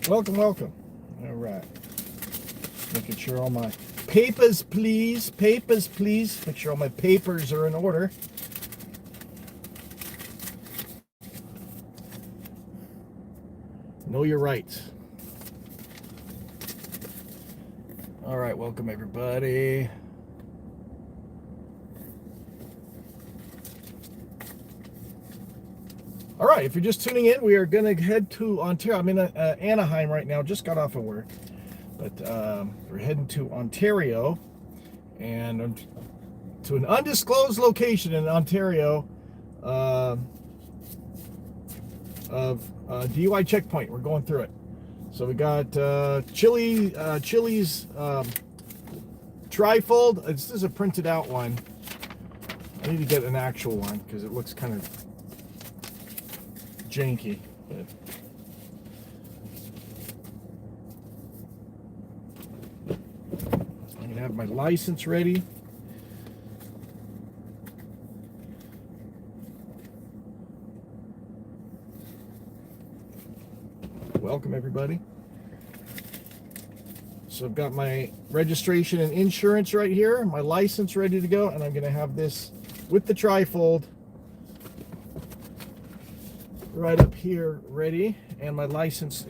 Welcome, welcome. All right. Making sure all my papers, please. Papers, please. Make sure all my papers are in order. Know your rights. All right, welcome everybody. All right, if you're just tuning in, we are going to head to Ontario. I'm in Anaheim right now, just got off of work. But we're heading to Ontario and to an undisclosed location in Ontario of DUI checkpoint. We're going through it. So we got Chili's trifold. This is a printed out one. I need to get an actual one because it looks kind of janky. But I'm gonna have my license ready. Welcome everybody. So I've got my registration and insurance right here, my license ready to go, and I'm gonna have this with the trifold right up here ready, and my license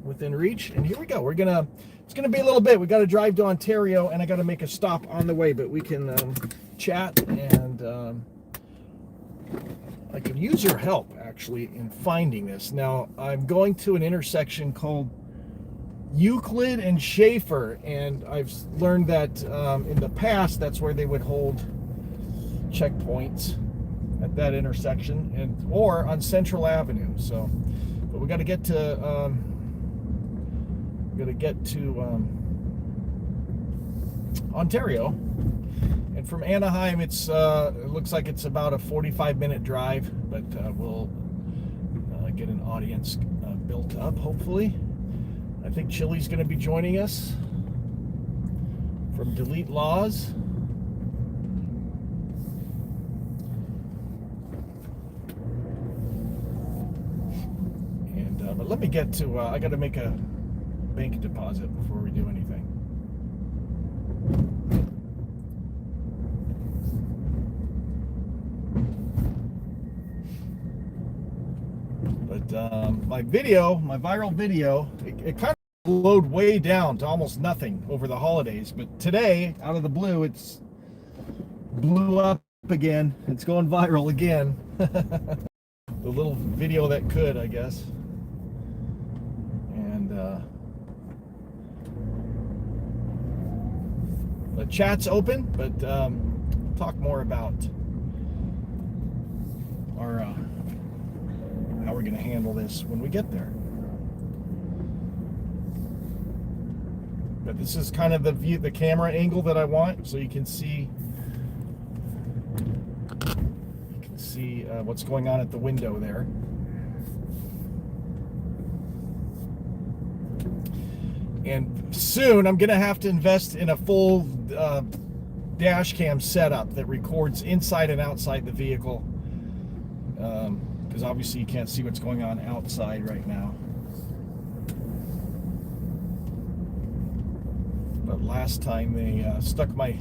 within reach. And here we go. It's gonna be a little bit. We got to drive to Ontario, and I got to make a stop on the way, but we can chat, and I could use your help actually in finding this. Now I'm going to an intersection called Euclid and Schaefer, and I've learned that in the past that's where they would hold checkpoints at that intersection, or on Central Avenue. So, but we got to get to Ontario, and from Anaheim it looks like it's about a 45-minute drive, but we'll get an audience built up hopefully. I think Chili's going to be joining us from Delete Laws. But let me get to, I got to make a bank deposit before we do anything. But my viral video, it kind of slowed way down to almost nothing over the holidays. But today, out of the blue, it's blew up again. It's going viral again. The little video that could, I guess. The chat's open, but talk more about our how we're going to handle this when we get there. But this is kind of the camera angle that I want, so you can see what's going on at the window there. And soon I'm going to have to invest in a full dash cam setup that records inside and outside the vehicle, because obviously you can't see what's going on outside right now. But last time they stuck my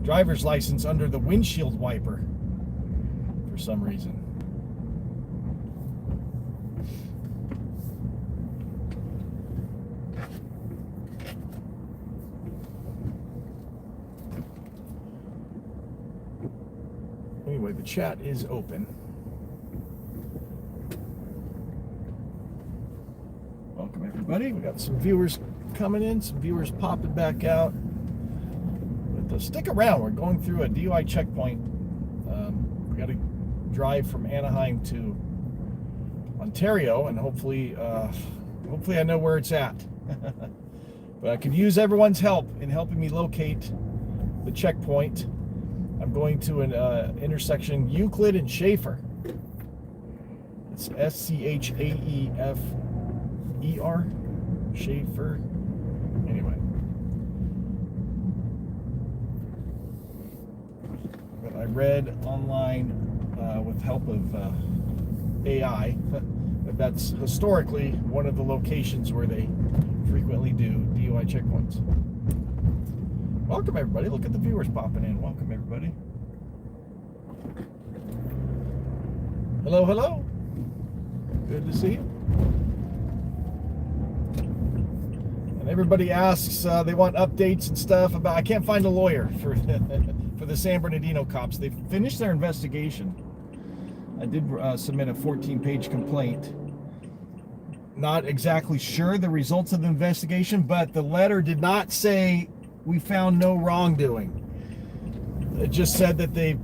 driver's license under the windshield wiper for some reason. Anyway, the chat is open. Welcome everybody. We got some viewers coming in, some viewers popping back out. But stick around. We're going through a DUI checkpoint. We got to drive from Anaheim to Ontario, and hopefully I know where it's at. But I could use everyone's help in helping me locate the checkpoint. I'm going to an intersection, Euclid and Schaefer. It's S-C-H-A-E-F-E-R, Schaefer. Anyway. But I read online with help of AI But that's historically one of the locations where they frequently do DUI checkpoints. Welcome everybody. Look at the viewers popping in. Welcome everybody. Hello, hello. Good to see you. And everybody asks, they want updates and stuff about, I can't find a lawyer for for the San Bernardino cops. They've finished their investigation. I did submit a 14-page complaint. Not exactly sure the results of the investigation, but the letter did not say we found no wrongdoing. It just said that they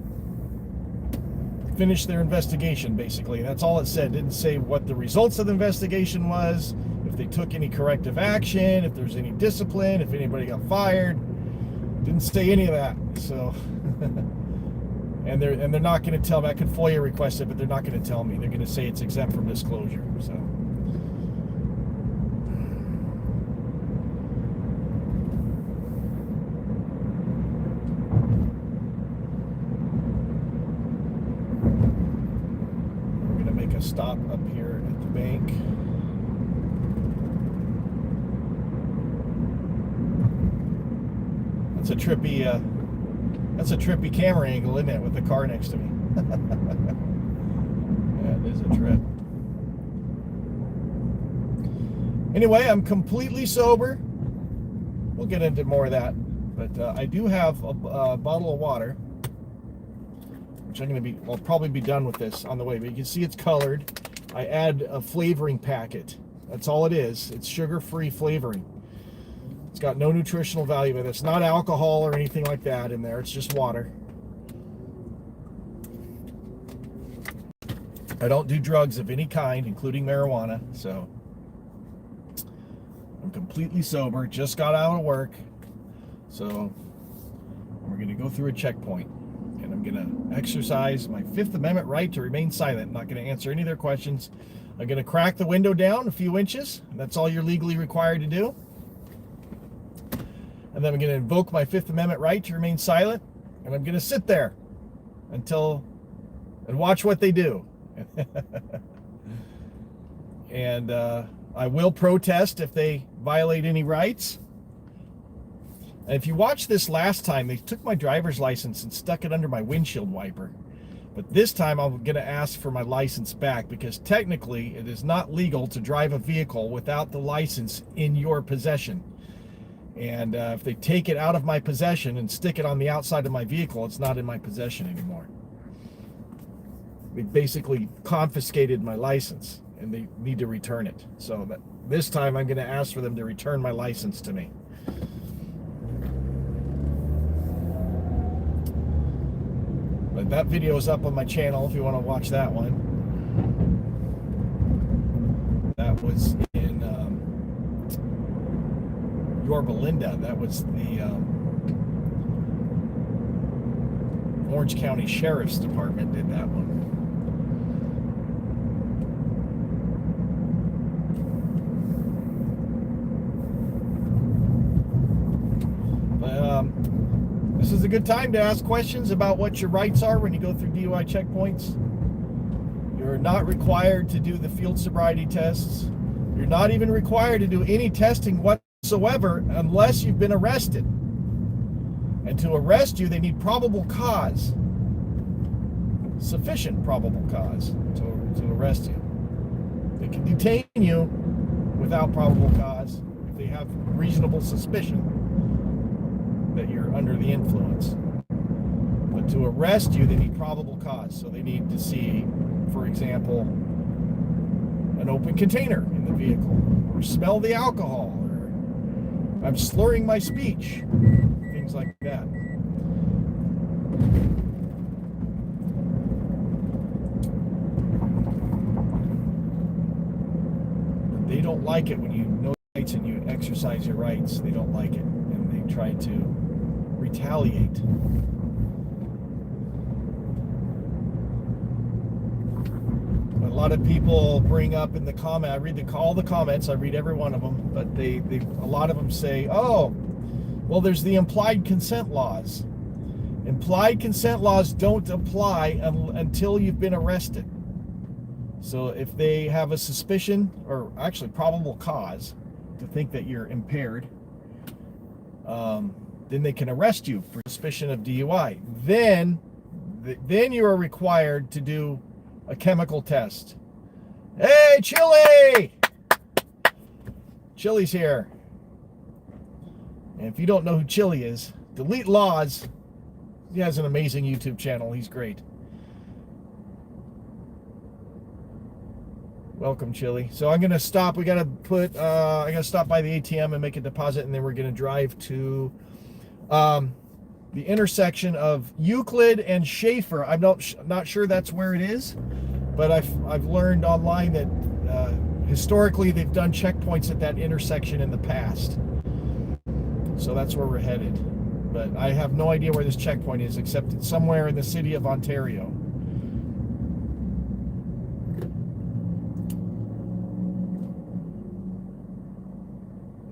finished their investigation, basically. That's all it said. It didn't say what the results of the investigation was, if they took any corrective action, if there's any discipline, if anybody got fired. Didn't say any of that. So and they're not going to tell me. I could FOIA request it, but they're not going to tell me. They're going to say it's exempt from disclosure. So a stop up here at the bank. That's a trippy camera angle, isn't it, with the car next to me? Yeah, it is a trip. Anyway, I'm completely sober. We'll get into more of that, but I do have a bottle of water. I'll probably be done with this on the way, but you can see it's colored. I add a flavoring packet. That's all it is. It's sugar-free flavoring. It's got no nutritional value, but it's not alcohol or anything like that in there. It's just water. I don't do drugs of any kind, including marijuana, so I'm completely sober. Just got out of work, so we're going to go through a checkpoint. And I'm going to exercise my Fifth Amendment right to remain silent. I'm not going to answer any of their questions. I'm going to crack the window down a few inches. That's all you're legally required to do. And then I'm going to invoke my Fifth Amendment right to remain silent. And I'm going to sit there and watch what they do. And I will protest if they violate any rights. And if you watched this last time, they took my driver's license and stuck it under my windshield wiper. But this time I'm going to ask for my license back, because technically it is not legal to drive a vehicle without the license in your possession. And if they take it out of my possession and stick it on the outside of my vehicle, it's not in my possession anymore. They basically confiscated my license and they need to return it. So this time I'm going to ask for them to return my license to me. But that video is up on my channel if you want to watch that one. That was in Yorba Linda. That was the Orange County Sheriff's Department did that one. This is a good time to ask questions about what your rights are when you go through DUI checkpoints. You're not required to do the field sobriety tests. You're not even required to do any testing whatsoever unless you've been arrested. And to arrest you, they need probable cause. Sufficient probable cause to arrest you. They can detain you without probable cause if they have reasonable suspicion that you're under the influence. But to arrest you, they need probable cause. So they need to see, for example, an open container in the vehicle, or smell the alcohol, or I'm slurring my speech, things like that. But they don't like it when you know rights and you exercise your rights. They don't like it, and they try to retaliate. A lot of people bring up in the comment, I read all the comments, I read every one of them, but a lot of them say, oh, well, there's the implied consent laws. Implied consent laws don't apply until you've been arrested. So if they have a suspicion, or actually probable cause, to think that you're impaired, then they can arrest you for suspicion of DUI. Then you are required to do a chemical test. Hey, Chili! Chili's here. And if you don't know who Chili is, Delete Laws. He has an amazing YouTube channel. He's great. Welcome, Chili. So I'm gonna stop. I gotta stop by the ATM and make a deposit, and then we're gonna drive to the intersection of Euclid and Schaefer. I'm not sure that's where it is, but I've learned online that historically they've done checkpoints at that intersection in the past. So that's where we're headed. But I have no idea where this checkpoint is, except it's somewhere in the city of Ontario.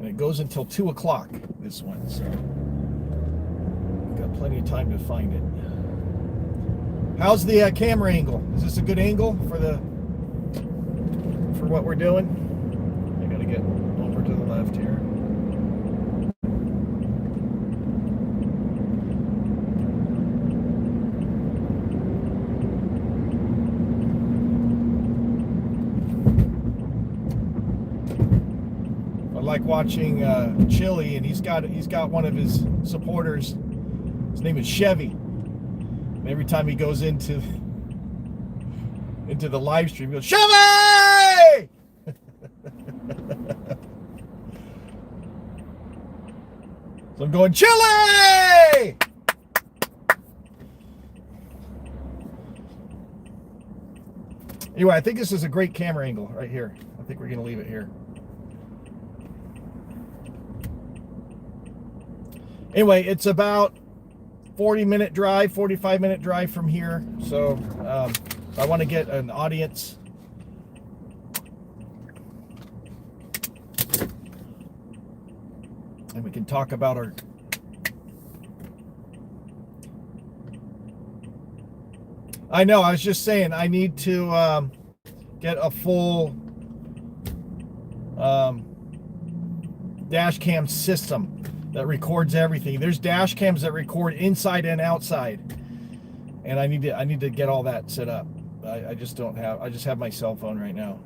And it goes until 2 o'clock, this one, so we've got plenty of time to find it. How's the camera angle? Is this a good angle for what we're doing? I gotta get over to the left here. I like watching Chili, and he's got one of his supporters. His name is Chevy. And every time he goes into the live stream, he goes, Chevy! So I'm going, Chili! Anyway, I think this is a great camera angle right here. I think we're going to leave it here. Anyway, it's about 45-minute drive from here. So I want to get an audience. And we can talk about our... I know, I was just saying, I need to get a full dash cam system that records everything. There's dash cams that record inside and outside, and I need to get all that set up. I just don't have. I just have my cell phone right now.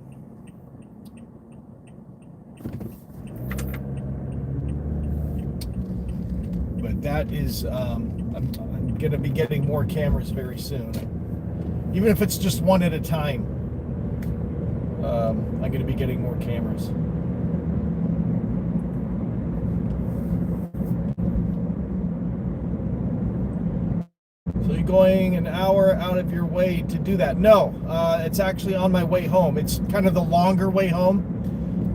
But that is, I'm going to be getting more cameras very soon, even if it's just one at a time. I'm going to be getting more cameras. So you're going an hour out of your way to do that? No, it's actually on my way home. It's kind of the longer way home,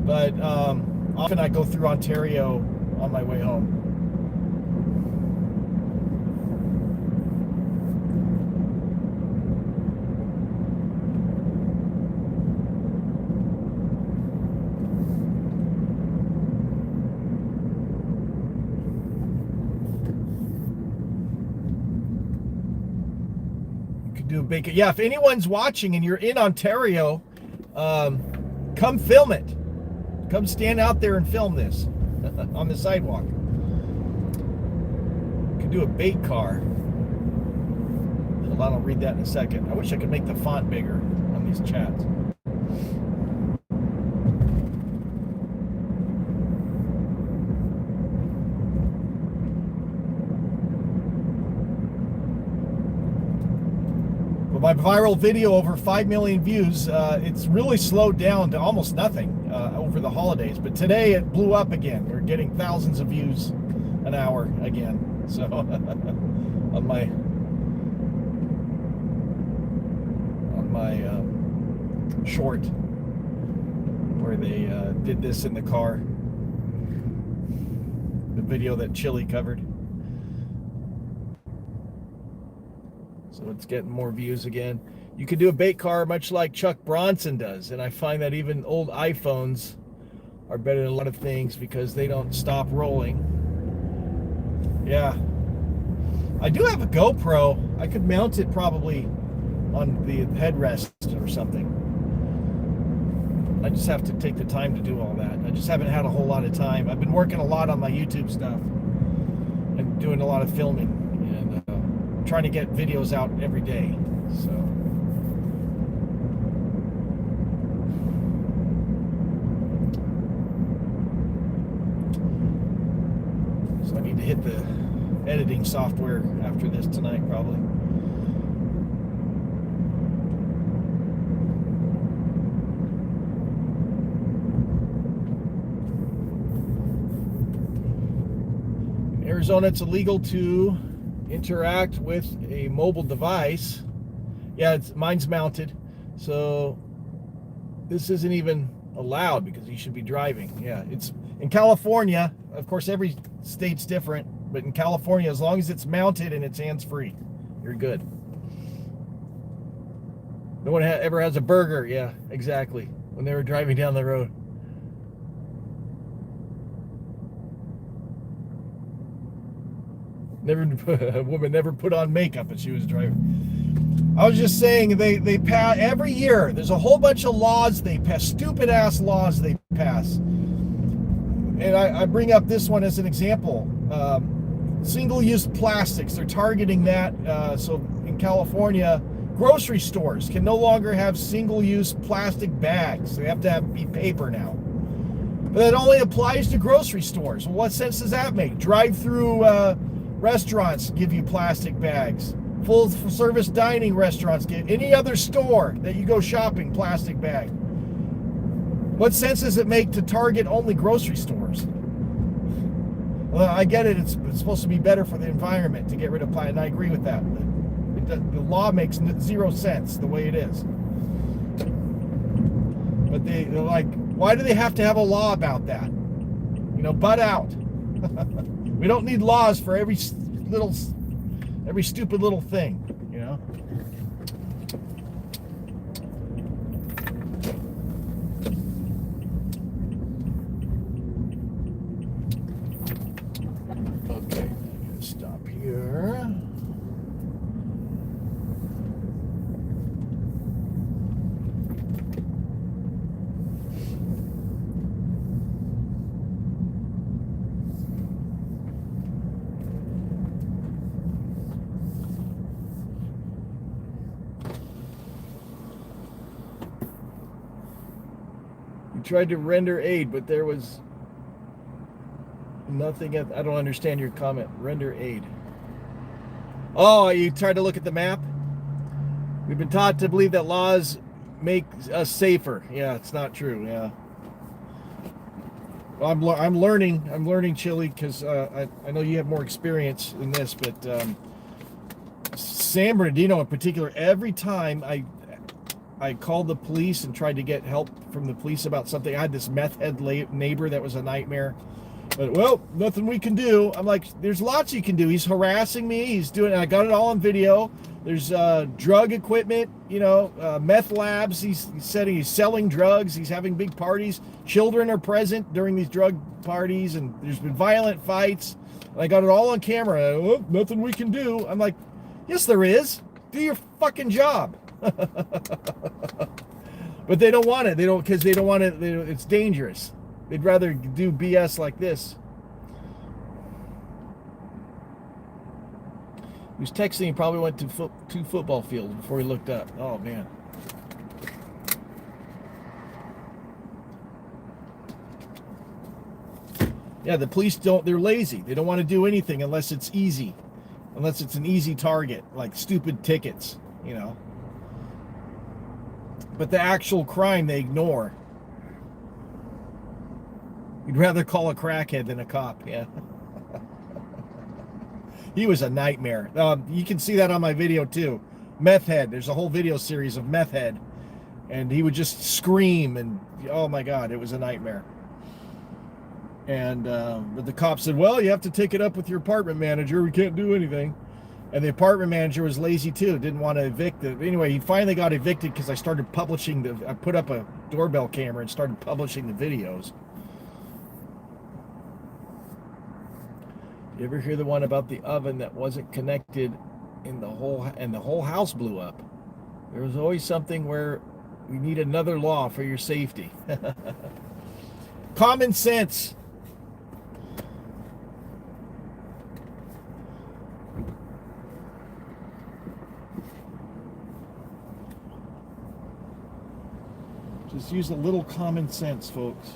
but often I go through Ontario on my way home. Yeah, if anyone's watching and you're in Ontario, come film it. Come stand out there and film this on the sidewalk. You can do a bait car. Hold on, I'll read that in a second. I wish I could make the font bigger on these chats. My viral video, over 5 million views. It's really slowed down to almost nothing over the holidays, but today it blew up again. We're getting thousands of views an hour again. So on my short where they did this in the car, the video that Chili covered. So it's getting more views again. You can do a bait car much like Chuck Bronson does, and I find that even old iPhones are better than a lot of things because they don't stop rolling. Yeah. I do have a GoPro. I could mount it probably on the headrest or something. I just have to take the time to do all that. I just haven't had a whole lot of time. I've been working a lot on my YouTube stuff and doing a lot of filming and trying to get videos out every day. So I need to hit the editing software after this tonight, probably. In Arizona, it's illegal to interact with a mobile device. Yeah, mine's mounted, so this isn't even allowed because you should be driving. Yeah, it's in California. Of course, every state's different, but in California, as long as it's mounted and it's hands-free, you're good. No one ever has a burger. Yeah, exactly. When they were driving down the road. A woman never put on makeup as she was driving. I was just saying, they pass every year. There's a whole bunch of laws they pass, stupid ass laws they pass. And I bring up this one as an example. Single-use plastics, they're targeting that. So in California, grocery stores can no longer have single-use plastic bags. They have to be paper now. But that only applies to grocery stores. Well, what sense does that make? Drive-through restaurants give you plastic bags. Full-service dining restaurants get any other store that you go shopping, plastic bag. What sense does it make to target only grocery stores? Well, I get it. It's supposed to be better for the environment to get rid of plastic, and I agree with that. The law makes zero sense the way it is. But they're like, why do they have to have a law about that? Butt out. We don't need laws for every stupid little thing, Okay, I'm gonna stop here. Tried to render aid, but there was nothing I don't understand your comment. Render aid. Oh, you tried to look at the map? We've been taught to believe that laws make us safer. Yeah, it's not true. Yeah. Well, I'm learning, Chili, because I know you have more experience in this, but San Bernardino in particular, every time I called the police and tried to get help from the police about something. I had this meth head neighbor that was a nightmare. But, well, nothing we can do. I'm like, there's lots you can do. He's harassing me. He's doing, I got it all on video. There's drug equipment, meth labs. He's selling drugs. He's having big parties. Children are present during these drug parties, and there's been violent fights. I got it all on camera. Well, nothing we can do. I'm like, yes, there is. Do your fucking job. But they don't want it. Because they don't want it. It's dangerous. They'd rather do BS like this. He was texting. He probably went to two football fields before he looked up. Oh, man. Yeah, the police they're lazy. They don't want to do anything unless it's easy. Unless it's an easy target, like stupid tickets, But the actual crime they ignore. You'd rather call a crackhead than a cop, yeah. He was a nightmare. You can see that on my video too. Meth head. There's a whole video series of meth head. And he would just scream and, oh my God, it was a nightmare. And but the cop said, well, you have to take it up with your apartment manager. We can't do anything. And the apartment manager was lazy too, didn't want to evict it. Anyway, he finally got evicted because I started publishing I put up a doorbell camera and started publishing the videos. You ever hear the one about the oven that wasn't connected and the whole house blew up? There was always something where We need another law for your safety. Common sense. Just use a little common sense, folks.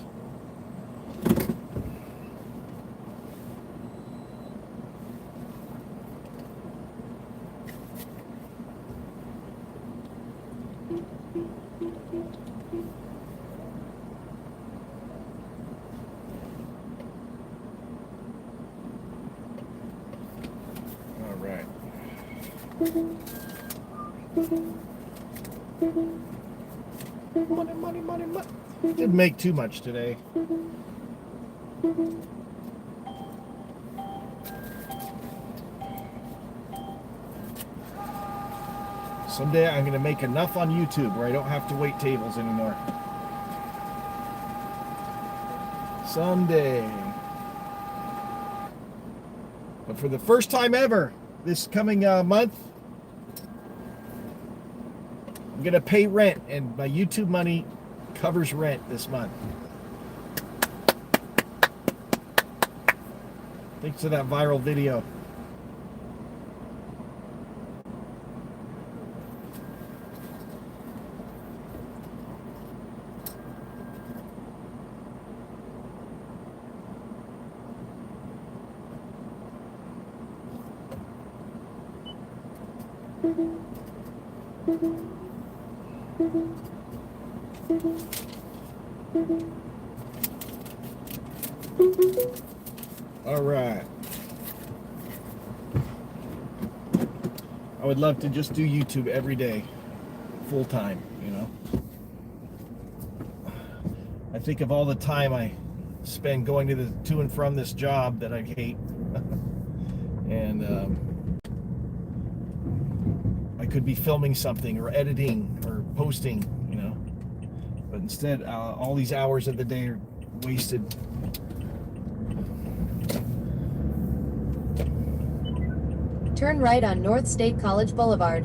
All right. Money, money, money, money. Didn't make too much today. Someday I'm going to make enough on YouTube where I don't have to wait tables anymore. Someday. But for the first time ever, this coming month, I'm going to pay rent, and my YouTube money covers rent this month. Thanks to that viral video. All right. I would love to just do YouTube every day, full time, you know. I think of all the time I spend going to and from this job that I hate, and I could be filming something or editing or posting, you know, but instead all these hours of the day are wasted. Turn right on North State College Boulevard.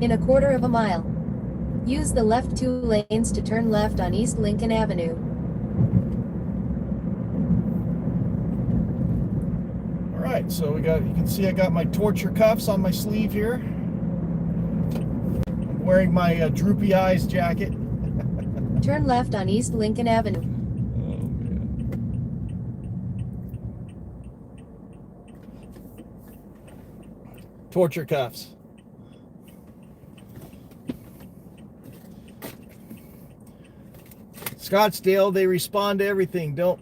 In a quarter of a mile, use the left 2 lanes to turn left on East Lincoln Avenue. All right, so you can see I got my torture cuffs on my sleeve here. I'm wearing my droopy eyes jacket. Turn left on East Lincoln Avenue. Torture cuffs. Scottsdale, they respond to everything. Don't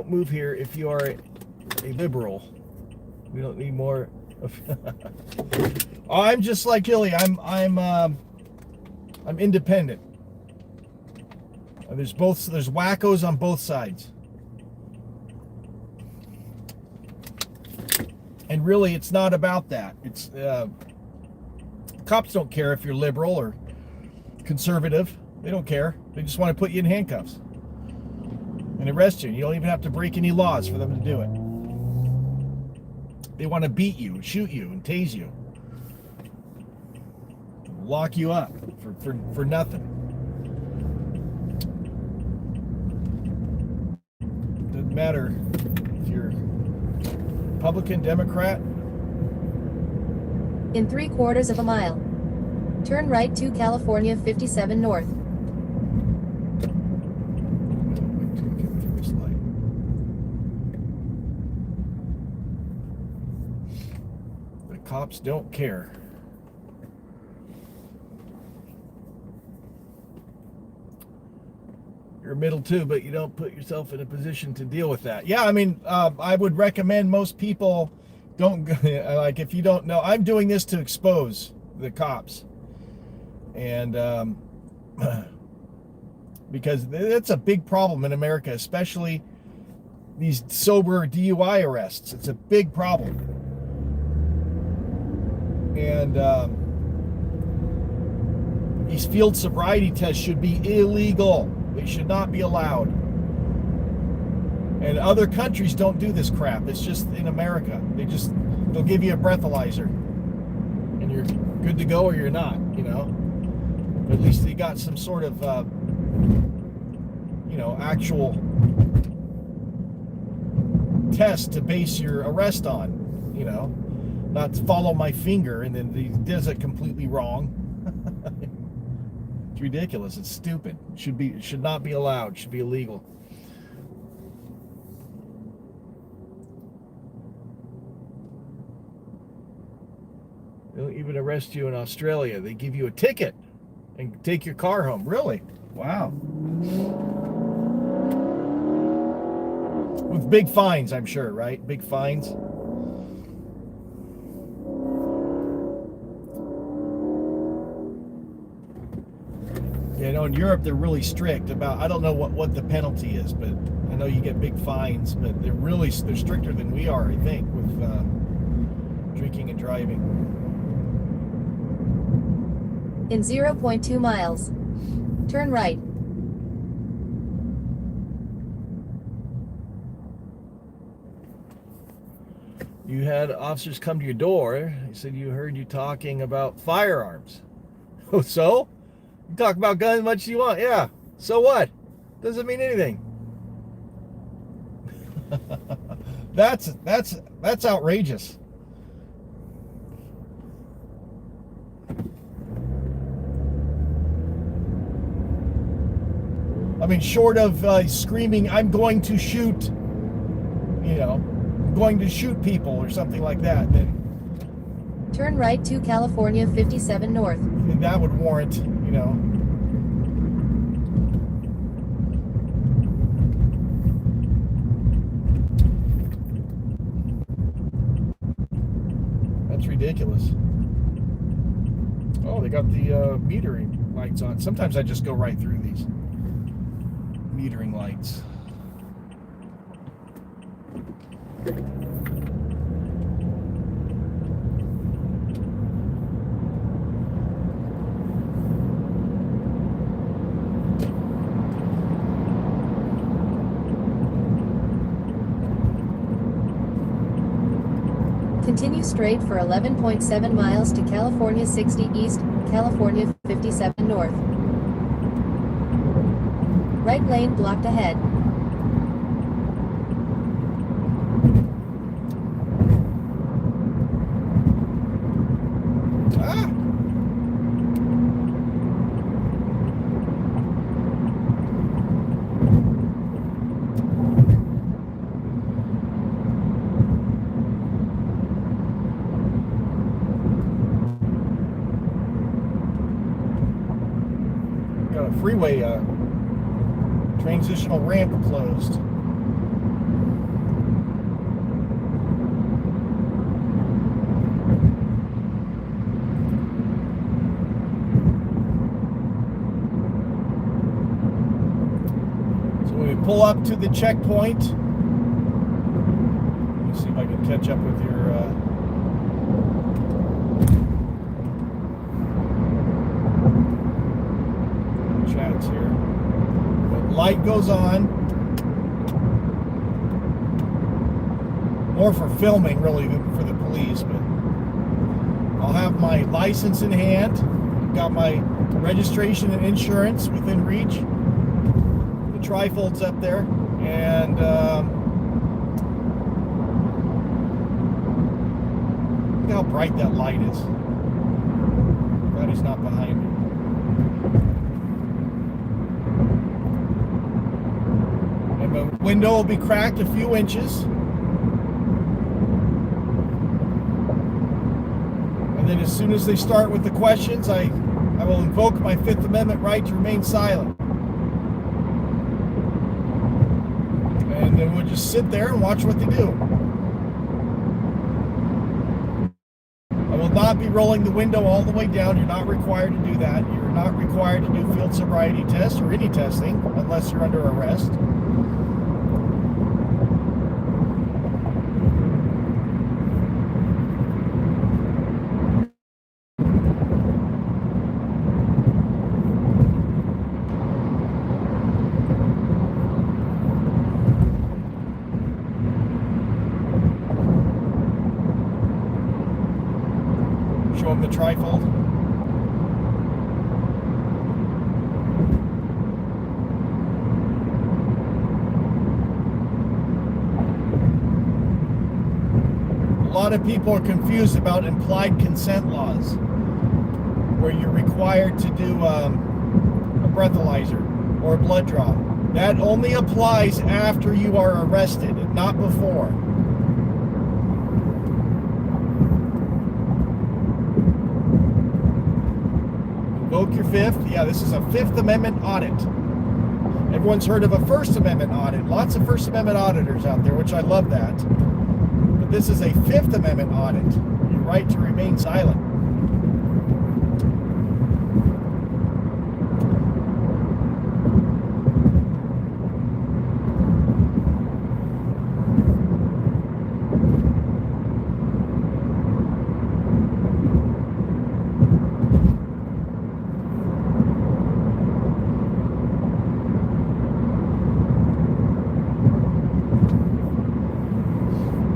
move here if you are a liberal. We don't need more of I'm just like Illy. I'm independent. There's wackos on both sides. And really it's not about that. It's cops don't care if you're liberal or conservative. They don't care. They just want to put you in handcuffs and arrest you. You don't even have to break any laws for them to do it. They want to beat you, shoot you, and tase you. Lock you up for nothing. Doesn't matter if you're Republican, Democrat. In 3/4 of a mile, turn right to California 57 North. Cops don't care. You're middle too, but you don't put yourself in a position to deal with that. Yeah, I mean, I would recommend most people don't, like, if you don't know, I'm doing this to expose the cops. And because it's a big problem in America, especially these sober DUI arrests. It's a big problem. And These field sobriety tests should be illegal. They should not be allowed. And other countries don't do this crap. It's just in America. They'll give you a breathalyzer and you're good to go or you're not, you know. But at least they got some sort of, you know, actual test to base your arrest on, you know. Not to follow my finger and then he does it completely wrong. It's ridiculous. It's stupid. It should not be allowed. It should be illegal. They don't even arrest you in Australia. They give you a ticket and take your car home. Really? Wow. With big fines, I'm sure, right? Big fines. Yeah, you know, in Europe they're really strict about, I don't know what the penalty is, but I know you get big fines, but they're stricter than we are, I think, with drinking and driving. In 0.2 miles, turn right. You had officers come to your door. They said you heard you talking about firearms. Oh, so? You talk about guns as much as you want. Yeah. So what? Doesn't mean anything. That's outrageous. I mean, short of screaming, "I'm going to shoot," you know, "I'm going to shoot people" or something like that, then turn right to California 57 North. That would warrant, you know. That's ridiculous. Oh, they got the metering lights on. Sometimes I just go right through these metering lights. Continue straight for 11.7 miles to California 60 East, California 57 North. Right lane blocked ahead. Ah! Got a freeway transitional ramp closed. So when we pull up to the checkpoint, let me see if I can catch up with your chats here. Light goes on. More for filming, really, than for the police, but I'll have my license in hand. I've got my registration and insurance within reach. The trifold's up there, and look how bright that light is. Glad he's not behind me. The window will be cracked a few inches. And then as soon as they start with the questions, I will invoke my Fifth Amendment right to remain silent. And then we'll just sit there and watch what they do. I will not be rolling the window all the way down. You're not required to do that. You're not required to do field sobriety tests or any testing unless you're under arrest. show them the trifold. A lot of people are confused about implied consent laws, where you're required to do a breathalyzer or a blood draw. That only applies after you are arrested, not before. Invoke your fifth. Yeah, this is a Fifth Amendment audit. Everyone's heard of a First Amendment audit. Lots of First Amendment auditors out there, which I love that. But this is a Fifth Amendment audit. Your right to remain silent.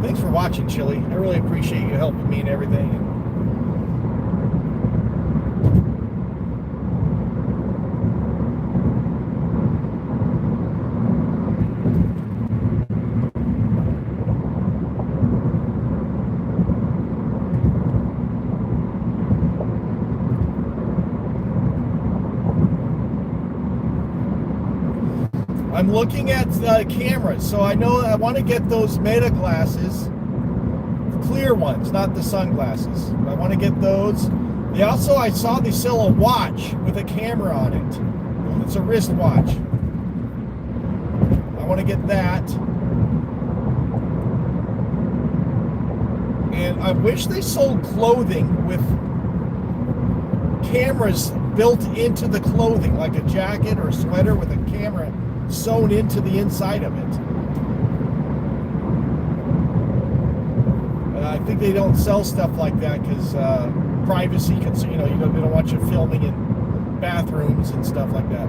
Thanks for watching, Chili. I really appreciate you helping me and everything. I'm looking at cameras, so I know I want to get those Meta glasses, the clear ones, not the sunglasses. I want to get those. I saw they sell a watch with a camera on it. It's a wristwatch. I want to get that. And I wish they sold clothing with cameras built into the clothing, like a jacket or a sweater with a camera sewn into the inside of it. I think they don't sell stuff like that because privacy, they don't want you filming in bathrooms and stuff like that,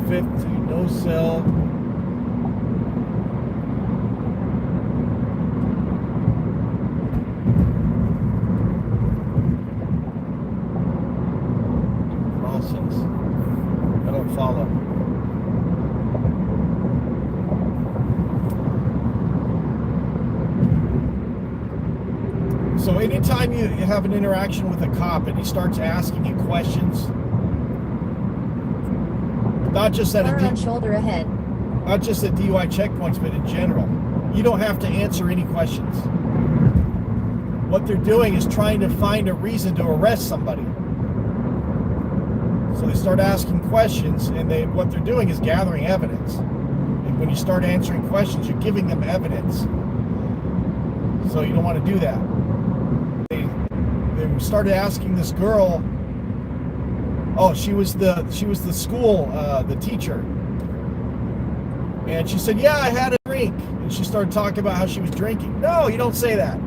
Fifth to no cell. Crossings. I don't follow. So anytime you have an interaction with a cop and he starts asking you questions, not just at shoulder ahead. Not just at DUI checkpoints, but in general, you don't have to answer any questions. What they're doing is trying to find a reason to arrest somebody. So they start asking questions, and what they're doing is gathering evidence. And when you start answering questions, you're giving them evidence. So you don't want to do that. They started asking this girl. Oh, she was the school, the teacher. And she said, yeah, I had a drink. And she started talking about how she was drinking. No, you don't say that.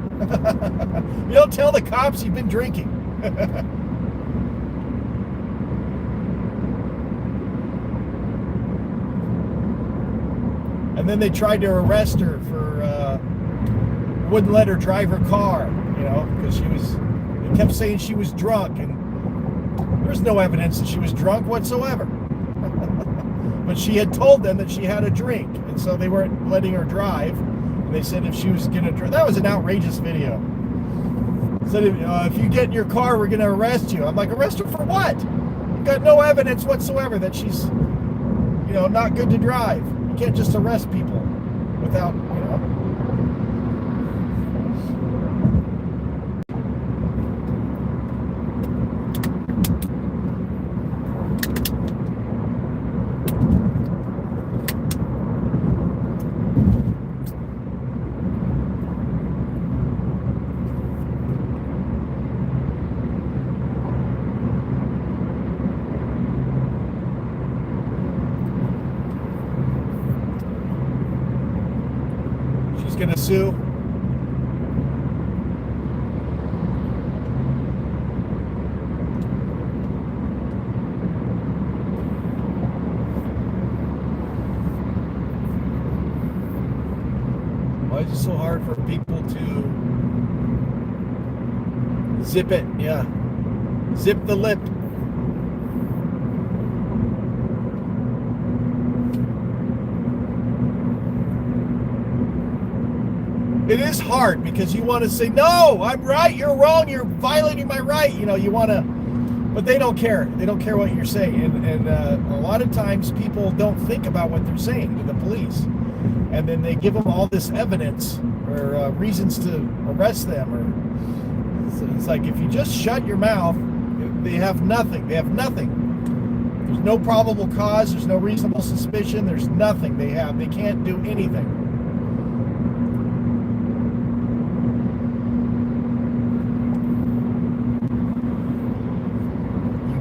You don't tell the cops you've been drinking. And then they tried to arrest her for, wouldn't let her drive her car, because they kept saying she was drunk, and there's no evidence that she was drunk whatsoever. But she had told them that she had a drink, and so they weren't letting her drive. And they said if she was going to drive, that was an outrageous video. Said if you get in your car, we're going to arrest you. I'm like, arrest her for what? You've got no evidence whatsoever that she's, not good to drive. You can't just arrest people without, gonna sue. Why is it so hard for people to zip it? Yeah. Zip the lip. It is hard because you want to say, no, I'm right, you're wrong, you're violating my right. You know, you want to, but they don't care. They don't care what you're saying. And a lot of times people don't think about what they're saying to the police. And then they give them all this evidence or reasons to arrest them. Or so it's like, if you just shut your mouth, they have nothing. They have nothing. There's no probable cause. There's no reasonable suspicion. There's nothing they have. They can't do anything.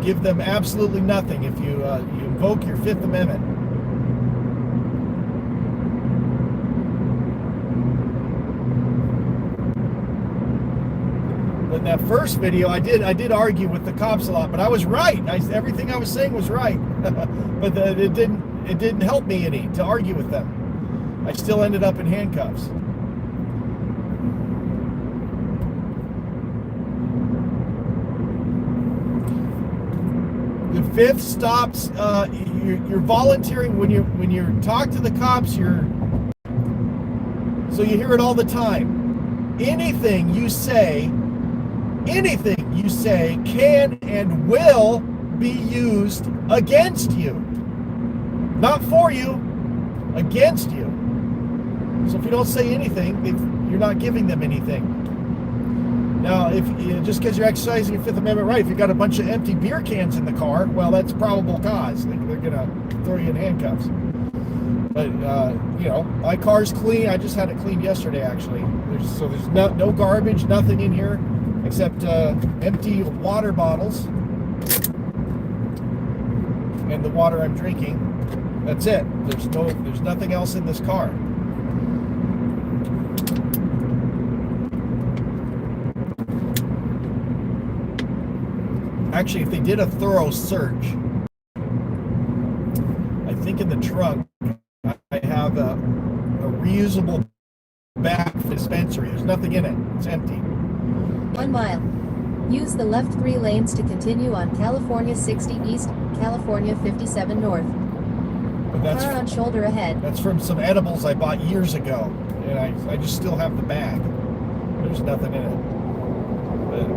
Give them absolutely nothing if you invoke your Fifth Amendment. But in that first video, I did argue with the cops a lot, but I was right. Everything I was saying was right, but it didn't help me any to argue with them. I still ended up in handcuffs. The fifth stops. You're volunteering when you talk to the cops. So you hear it all the time. Anything you say can and will be used against you, not for you, against you. So if you don't say anything, you're not giving them anything. Now, if just because you're exercising your Fifth Amendment right, if you've got a bunch of empty beer cans in the car, well, that's probable cause. They're going to throw you in handcuffs. But, you know, my car's clean. I just had it cleaned yesterday, actually. There's no garbage, nothing in here except empty water bottles and the water I'm drinking. That's it. There's nothing else in this car. Actually, if they did a thorough search, I think in the trunk I have a reusable bag for dispensary. There's nothing in it. It's empty. 1 mile. Use the left 3 lanes to continue on California 60 East, California 57 North. Car on shoulder ahead. That's from some edibles I bought years ago, and I just still have the bag. There's nothing in it. But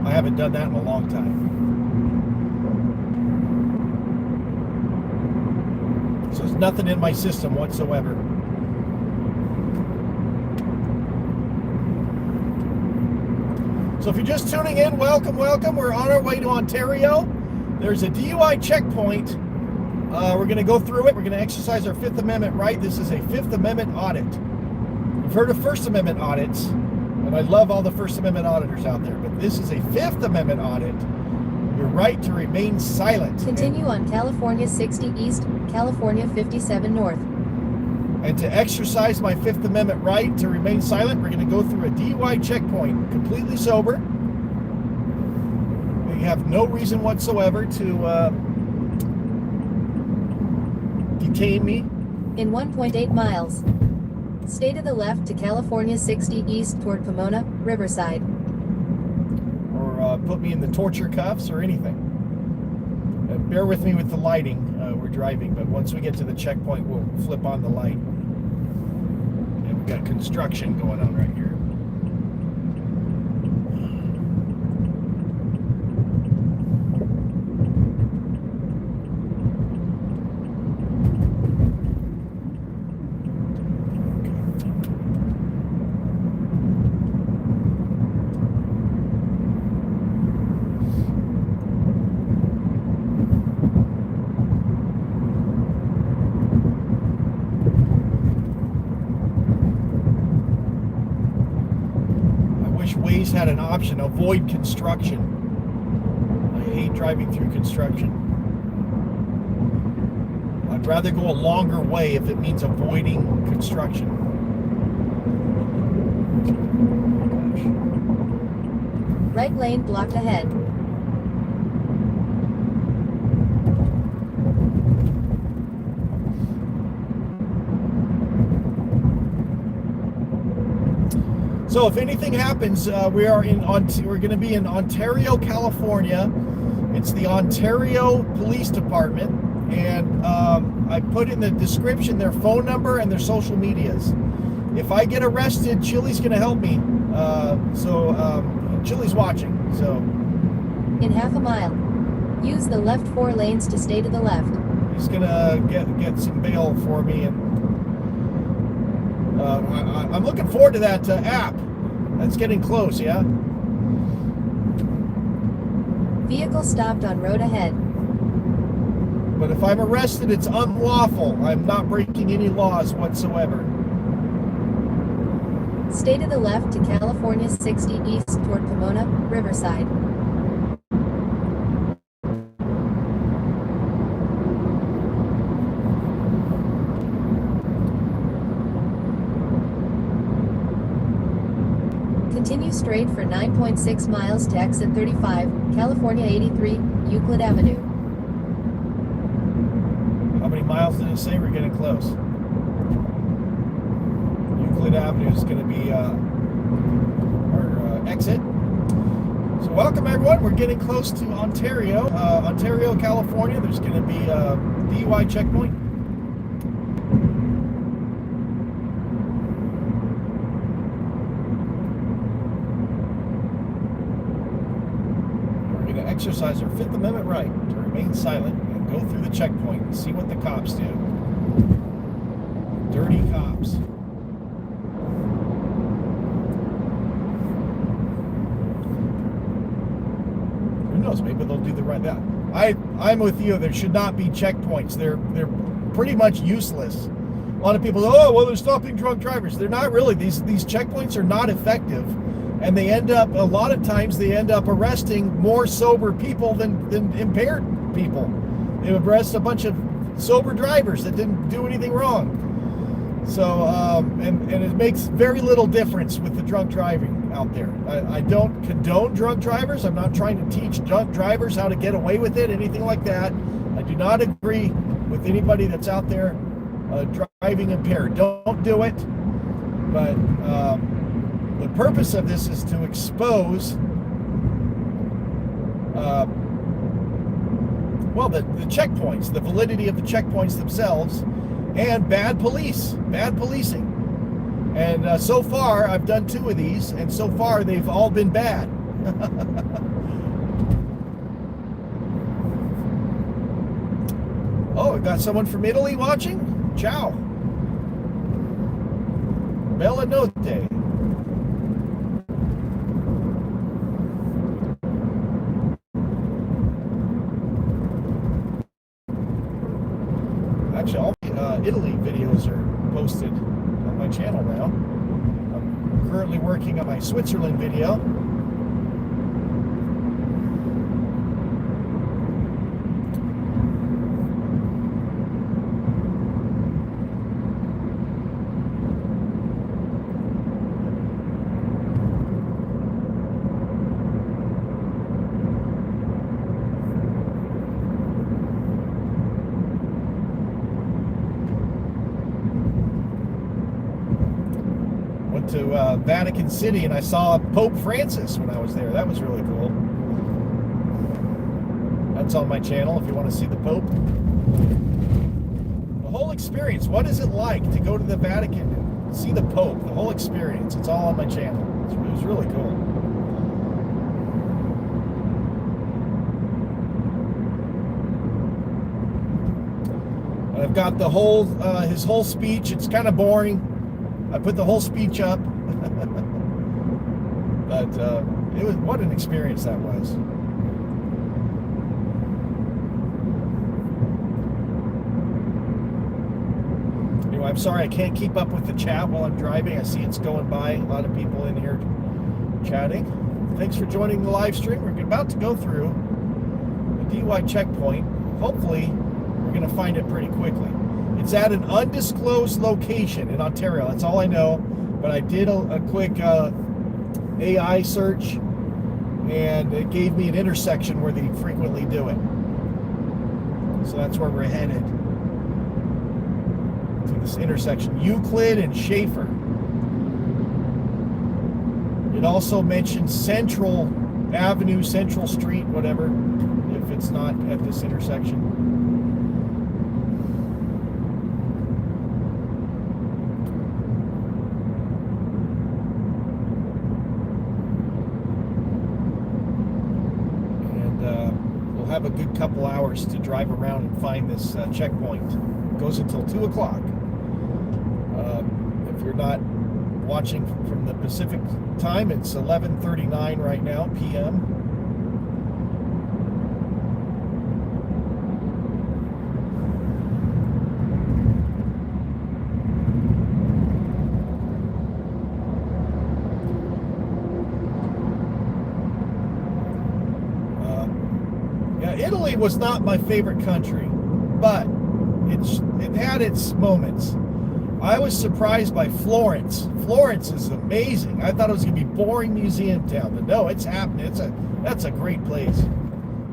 I haven't done that in a long time. So there's nothing in my system whatsoever. So if you're just tuning in, welcome, welcome. We're on our way to Ontario. There's a DUI checkpoint. We're going to go through it. We're going to exercise our Fifth Amendment right. This is a Fifth Amendment audit. You've heard of First Amendment audits, and I love all the First Amendment auditors out there, but this is a Fifth Amendment audit. Your right to remain silent. Continue on California 60 East, California 57 North. And to exercise my Fifth Amendment right to remain silent, we're going to go through a DUI checkpoint, completely sober. We have no reason whatsoever to detain me. In 1.8 miles. Stay to the left to California 60 East toward Pomona, Riverside. Or put me in the torture cuffs or anything. Bear with me with the lighting. We're driving, but once we get to the checkpoint, we'll flip on the light. And we've got construction going on right here. Waze had an option, avoid construction. I hate driving through construction. I'd rather go a longer way if it means avoiding construction. Right lane blocked ahead. So if anything happens, we're going to be in Ontario, California. It's the Ontario Police Department, and I put in the description their phone number and their social medias. If I get arrested, Chili's going to help me. Chili's watching. So in half a mile, use the left 4 lanes to stay to the left. he's going to get some bail for me, and I'm looking forward to that app. That's getting close, yeah? Vehicle stopped on road ahead. But if I'm arrested, it's unlawful. I'm not breaking any laws whatsoever. Stay to the left to California 60 east toward Pomona, Riverside. Continue straight for 9.6 miles to exit 35, California 83, Euclid Avenue. How many miles did it say? We're getting close. Euclid Avenue is going to be our exit. So welcome everyone. We're getting close to Ontario, California. There's going to be a DUI checkpoint. Exercise our Fifth Amendment right to remain silent and go through the checkpoint and see what the cops do. Dirty cops. Who knows? Maybe they'll do the right thing. I'm with you. There should not be checkpoints. They're pretty much useless. A lot of people go, oh, well, they're stopping drunk drivers. They're not really. These checkpoints are not effective. And they end up, a lot of times, they end up arresting more sober people than impaired people. They arrest a bunch of sober drivers that didn't do anything wrong. So, and it makes very little difference with the drunk driving out there. I don't condone drunk drivers. I'm not trying to teach drunk drivers how to get away with it, anything like that. I do not agree with anybody that's out there driving impaired. Don't do it. But, the purpose of this is to expose, the checkpoints, the validity of the checkpoints themselves, and bad policing. And so far, I've done 2 of these, and so far they've all been bad. Oh, we've got someone from Italy watching? Ciao. Bella notte. Actually, all the Italy videos are posted on my channel now. I'm currently working on my Switzerland video. To Vatican City, and I saw Pope Francis when I was there. That was really cool. That's on my channel if you want to see the Pope. The whole experience. What is it like to go to the Vatican and see the Pope? The whole experience. It's all on my channel. It was really cool. And I've got the whole his whole speech. It's kind of boring. I put the whole speech up, but it was, what an experience that was. Anyway, I'm sorry I can't keep up with the chat while I'm driving. I see it's going by. A lot of people in here chatting. Thanks for joining the live stream. We're about to go through the DUI checkpoint. Hopefully, We're going to find it pretty quickly. It's at an undisclosed location in Ontario. That's all I know. But I did a quick AI search, and it gave me an intersection where they frequently do it. So that's where we're headed. To this intersection. Euclid and Schaefer. It also mentions Central Avenue, Central Street, whatever, if it's not at this intersection. Have a good couple hours to drive around and find this checkpoint. It goes until 2 o'clock. If you're not watching from the Pacific time, it's 11:39 right now, p.m. Italy was not my favorite country, but it had its moments. I was surprised by Florence. Florence is amazing. I thought it was going to be boring museum town, but no, it's happening. That's a great place.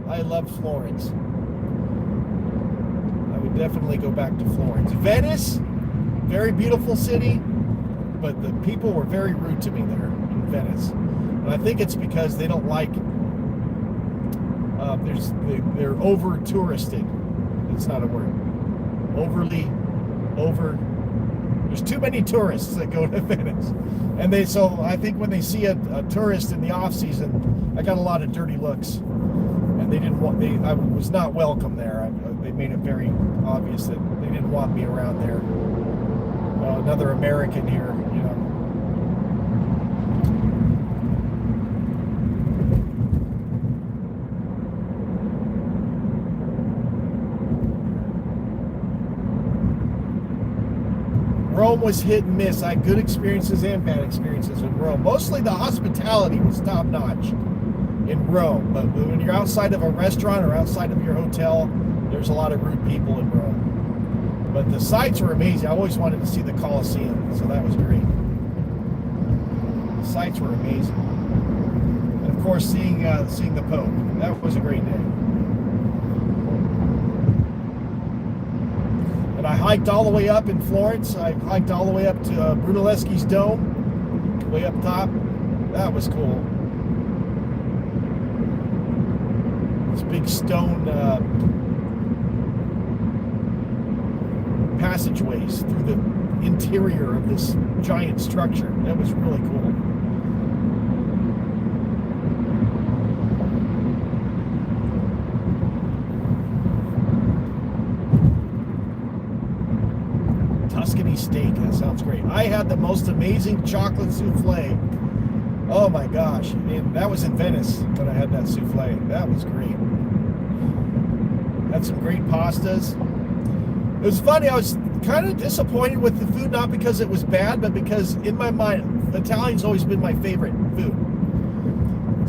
I love Florence. I would definitely go back to Florence. Venice, very beautiful city, but the people were very rude to me there in Venice. And I think it's because they don't like. They're over touristed. It's not a word. There's too many tourists that go to Venice, and so I think when they see a tourist in the off season, I got a lot of dirty looks, and I was not welcome there. They made it very obvious that they didn't want me around there. Another American here, you know. Rome was hit and miss. I had good experiences and bad experiences in Rome. Mostly the hospitality was top notch in Rome. But when you're outside of a restaurant or outside of your hotel, there's a lot of rude people in Rome. But the sights were amazing. I always wanted to see the Colosseum, so that was great. The sights were amazing. And of course, seeing the Pope. That was a great day. And I hiked all the way up in Florence. I hiked all the way up to Brunelleschi's Dome, way up top. That was cool. This big stone passageways through the interior of this giant structure. That was really cool. Tuscany steak, that sounds great. I had the most amazing chocolate souffle. Oh my gosh. And that was in Venice when I had that souffle. That was great. Had some great pastas. It was funny, I was kind of disappointed with the food, not because it was bad, but because in my mind, Italian's always been my favorite food.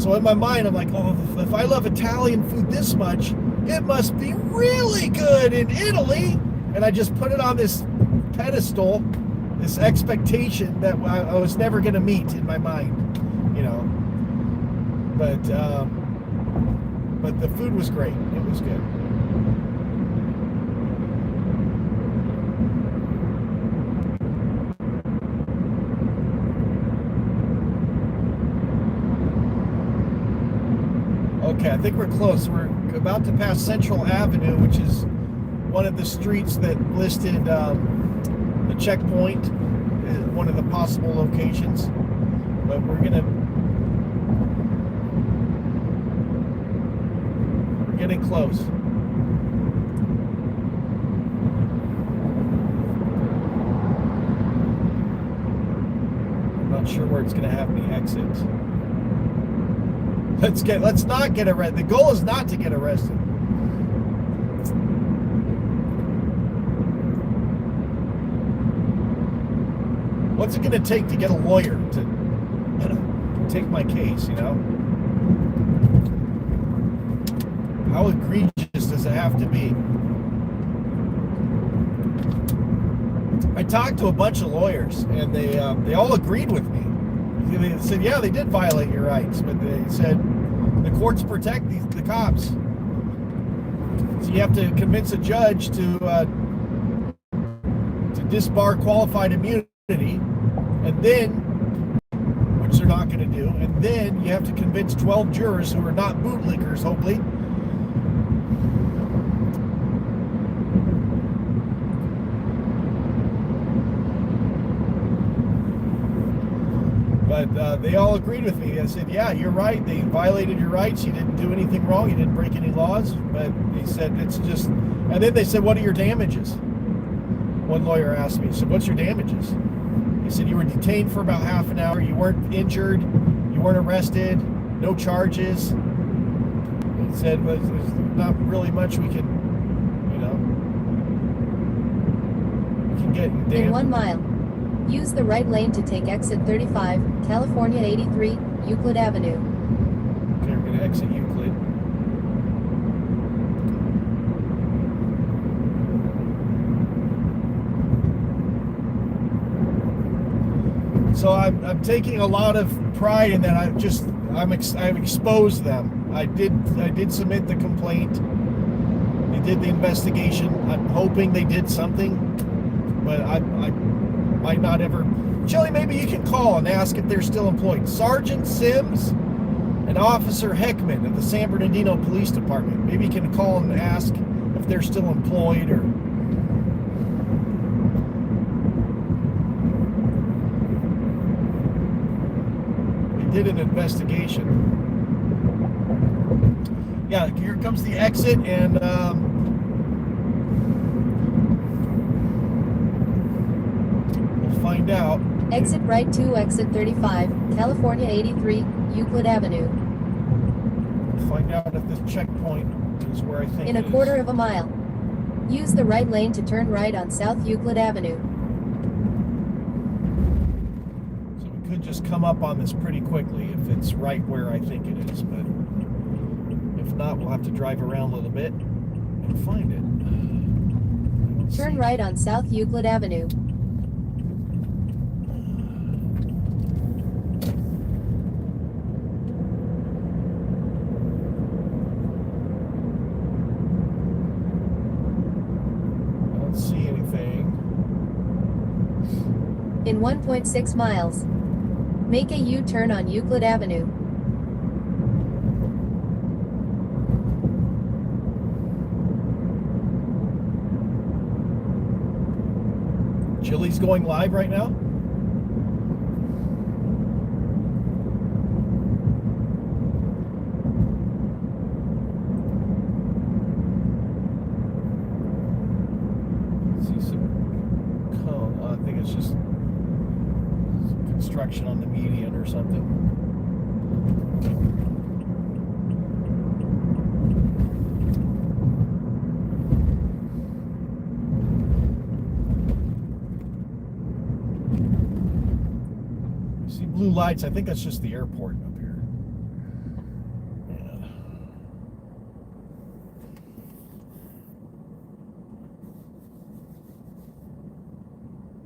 So in my mind, I'm like, oh, if I love Italian food this much, it must be really good in Italy. And I just put it on this pedestal, this expectation that I was never going to meet in my mind, you know. But the food was great. It was good. Okay, I think we're close. We're about to pass Central Avenue, which is one of the streets that listed the checkpoint, one of the possible locations. But we're getting close. I'm not sure where it's going to have me exit. Let's not get arrested. The goal is not to get arrested. What's it going to take to get a lawyer to take my case, you know? How egregious does it have to be? I talked to a bunch of lawyers, and they all agreed with me. They said, yeah, they did violate your rights, but they said the courts protect the cops. So you have to convince a judge to disbar qualified immunity, and then, which they're not going to do, and then you have to convince 12 jurors who are not bootlickers, hopefully. But they all agreed with me. I said, yeah, you're right. They violated your rights. You didn't do anything wrong. You didn't break any laws. But they said it's just... And then they said, what are your damages? One lawyer asked me, he said, what's your damages? He said, you were detained for about half an hour. You weren't injured. You weren't arrested. No charges. He said, well, there's not really much we can, we can get in 1 mile. Use the right lane to take exit 35, California 83, Euclid Avenue. Okay, we're going to exit Euclid. So I'm taking a lot of pride in that. I've exposed them. I did submit the complaint. They did the investigation. I'm hoping they did something, but I might not ever. Shelly, maybe you can call and ask if they're still employed. Sergeant Sims and Officer Heckman at the San Bernardino Police Department. Maybe you can call and ask if they're still employed, or they did an investigation. Yeah, here comes the exit, and find out. Exit right to exit 35, California 83, Euclid Avenue. Find out if this checkpoint is where I think in a quarter of a mile. Use the right lane to turn right on South Euclid Avenue. So we could just come up on this pretty quickly if it's right where I think it is, but if not, we'll have to drive around a little bit and find it. Turn right on South Euclid Avenue. In 1.6 miles. Make a U-turn on Euclid Avenue. Chili's going live right now. See some cone. I think it's just construction on the median or something. See blue lights. I think that's just the airport up here. Yeah.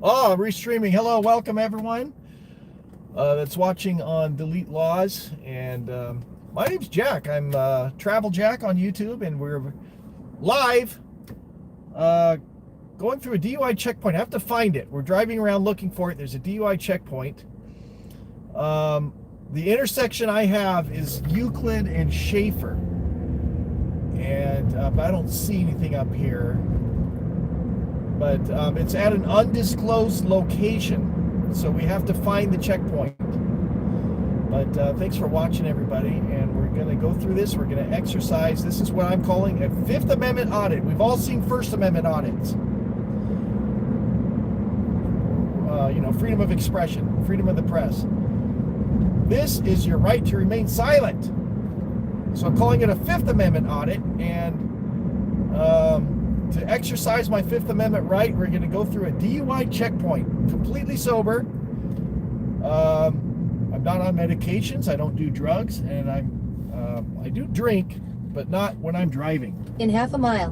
Oh, restreaming. Hello, welcome everyone that's watching on Delete Laws. And my name's Jack. I'm Travel Jack on YouTube, and we're live going through a DUI checkpoint. I have to find it. We're driving around looking for it. There's a DUI checkpoint. The intersection I have is Euclid and Schaefer, and but I don't see anything up here. But it's at an undisclosed location, so we have to find the checkpoint. But thanks for watching, everybody, and we're going to go through this. We're going to exercise. This is what I'm calling a Fifth Amendment audit. We've all seen First Amendment audits. Freedom of expression, freedom of the press. This is your right to remain silent. So I'm calling it a Fifth Amendment audit, and to exercise my Fifth Amendment right, we're going to go through a DUI checkpoint, completely sober. I'm not on medications. I don't do drugs, and I do drink, but not when I'm driving. In half a mile,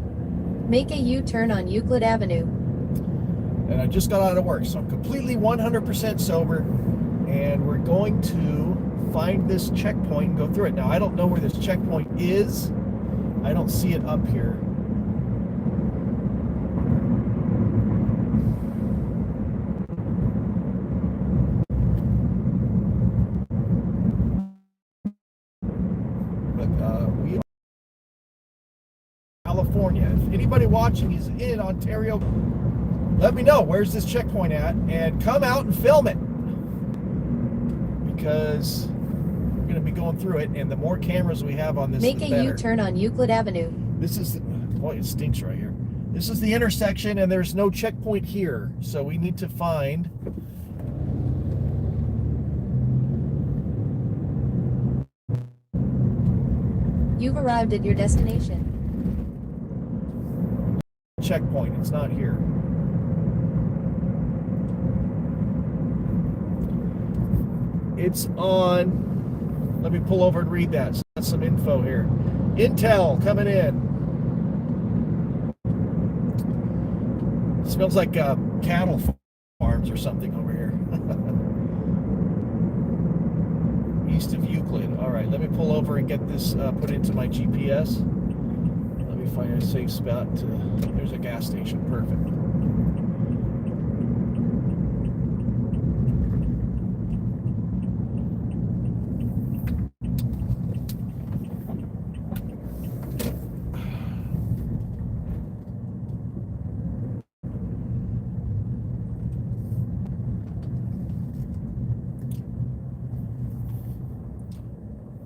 make a U-turn on Euclid Avenue. And I just got out of work, so I'm completely 100% sober. And we're going to find this checkpoint and go through it. Now, I don't know where this checkpoint is. I don't see it up here. We are California. If anybody watching is in Ontario, let me know where's this checkpoint at, and come out and film it, because we're going to be going through it, and the more cameras we have on this, Make the a better. U-turn on Euclid Avenue. This is, boy, it stinks right here. This is the intersection, and there's no checkpoint here, so we need to find. You've arrived at your destination. Checkpoint. It's not here. It's on. Let me pull over and read that. So that's some info here. Intel coming in. Smells like cattle farms or something over here. East of Euclid. All right, let me pull over and get this put into my GPS. Let me find a safe spot. There's a gas station. Perfect.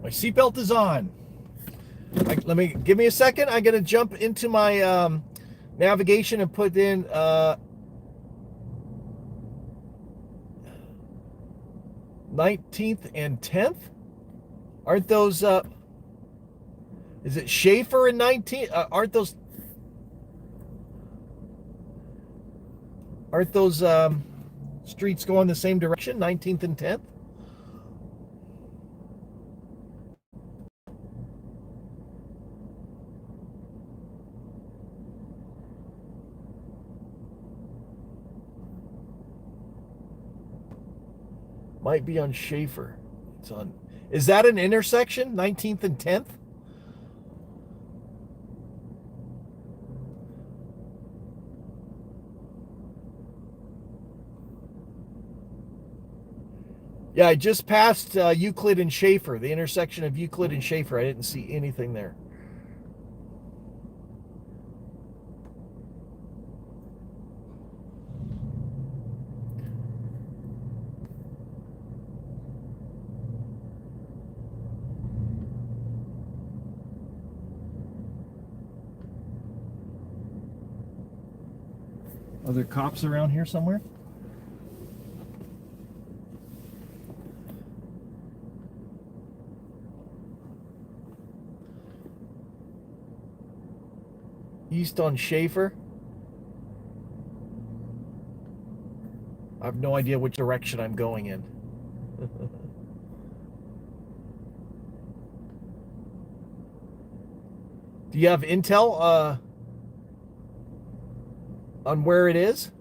My seatbelt is on. Give me a second. I'm gonna jump into my navigation and put in 19th and 10th. Aren't those? Is it Schaefer and 19th? Aren't those streets going the same direction? 19th and 10th. Might be on Schaefer. It's on. Is that an intersection? 19th and 10th? Yeah, I just passed Euclid and Schaefer, the intersection of Euclid and Schaefer. I didn't see anything there. Are there cops around here somewhere? East on Schaefer. I have no idea which direction I'm going in. Do you have intel on where it is?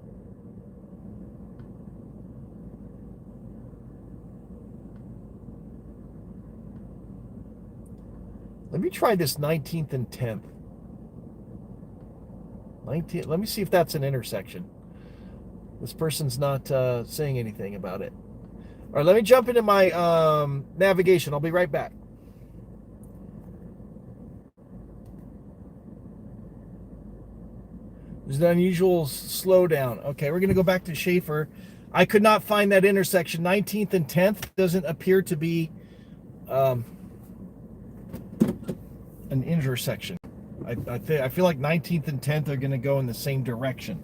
Let me try this 19th and 10th. 19th, let me see if that's an intersection. This person's not saying anything about it. All right, let me jump into my navigation. I'll be right back. There's an unusual slowdown. Okay, we're going to go back to Schaefer. I could not find that intersection. 19th and 10th doesn't appear to be an intersection. I feel like 19th and 10th are going to go in the same direction.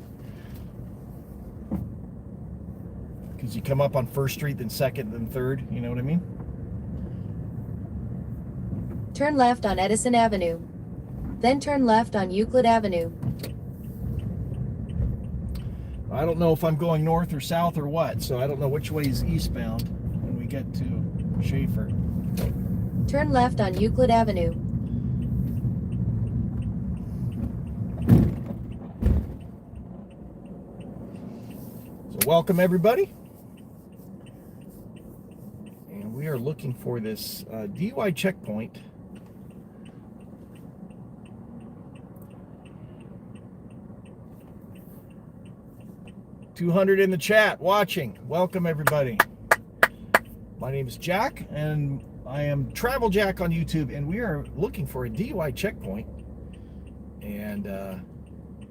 Because you come up on 1st Street, then 2nd, then 3rd. You know what I mean? Turn left on Edison Avenue. Then turn left on Euclid Avenue. I don't know if I'm going north or south or what, so I don't know which way is eastbound when we get to Schaefer. Turn left on Euclid Avenue. welcome everybody. And we are looking for this DUI checkpoint. $200 in the chat watching. Welcome everybody. My name is Jack and I am Travel Jack on YouTube, and we are looking for a DUI checkpoint. And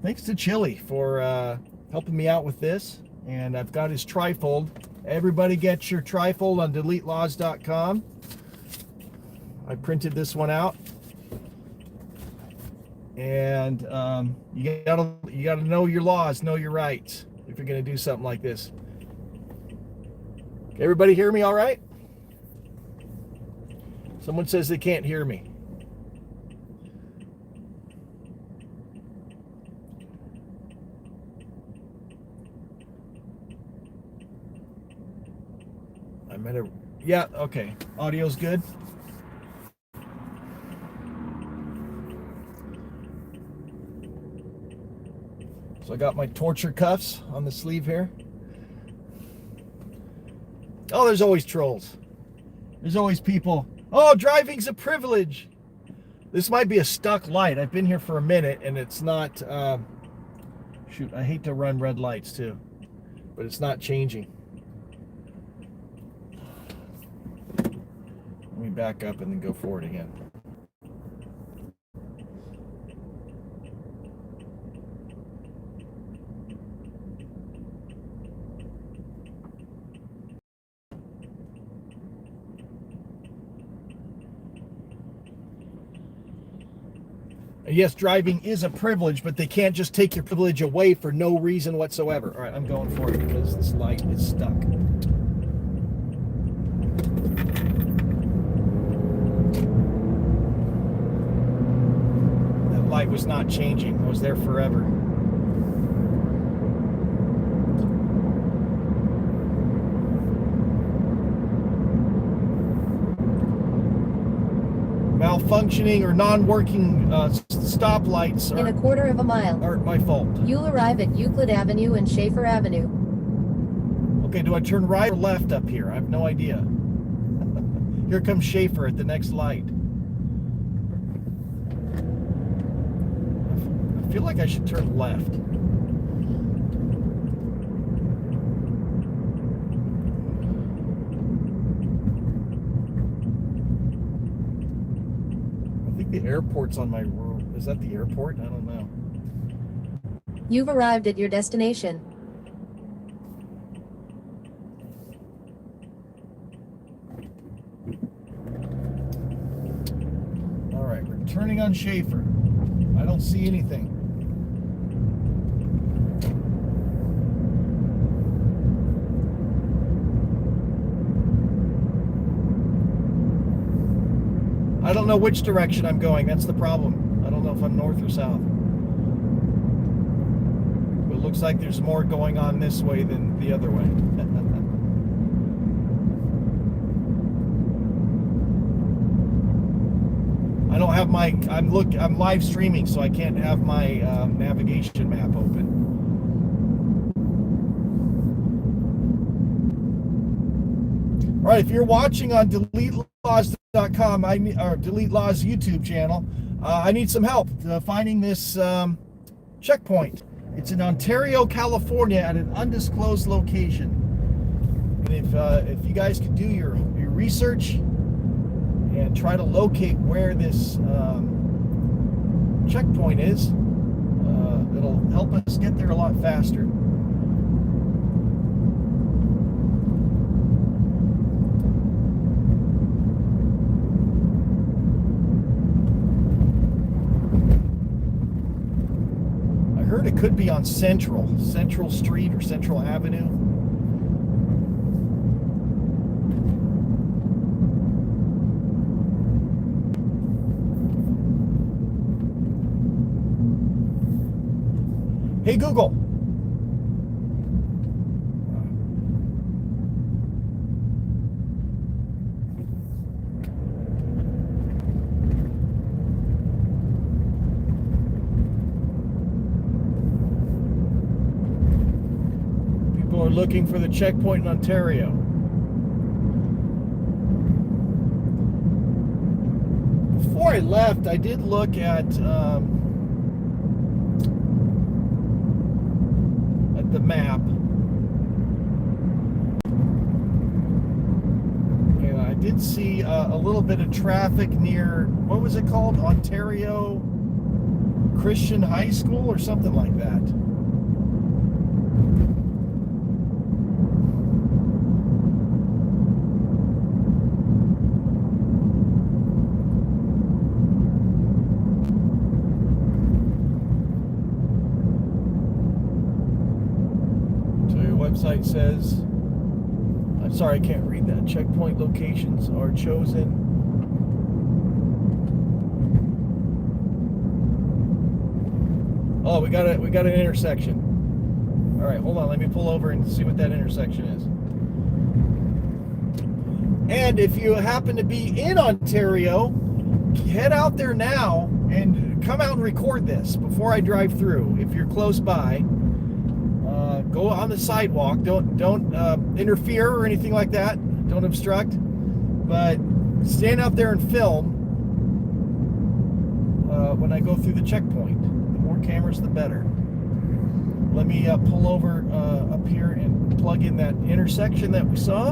thanks to Chili for helping me out with this. And I've got his trifold. Everybody get your trifold on DeleteLaws.com. I printed this one out. And you gotta know your laws, know your rights if you're gonna do something like this. Everybody hear me all right? Someone says they can't hear me. I'm at a, yeah, okay. Audio's good. So I got my torture cuffs on the sleeve here. Oh, there's always trolls. There's always people. Oh, driving's a privilege. This might be a stuck light. I've been here for a minute and it's not, shoot, I hate to run red lights too, but it's not changing. Let me back up and then go forward again. Yes, driving is a privilege, but they can't just take your privilege away for no reason whatsoever. All right, I'm going for it because this light is stuck. That light was not changing. It was there forever. Malfunctioning or non-working stoplights in a quarter of a mile aren't my fault. You'll arrive at Euclid Avenue and Schaefer Avenue. Okay, do I turn right or left up here? I have no idea. Here comes Schaefer at the next light. I feel like I should turn left. The airport's on my road. Is that the airport? I don't know. You've arrived at your destination. All right, we're turning on Schaefer. I don't see anything. I don't know which direction I'm going. That's the problem. I don't know if I'm north or south. But it looks like there's more going on this way than the other way. I don't have my, I'm live streaming, so I can't have my navigation map open. All right, if you're watching on DeleteLaws.com, or Delete Laws YouTube channel, I need some help finding this checkpoint. It's in Ontario, California, at an undisclosed location. And if you guys could do your research and try to locate where this checkpoint is, it'll help us get there a lot faster. It could be on Central Street or Central Avenue. Hey Google. we're looking for the checkpoint in Ontario. Before I left, I did look at the map. And I did see a little bit of traffic near, what was it called? Ontario Christian High School or something like that. Website says, I'm sorry, I can't read that. Checkpoint locations are chosen. Oh, we got an intersection. All right, hold on. Let me pull over and see what that intersection is. And if you happen to be in Ontario, head out there now and come out and record this before I drive through. If you're close by. Go on the sidewalk. Don't interfere or anything like that. Don't obstruct. But stand out there and film when I go through the checkpoint. The more cameras, the better. Let me pull over up here and plug in that intersection that we saw.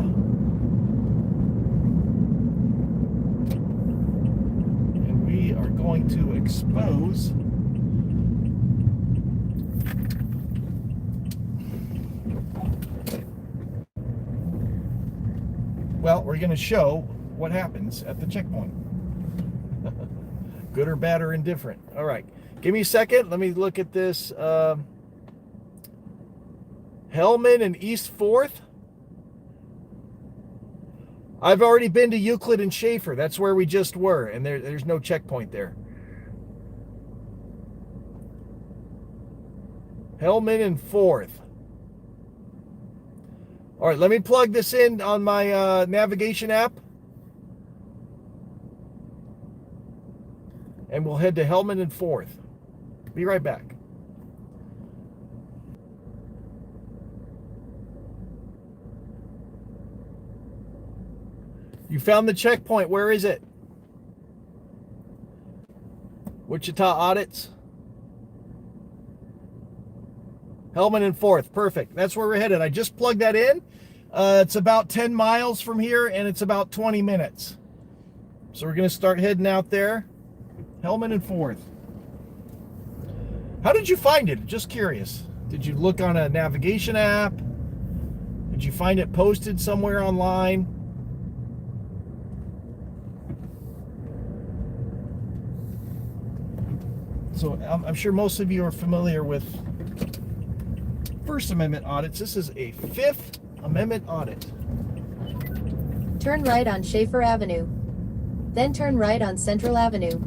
And we are going to expose well, we're going to show what happens at the checkpoint. Good or bad or indifferent. All right. Give me a second. Let me look at this. Hellman and East 4th. I've already been to Euclid and Schaefer. That's where we just were. And there's no checkpoint there. Hellman and 4th. All right, let me plug this in on my navigation app. And we'll head to Hellman and 4th. Be right back. You found the checkpoint. Where is it? Wichita Audits. Hellman and 4th. Perfect. That's where we're headed. I just plugged that in. It's about 10 miles from here, and it's about 20 minutes. So we're going to start heading out there. Hellman and 4th. How did you find it? Just curious. Did you look on a navigation app? Did you find it posted somewhere online? So I'm sure most of you are familiar with First Amendment audits. This is a Fifth Amendment audit. Turn right on Schaefer Avenue. Then turn right on Central Avenue.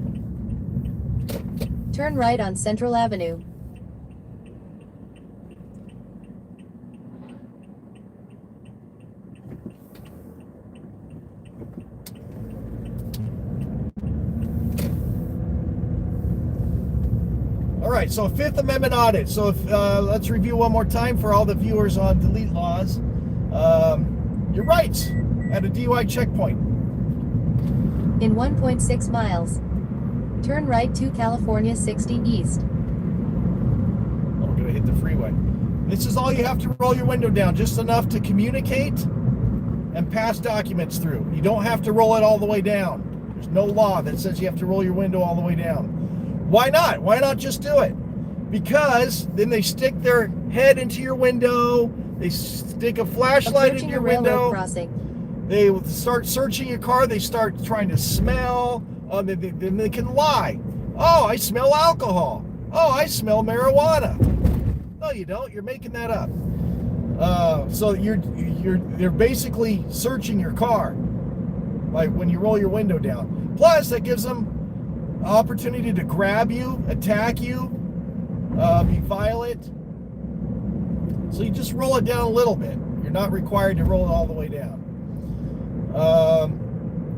Turn right on Central Avenue. All right, so Fifth Amendment audit. So if, let's review one more time for all the viewers on delete laws. Your rights at a DUI checkpoint. In 1.6 miles. Turn right to California 60 East. Oh, we're gonna hit the freeway. This is all you have to roll your window down, just enough to communicate and pass documents through. You don't have to roll it all the way down. There's no law that says you have to roll your window all the way down. Why not? Why not just do it? Because then they stick their head into your window, they stick a flashlight into your window, they start searching your car, they start trying to smell, then they can lie. Oh, I smell alcohol. Oh, I smell marijuana. No, you don't. You're making that up. So they're basically searching your car, like when you roll your window down. Plus, that gives them opportunity to grab you, attack you, be violent. So you just roll it down a little bit. You're not required to roll it all the way down.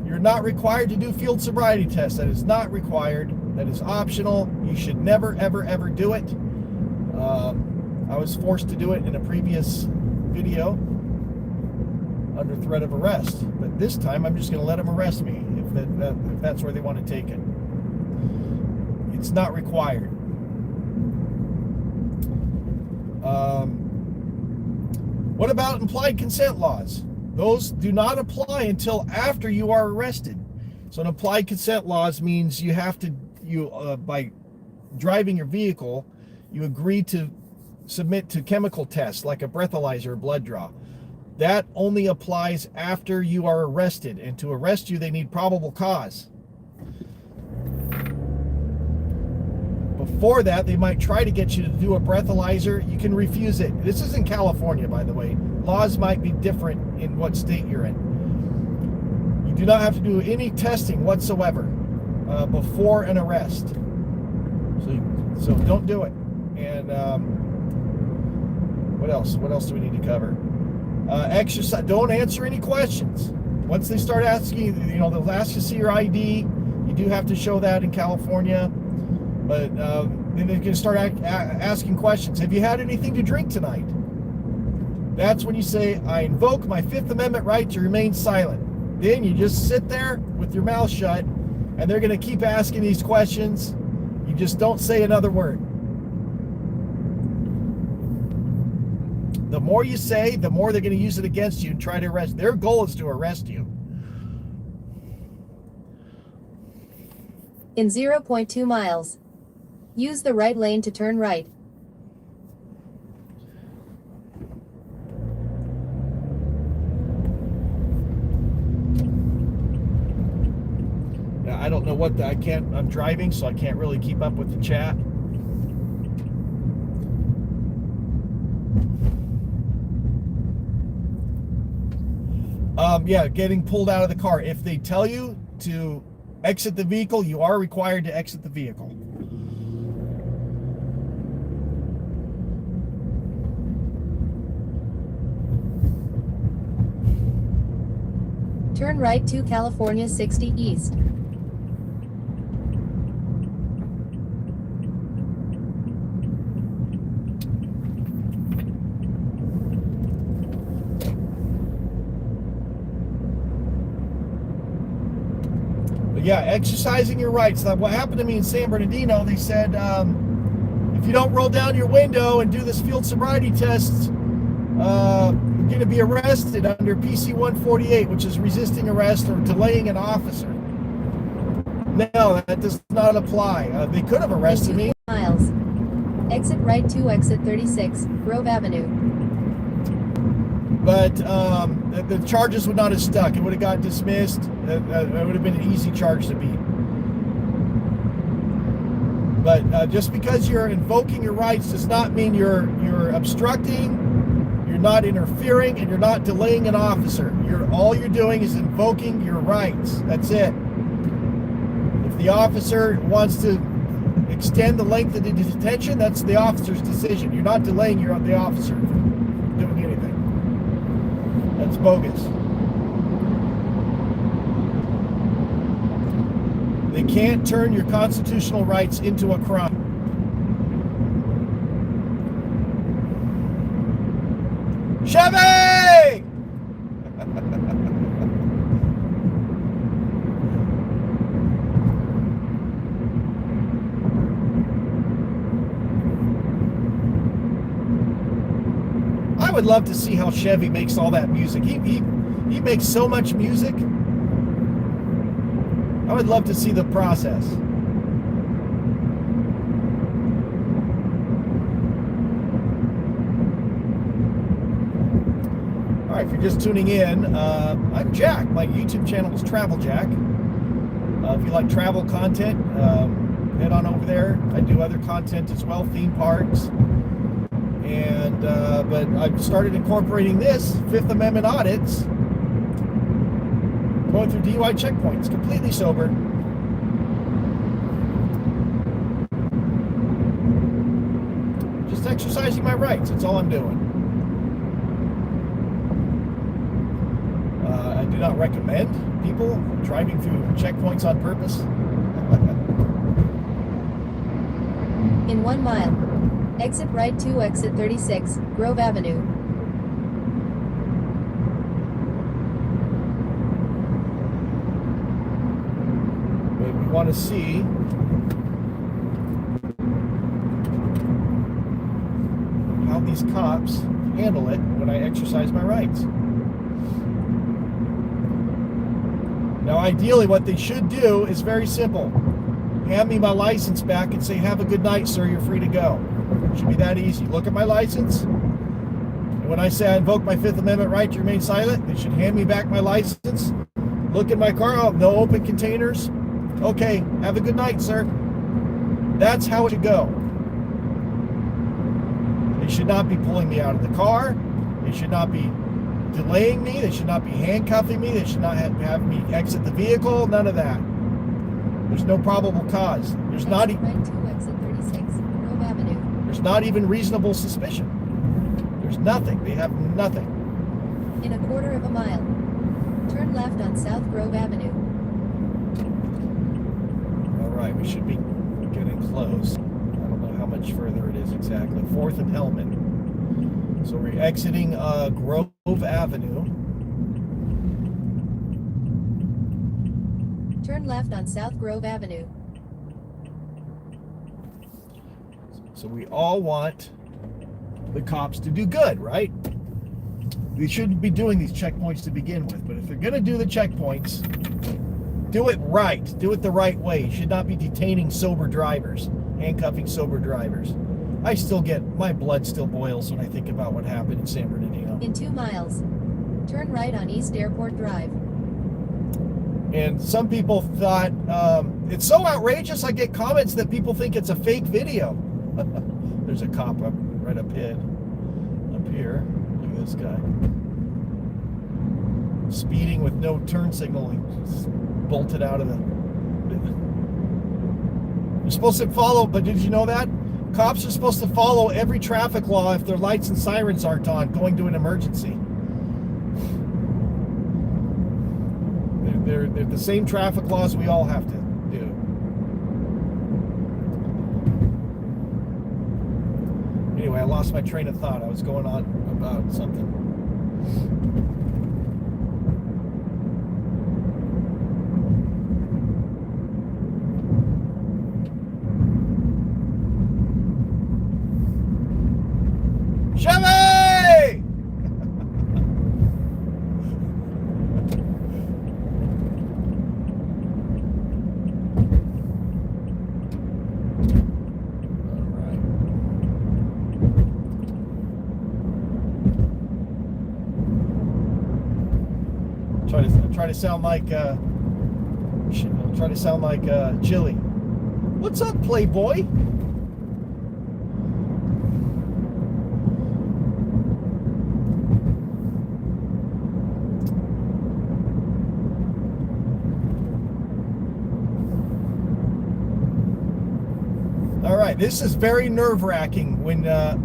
You're not required to do field sobriety tests. That is not required. That is optional. You should never, ever, ever do it. I was forced to do it in a previous video under threat of arrest. But this time I'm just going to let them arrest me if that's where they want to take it. It's not required. What about implied consent laws? Those do not apply until after you are arrested. So an implied consent laws means you have to, by driving your vehicle, you agree to submit to chemical tests like a breathalyzer or blood draw. That only applies after you are arrested, and to arrest you they need probable cause. Before that, they might try to get you to do a breathalyzer. You can refuse it. This is in California, by the way. Laws might be different in what state you're in. You do not have to do any testing whatsoever before an arrest. So don't do it. And what else? What else do we need to cover? Exercise. Don't answer any questions. Once they start asking, they'll ask you to see your ID. You do have to show that in California. But then they can start asking questions. Have you had anything to drink tonight? That's when you say, I invoke my Fifth Amendment right to remain silent. Then you just sit there with your mouth shut, and they're going to keep asking these questions. You just don't say another word. The more you say, the more they're going to use it against you and try to arrest. Their goal is to arrest you. In 0.2 miles, use the right lane to turn right. Now, I don't know what I'm driving, so I can't really keep up with the chat. Yeah, getting pulled out of the car. If they tell you to exit the vehicle, you are required to exit the vehicle. Turn right to California 60 East. Yeah, exercising your rights. Now, what happened to me in San Bernardino, they said, if you don't roll down your window and do this field sobriety test, you're going to be arrested under PC 148, which is resisting arrest or delaying an officer. No, that does not apply. They could have arrested me. Miles. Exit right to exit 36, Grove Avenue. But the charges would not have stuck. It would have got dismissed. It would have been an easy charge to beat. But just because you're invoking your rights does not mean you're obstructing, you're not interfering, and you're not delaying an officer. All you're doing is invoking your rights. That's it. If the officer wants to extend the length of the detention, that's the officer's decision. You're not delaying the officer from doing anything. That's bogus. They can't turn your constitutional rights into a crime. Chevy! I would love to see how Chevy makes all that music. He makes so much music. I would love to see the process. All right, if you're just tuning in, I'm Jack. My YouTube channel is Travel Jack. If you like travel content, head on over there. I do other content as well, theme parks. And but I've started incorporating this Fifth Amendment audits, going through DUI checkpoints, completely sober. Just exercising my rights. That's all I'm doing. I do not recommend people driving through checkpoints on purpose. In 1 mile, exit right to exit 36, Grove Avenue. want to see how these cops handle it when I exercise my rights. Now, ideally, what they should do is very simple. Hand me my license back and say, have a good night, sir, you're free to go. It should be that easy. Look at my license. And when I say I invoke my Fifth Amendment right to remain silent, they should hand me back my license. Look at my car. Oh, no open containers. Okay, have a good night, sir. That's how it should go. They should not be pulling me out of the car. They should not be delaying me. They should not be handcuffing me. They should not have me exit the vehicle. None of that. There's no probable cause. There's not even reasonable suspicion. There's nothing. They have nothing. In a quarter of a mile, turn left on South Grove Avenue. All right, we should be getting close. I don't know how much further it is exactly. 4th and Hellman. So we're exiting Grove Avenue. Turn left on South Grove Avenue. So we all want the cops to do good, right? We shouldn't be doing these checkpoints to begin with, but if they're going to do the checkpoints, do it right. Do it the right way. You should not be detaining sober drivers, handcuffing sober drivers. I still my blood still boils when I think about what happened in San Bernardino. In 2 miles, turn right on East Airport Drive. And some people thought, it's so outrageous, I get comments that people think it's a fake video. There's a cop right up here. Look at this guy. Speeding with no turn signal. He bolted out of the... You're supposed to follow, but did you know that? Cops are supposed to follow every traffic law if their lights and sirens aren't on going to an emergency. They're the same traffic laws we all have to do. Anyway, I lost my train of thought. I was going on about something. Chevy! Try to sound like Chili. What's up, Playboy? All right, this is very nerve-wracking when now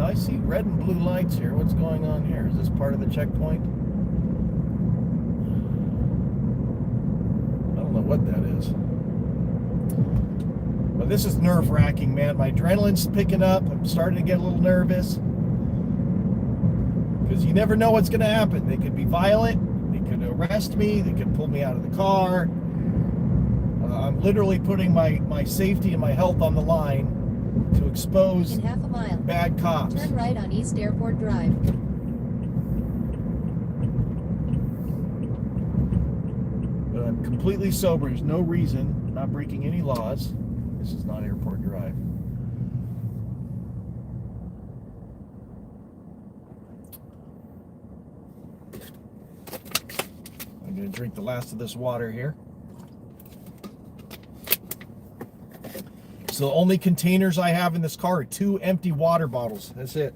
I see red and blue lights here. What's going on here? Is this part of the checkpoint? What that is, but this is nerve-wracking, man. My adrenaline's picking up. I'm starting to get a little nervous because you never know what's going to happen. They could be violent, they could arrest me, they could pull me out of the car. I'm literally putting my safety and my health on the line to expose in half a mile, bad cops. Turn right on East Airport Drive. I'm completely sober. There's no reason. I'm not breaking any laws. This is not Airport Drive. I'm going to drink the last of this water here. So the only containers I have in this car are 2 empty water bottles. That's it.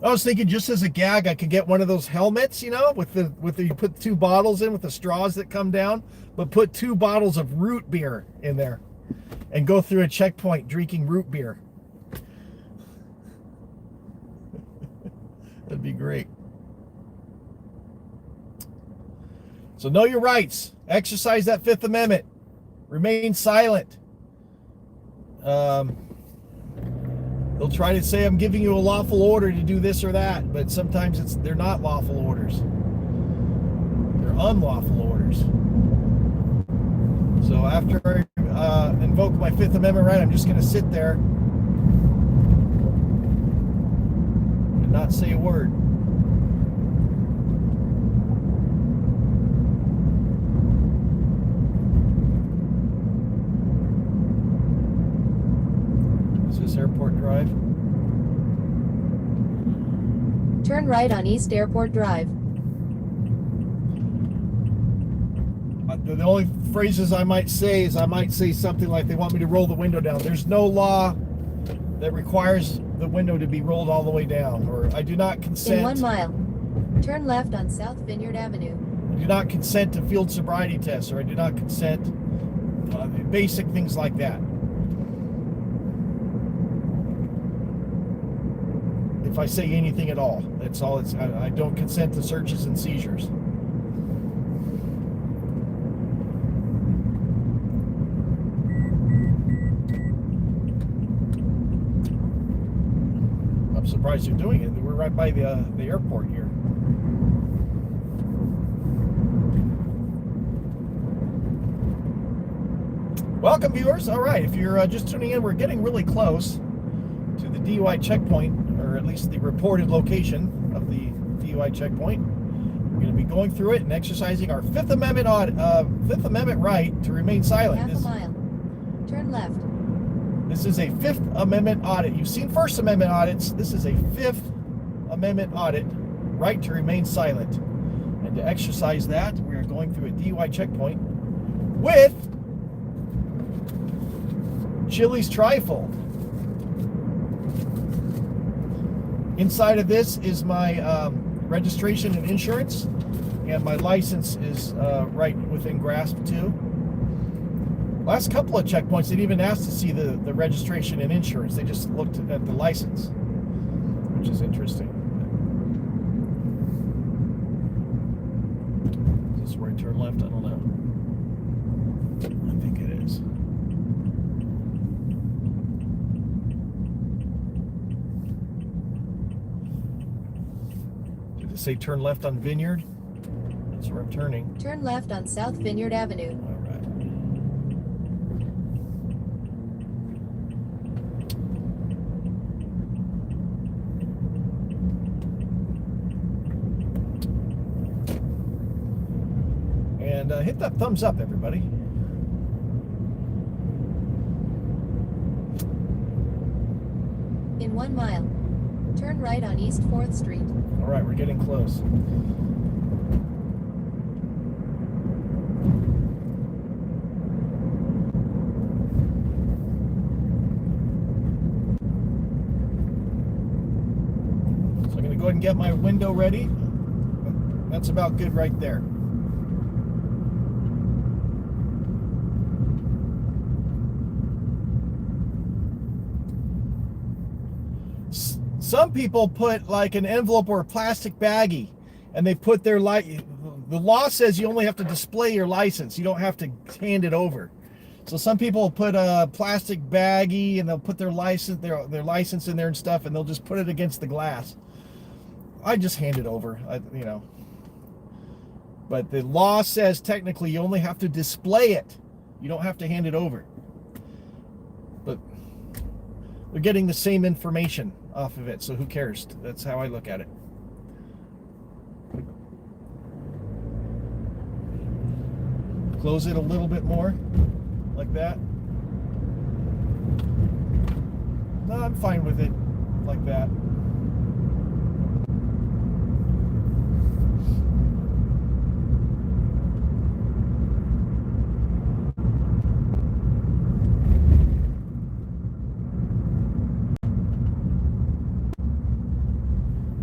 I was thinking, just as a gag, I could get one of those helmets, you know, with the you put 2 bottles in with the straws that come down, but put 2 bottles of root beer in there and go through a checkpoint drinking root beer. That'd be great. So know your rights. Exercise that Fifth Amendment. Remain silent. They'll try to say I'm giving you a lawful order to do this or that, but sometimes they're not lawful orders. They're unlawful orders. So after I invoke my Fifth Amendment right, I'm just going to sit there and not say a word. Is this Airport Drive? Turn right on East Airport Drive. The only phrases I might say is I might say something like they want me to roll the window down. There's no law that requires the window to be rolled all the way down, or I do not consent. In 1 mile, turn left on South Vineyard Avenue. I do not consent to field sobriety tests, or I do not consent, basic things like that. If I say anything at all, that's all. I don't consent to searches and seizures. I'm surprised you're doing it. We're right by the airport here. Welcome, viewers. All right, if you're just tuning in, we're getting really close to the DUI checkpoint, or at least the reported location of the DUI checkpoint. We're going to be going through it and exercising our Fifth Amendment right to remain silent. Half a mile. Turn left. This is a Fifth Amendment audit. You've seen First Amendment audits. This is a Fifth Amendment audit, right to remain silent. And to exercise that, we are going through a DUI checkpoint with Chili's Trifold. Inside of this is my registration and insurance, and my license is right within grasp too. Last couple of checkpoints, they didn't even ask to see the registration and insurance. They just looked at the license, which is interesting. Is this where I turn left? I don't know. I think it is. Did it say turn left on Vineyard? That's where I'm turning. Turn left on South Vineyard Avenue. All right. And hit that thumbs up, everybody. In 1 mile, turn right on East 4th Street. All right, we're getting close. So I'm going to go ahead and get my window ready. That's about good right there. Some people put like an envelope or a plastic baggie, and they put their the law says you only have to display your license. You don't have to hand it over. So some people put a plastic baggie and they'll put their license license in there and stuff, and they'll just put it against the glass. I just hand it over, you know. But the law says technically you only have to display it. You don't have to hand it over. But they're getting the same information off of it, so who cares? That's how I look at it. Close it a little bit more, like that. No, I'm fine with it, like that.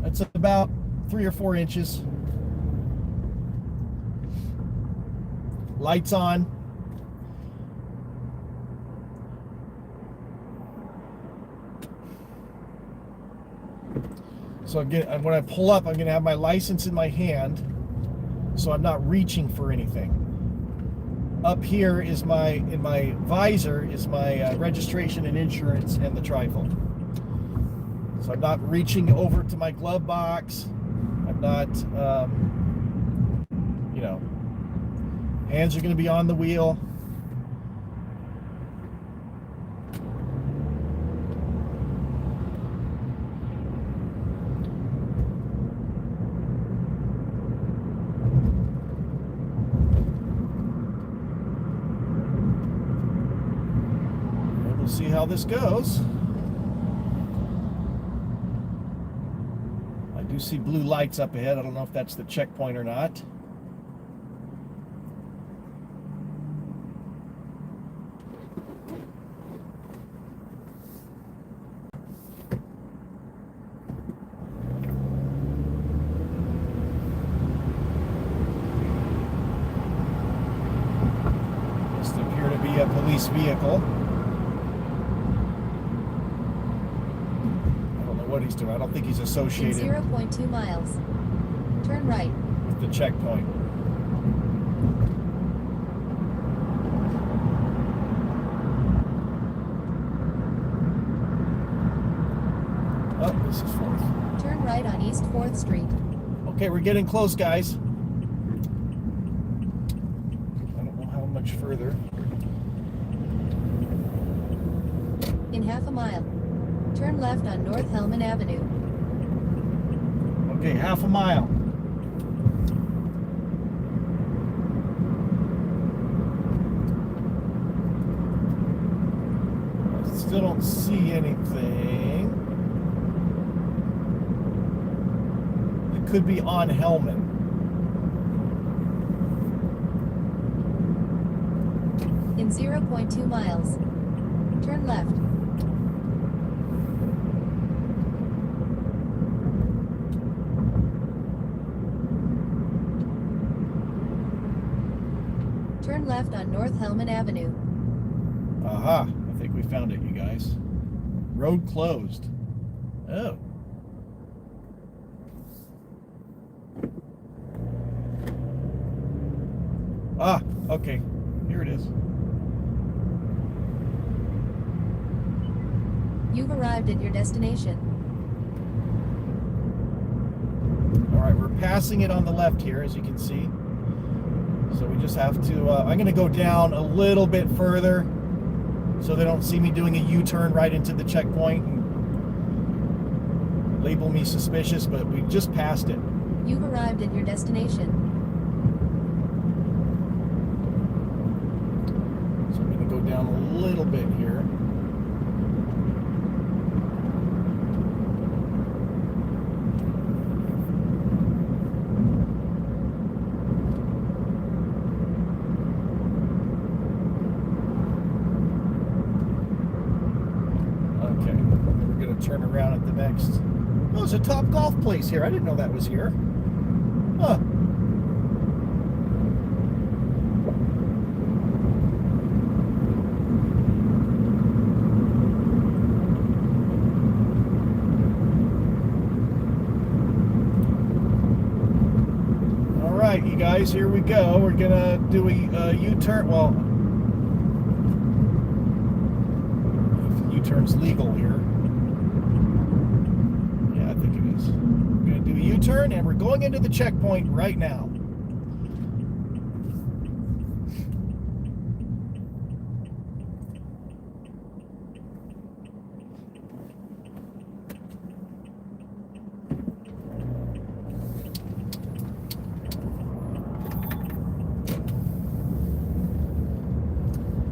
It's about 3 or 4 inches. Lights on. So again, when I pull up, I'm going to have my license in my hand, so I'm not reaching for anything. Up here is in my visor is my registration and insurance and the trifold. So I'm not reaching over to my glove box. I'm not, you know, hands are going to be on the wheel. And we'll see how this goes. I do see blue lights up ahead. I don't know if that's the checkpoint or not. Doesn't appear to be a police vehicle. What he's doing. I don't think he's In associated 0.2 miles. Turn right. with the checkpoint. Oh, this is 4th. Turn right on East 4th Street. Okay, we're getting close, guys. I don't know how much further. In half a mile. Turn left on North Hellman Avenue. Okay, half a mile. I still don't see anything. It could be on Hellman. In 0.2 miles. Turn left. Turn left on North Hellman Avenue. Aha, I think we found it, you guys. Road closed. Oh. Ah, okay. Here it is. You've arrived at your destination. All right, we're passing it on the left here, as you can see. So we just have to, I'm going to go down a little bit further so they don't see me doing a U-turn right into the checkpoint and label me suspicious, but we just passed it. You've arrived at your destination. So I'm going to go down a little bit here. Turn around at the next. Oh, there's a Top Golf place here. I didn't know that was here. Huh. All right, you guys, here we go. We're gonna do a U-turn. Well, if U-turn's legal here. We're going to do a U-turn and we're going into the checkpoint right now.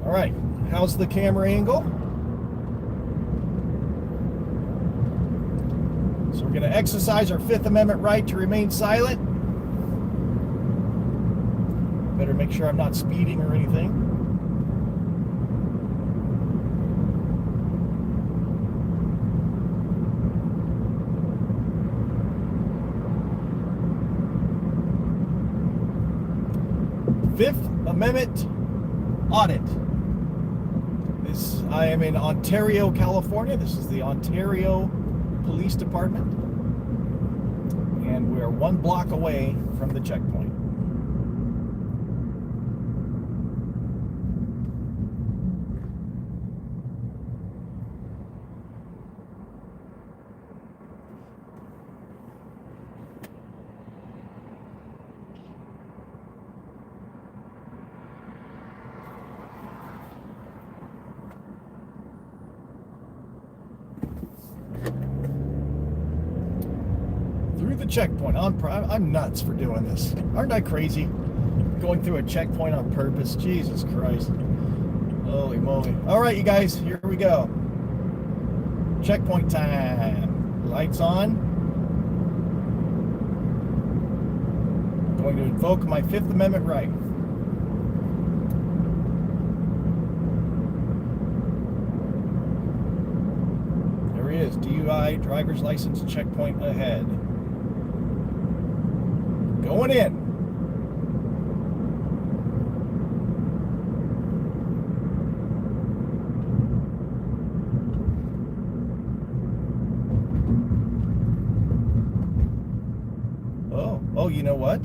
All right, how's the camera angle? So we're going to exercise our Fifth Amendment right to remain silent. Better make sure I'm not speeding or anything. Fifth Amendment audit. I am in Ontario, California. This is the Ontario Police Department, and we're 1 block away from the checkpoint. checkpoint. I'm nuts for doing this. Aren't I crazy? Going through a checkpoint on purpose. Jesus Christ. Holy moly. All right, you guys, here we go. Checkpoint time. Lights on. Going to invoke my Fifth Amendment right. There he is. DUI, driver's license, checkpoint ahead. Going in. Oh, you know what?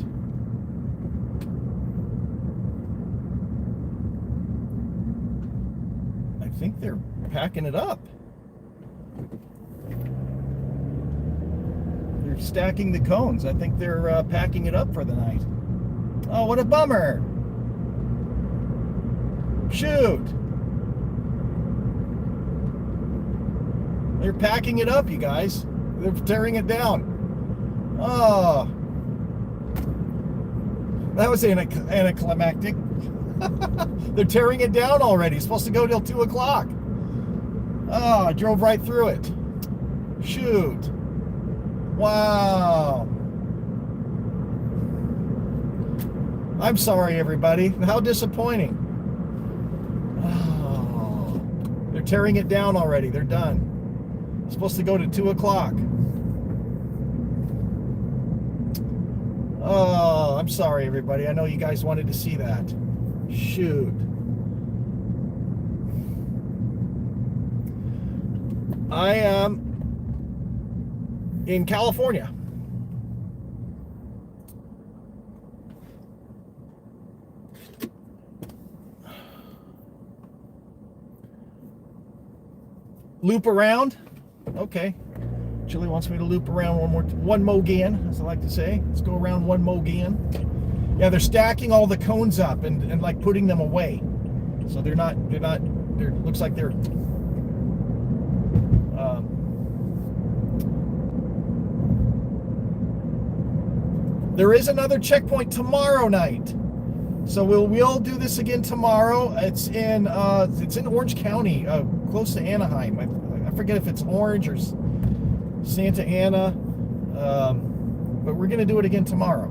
I think they're packing it up. They're stacking the cones. I think they're packing it up for the night. Oh, what a bummer. Shoot. They're packing it up, you guys. They're tearing it down. Oh, that was anticlimactic. They're tearing it down already. It's supposed to go till 2 o'clock. Oh, I drove right through it. Shoot. Wow. I'm sorry, everybody. How disappointing. Oh, they're tearing it down already. They're done. It's supposed to go to 2 o'clock. Oh, I'm sorry, everybody. I know you guys wanted to see that. Shoot. I am in California. Loop around. Okay. Chili wants me to loop around one more again, as I like to say. Let's go around one more again. Yeah, they're stacking all the cones up and like putting them away. So they're looks like they're there is another checkpoint tomorrow night. So we'll do this again tomorrow. It's in Orange County, close to Anaheim. I forget if it's Orange or Santa Ana, but we're going to do it again tomorrow.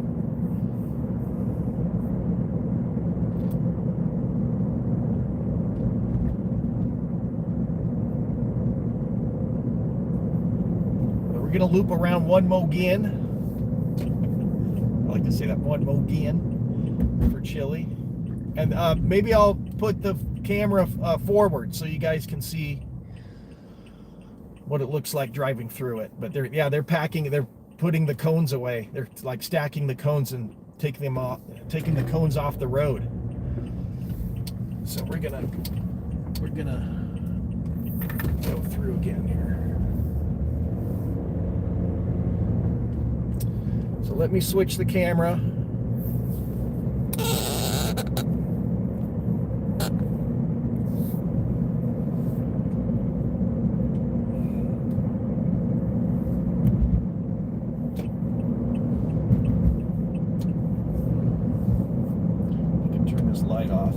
We're going to loop around one more again. I like to say that, one more again for Chili. And maybe I'll put the camera forward so you guys can see what it looks like driving through it. But they're putting the cones away. They're like stacking the cones and taking the cones off the road. So we're gonna go through again here. So let me switch the camera. Light off.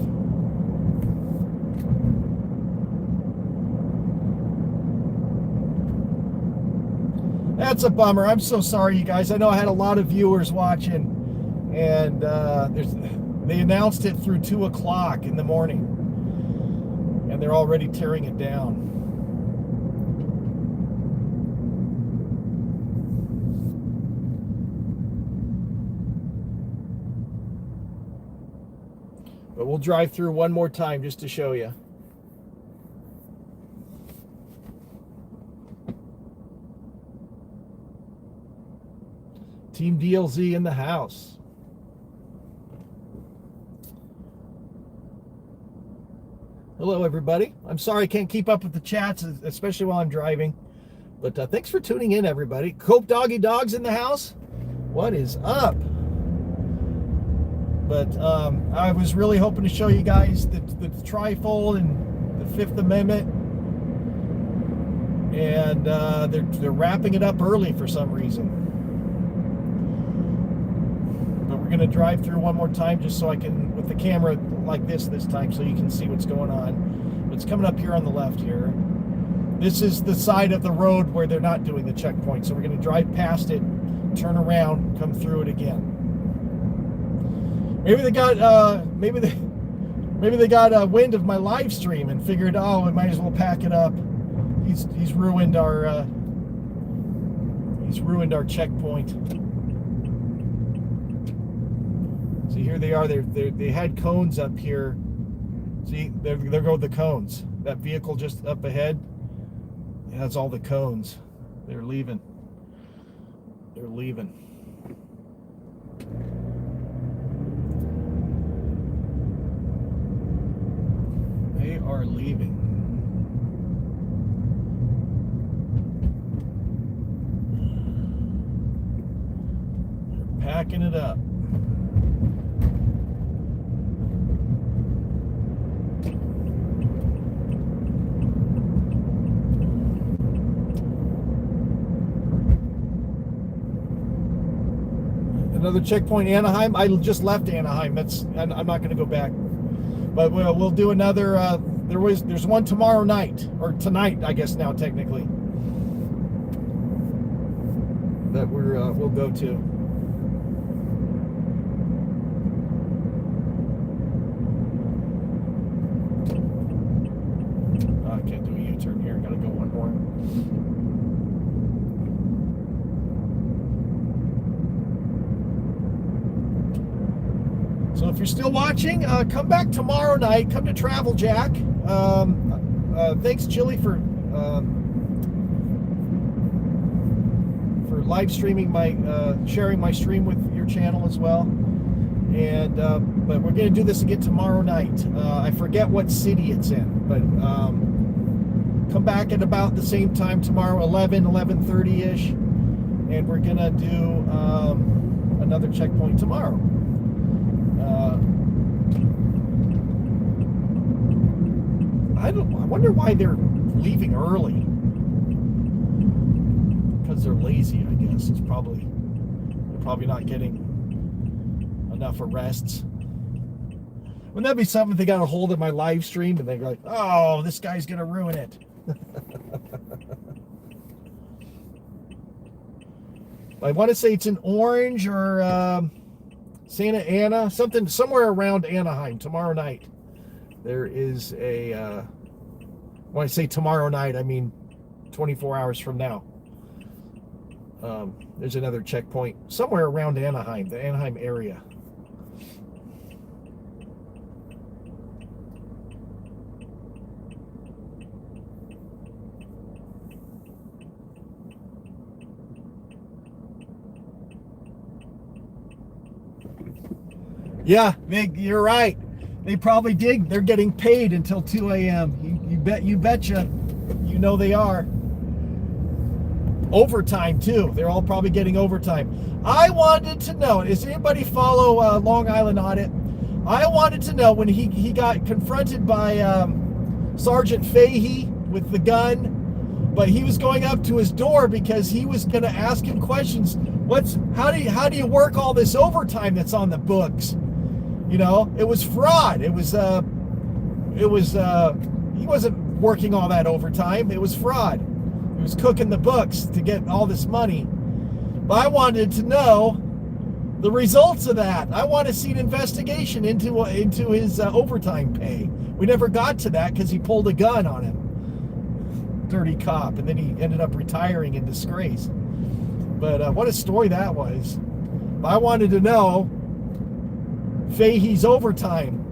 That's a bummer. I'm so sorry, you guys. I know I had a lot of viewers watching, and they announced it through 2 o'clock in the morning, and they're already tearing it down. But we'll drive through one more time just to show you. Team DLZ in the house. Hello, everybody. I'm sorry I can't keep up with the chats, especially while I'm driving. But thanks for tuning in, everybody. Cope Doggy Dog's in the house. What is up? But I was really hoping to show you guys the trifold and the Fifth Amendment, and they're wrapping it up early for some reason. We're going to drive through one more time just so I can, with the camera like this time, so you can see what's going on. It's coming up here on the left here. This is the side of the road where they're not doing the checkpoint. So we're going to drive past it, turn around, come through it again. Maybe they got wind of my live stream and figured, oh, we might as well pack it up. He's ruined our checkpoint. See, here they are. They had cones up here. See, there go the cones. That vehicle just up ahead, it has all the cones. They're leaving. They're leaving. They are leaving. They're packing it up. Another checkpoint, Anaheim. I just left Anaheim. I'm not going to go back. But we'll do another. There's one tomorrow night, or tonight, I guess now technically, that we'll go to. I can't do a U-turn here. Got to go one more. So if you're still watching, come back tomorrow night. Come to Travel Jack. Thanks, Chili, for live streaming sharing my stream with your channel as well. And but we're going to do this again tomorrow night. I forget what city it's in, but come back at about the same time tomorrow, 11:30ish, and we're going to do another checkpoint tomorrow. I wonder why they're leaving early. Because they're lazy, I guess. They're probably not getting enough arrests. Wouldn't that be something if they got a hold of my live stream and they're like, oh, this guy's gonna ruin it. I want to say it's in Orange or Santa Ana, somewhere around Anaheim tomorrow night. There is when I say tomorrow night, I mean 24 hours from now. There's another checkpoint somewhere around Anaheim, the Anaheim area. Yeah, you're right. They probably dig. They're getting paid until 2 a.m. You betcha. You know they are. Overtime too. They're all probably getting overtime. I wanted to know. Does anybody follow Long Island Audit? I wanted to know when he got confronted by Sergeant Fahey with the gun, but he was going up to his door because he was going to ask him questions. How do you work all this overtime that's on the books? You know, it was fraud. He wasn't working all that overtime. It was fraud. He was cooking the books to get all this money. But I wanted to know the results of that. I want to see an investigation into his overtime pay. We never got to that because he pulled a gun on him. Dirty cop. And then he ended up retiring in disgrace. But what a story that was. I wanted to know Fahey's overtime.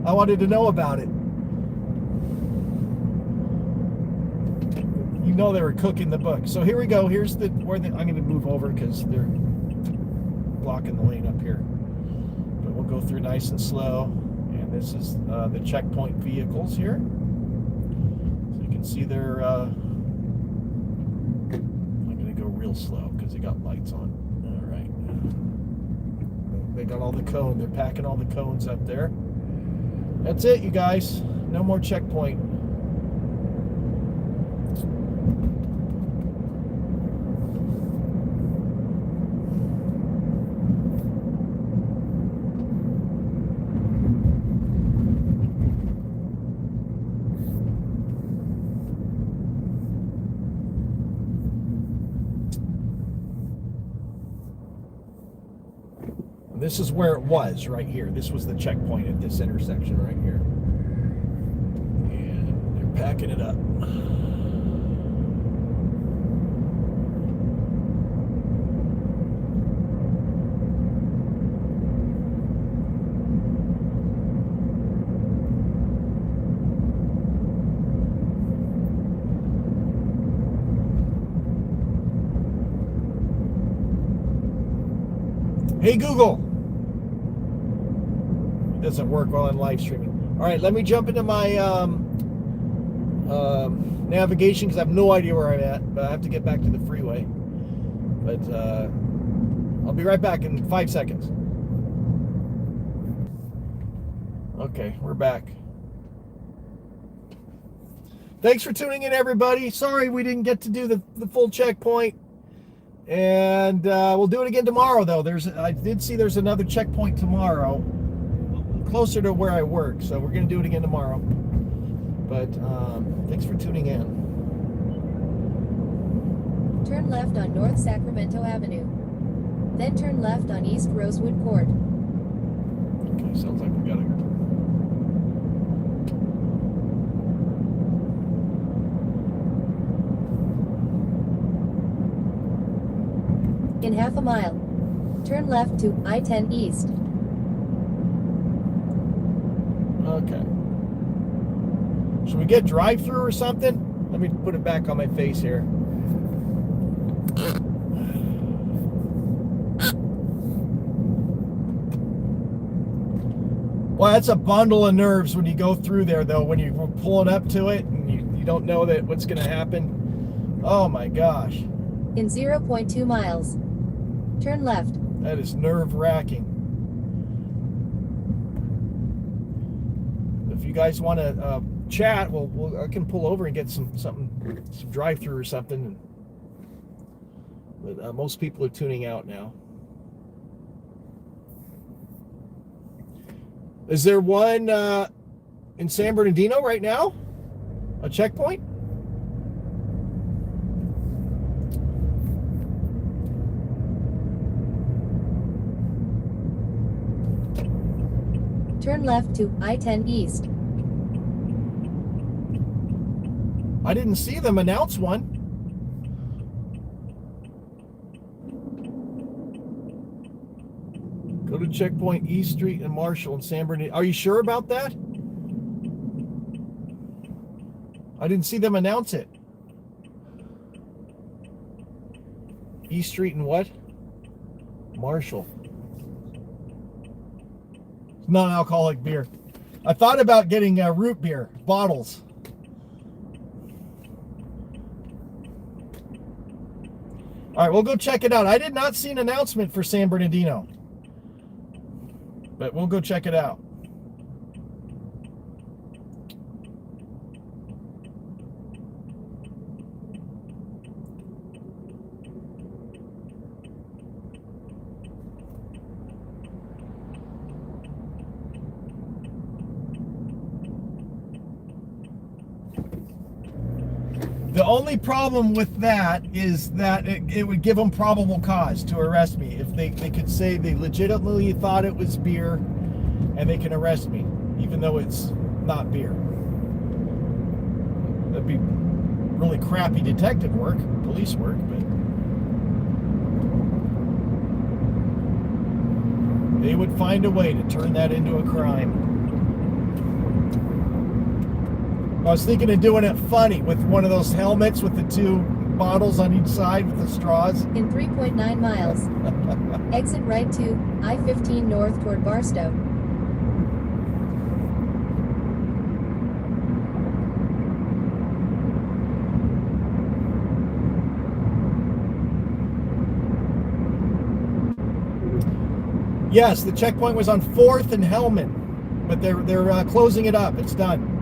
I wanted to know about it. You know they were cooking the book. So here we go. Here's I'm going to move over because they're blocking the lane up here. But we'll go through nice and slow. And this is the checkpoint vehicles here. So you can see they're. I'm going to go real slow because they got lights on. All right. They got all the cone. They're packing all the cones up there. That's it, you guys. No more checkpoint. This is where it was, right here. This was the checkpoint at this intersection right here. And they're packing it up. Hey Google. It doesn't work while I'm live streaming. All right, let me jump into my navigation because I have no idea where I'm at, but I have to get back to the freeway. But I'll be right back in 5 seconds. Okay, we're back. Thanks for tuning in, everybody. Sorry we didn't get to do the full checkpoint. And we'll do it again tomorrow, though. I did see there's another checkpoint tomorrow, closer to where I work. So we're going to do it again tomorrow. But thanks for tuning in. Turn left on North Sacramento Avenue. Then turn left on East Rosewood Court. Okay, sounds like we got to... In half a mile, turn left to I-10 East. Okay. Should we get drive-through or something? Let me put it back on my face here. Well, that's a bundle of nerves when you go through there, though, when you're pulling up to it and you don't know that what's going to happen. Oh, my gosh. In 0.2 miles, turn left. That is nerve-wracking. If you guys want to chat, I can pull over and get some drive-through or something. But most people are tuning out now. Is there one in San Bernardino right now? A checkpoint? Turn left to I-10 East. I didn't see them announce one. Go to checkpoint East Street and Marshall in San Bernardino. Are you sure about that? I didn't see them announce it. East Street and what? Marshall. Non-alcoholic beer. I thought about getting root beer bottles. All right, we'll go check it out. I did not see an announcement for San Bernardino, but we'll go check it out. The only problem with that is that it would give them probable cause to arrest me. If they could say they legitimately thought it was beer and they can arrest me, even though it's not beer. That'd be really crappy detective work, police work, but they would find a way to turn that into a crime. I was thinking of doing it funny with one of those helmets with the two bottles on each side with the straws. In 3.9 miles, exit right to I-15 North toward Barstow. Yes, the checkpoint was on 4th and Hellman, but they're closing it up. It's done.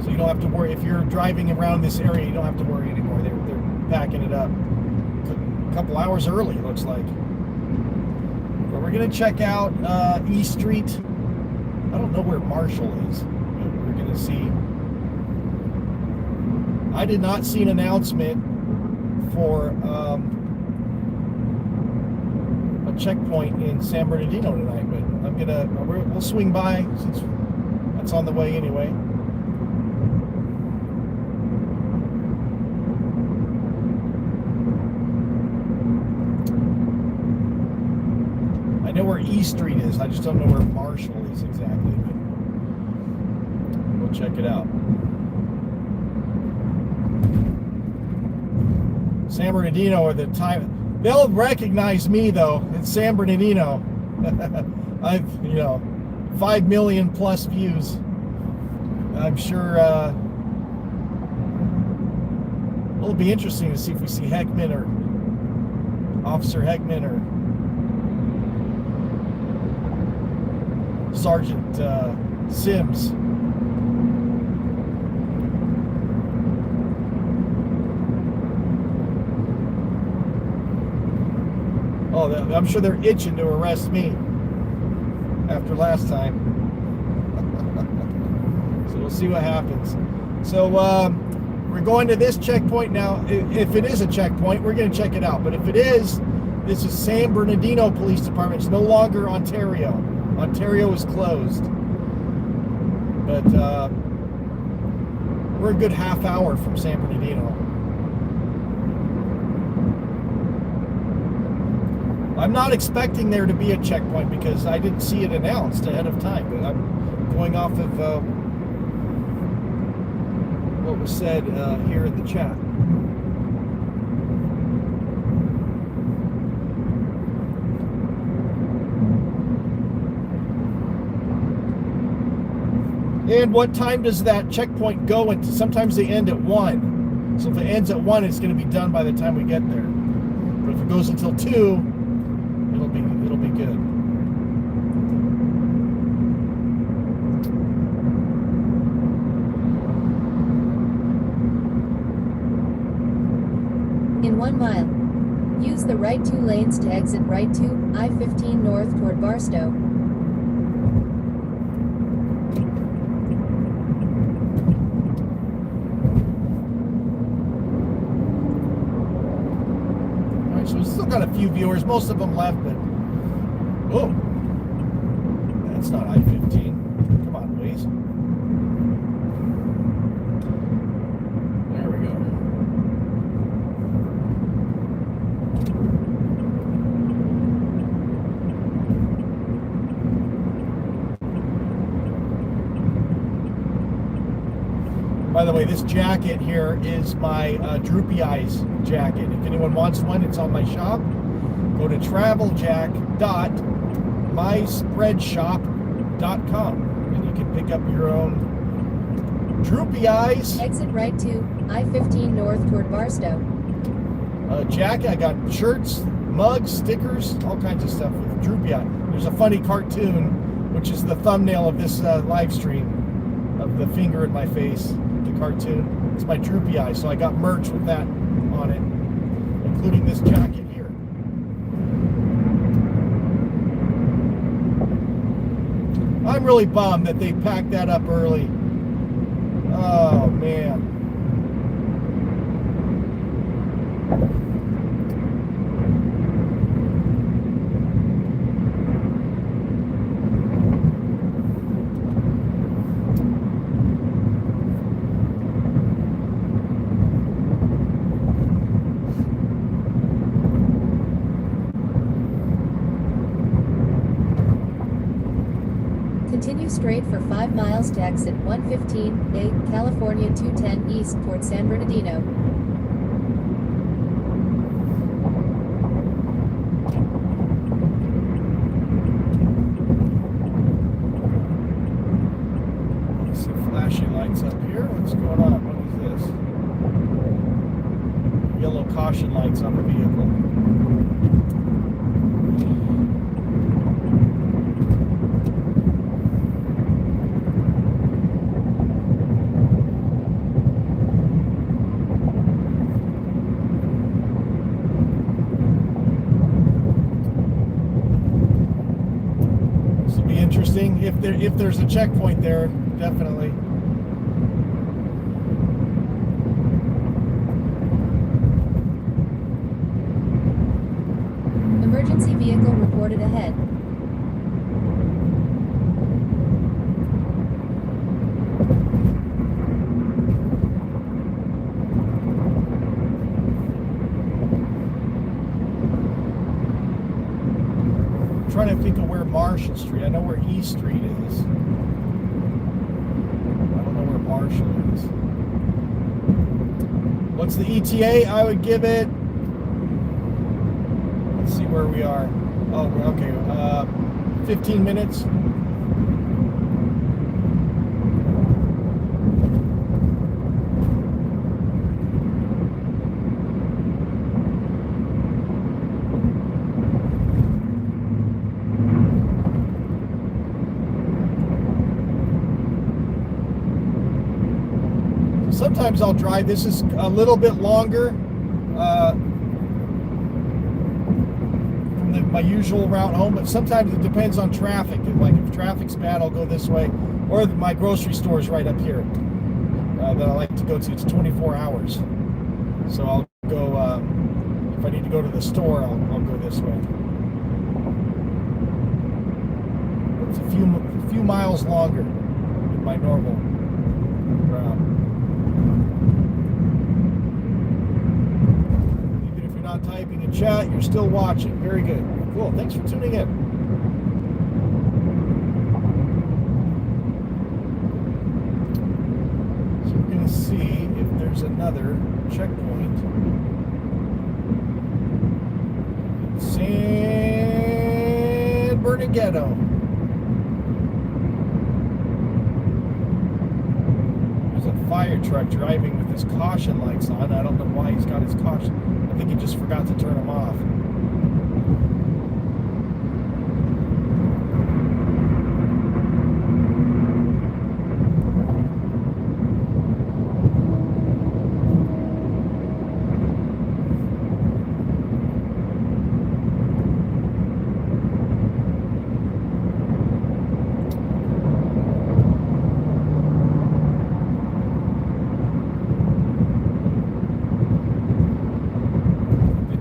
So you don't have to worry. If you're driving around this area, you don't have to worry anymore. They're packing it up. A couple hours early, it looks like. But we're going to check out East Street. I don't know where Marshall is, but we're going to see. I did not see an announcement for a checkpoint in San Bernardino tonight, but we'll swing by since that's on the way anyway. I know where E Street is. I just don't know where Marshall is exactly, but we'll check it out. San Bernardino, or the time they'll recognize me though. It's San Bernardino. I've 5 million plus views. I'm sure it'll be interesting to see if we see Heckman or Officer Heckman or Sergeant Sims. Oh, I'm sure they're itching to arrest me after last time. So we'll see what happens. So we're going to this checkpoint now. If it is a checkpoint, we're going to check it out. But if it is, this is San Bernardino Police Department. It's no longer Ontario. Ontario is closed. But we're a good half hour from San Bernardino. I'm not expecting there to be a checkpoint because I didn't see it announced ahead of time, but I'm going off of what was said here in the chat. And what time does that checkpoint go into? Sometimes they end at 1. So if it ends at 1, it's going to be done by the time we get there. But if it goes until 2, it'll be good. In 1 mile, use the right 2 lanes to exit right 2, I-15 north toward Barstow. Alright, so we've still got a few viewers. Most of them left, but oh, that's not I-15. Come on, please. There we go. By the way, this jacket here is my Droopy Eyes jacket. If anyone wants one, it's on my shop. Go to traveljack.myspreadshop.com and you can pick up your own Droopy Eyes. Exit right 2, I-15 north toward Barstow. Jacket. I got shirts, mugs, stickers, all kinds of stuff with Droopy Eye. There's a funny cartoon, which is the thumbnail of this live stream, of the finger in my face, the cartoon. It's my Droopy Eye, so I got merch with that on it, including this jacket here. I'm really bummed that they packed that up early. Oh, man. Continue straight for 5 miles to exit 115A, California 210 east toward San Bernardino. Some flashing lights up here. What's going on? What is this? Yellow caution lights on the vehicle. Interesting. If there's a checkpoint there, definitely. Emergency vehicle report. reported ahead. I'm trying to think of where Marshall Street. I know where E Street is. I don't know where Marshall is. What's the ETA? I would give it. Let's see where we are. Oh, okay. 15 minutes. Sometimes I'll drive. This is a little bit longer from my usual route home, but sometimes it depends on traffic. Like if traffic's bad, I'll go this way, or my grocery store is right up here that I like to go to. It's 24 hours, so I'll go. If I need to go to the store, I'll go this way. It's a few miles longer than my normal route. Not typing in chat, you're still watching. Very good. Cool. Thanks for tuning in. So we're going to see if there's another checkpoint. San Bernardino. There's a fire truck driving with his caution lights on. I don't know why he's got his caution. I think he just forgot to turn them off.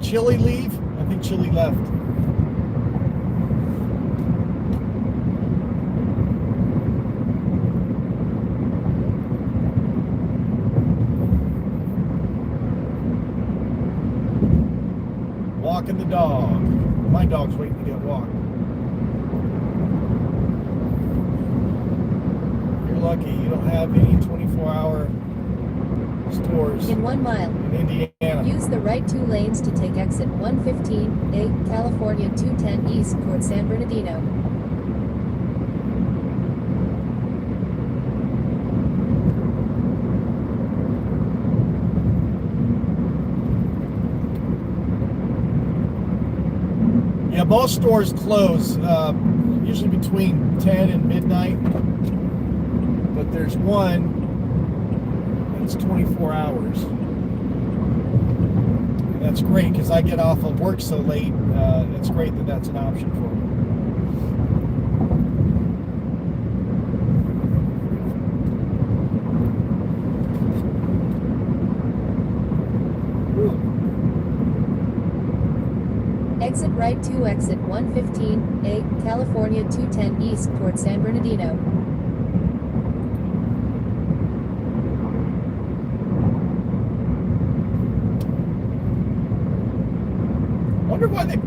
Chili leave? I think Chili left. Walking the dog. My dog's waiting to get walked. You're lucky you don't have any 24-hour stores in 1 mile. In Indiana. Use the right 2 lanes to take exit 115A, California 210 East toward San Bernardino. Yeah, most stores close usually between 10 and midnight, but there's one that's 24 hours. That's great because I get off of work so late. It's great that that's an option for me. Exit right to exit 115A, California 210 East toward San Bernardino. I wonder why they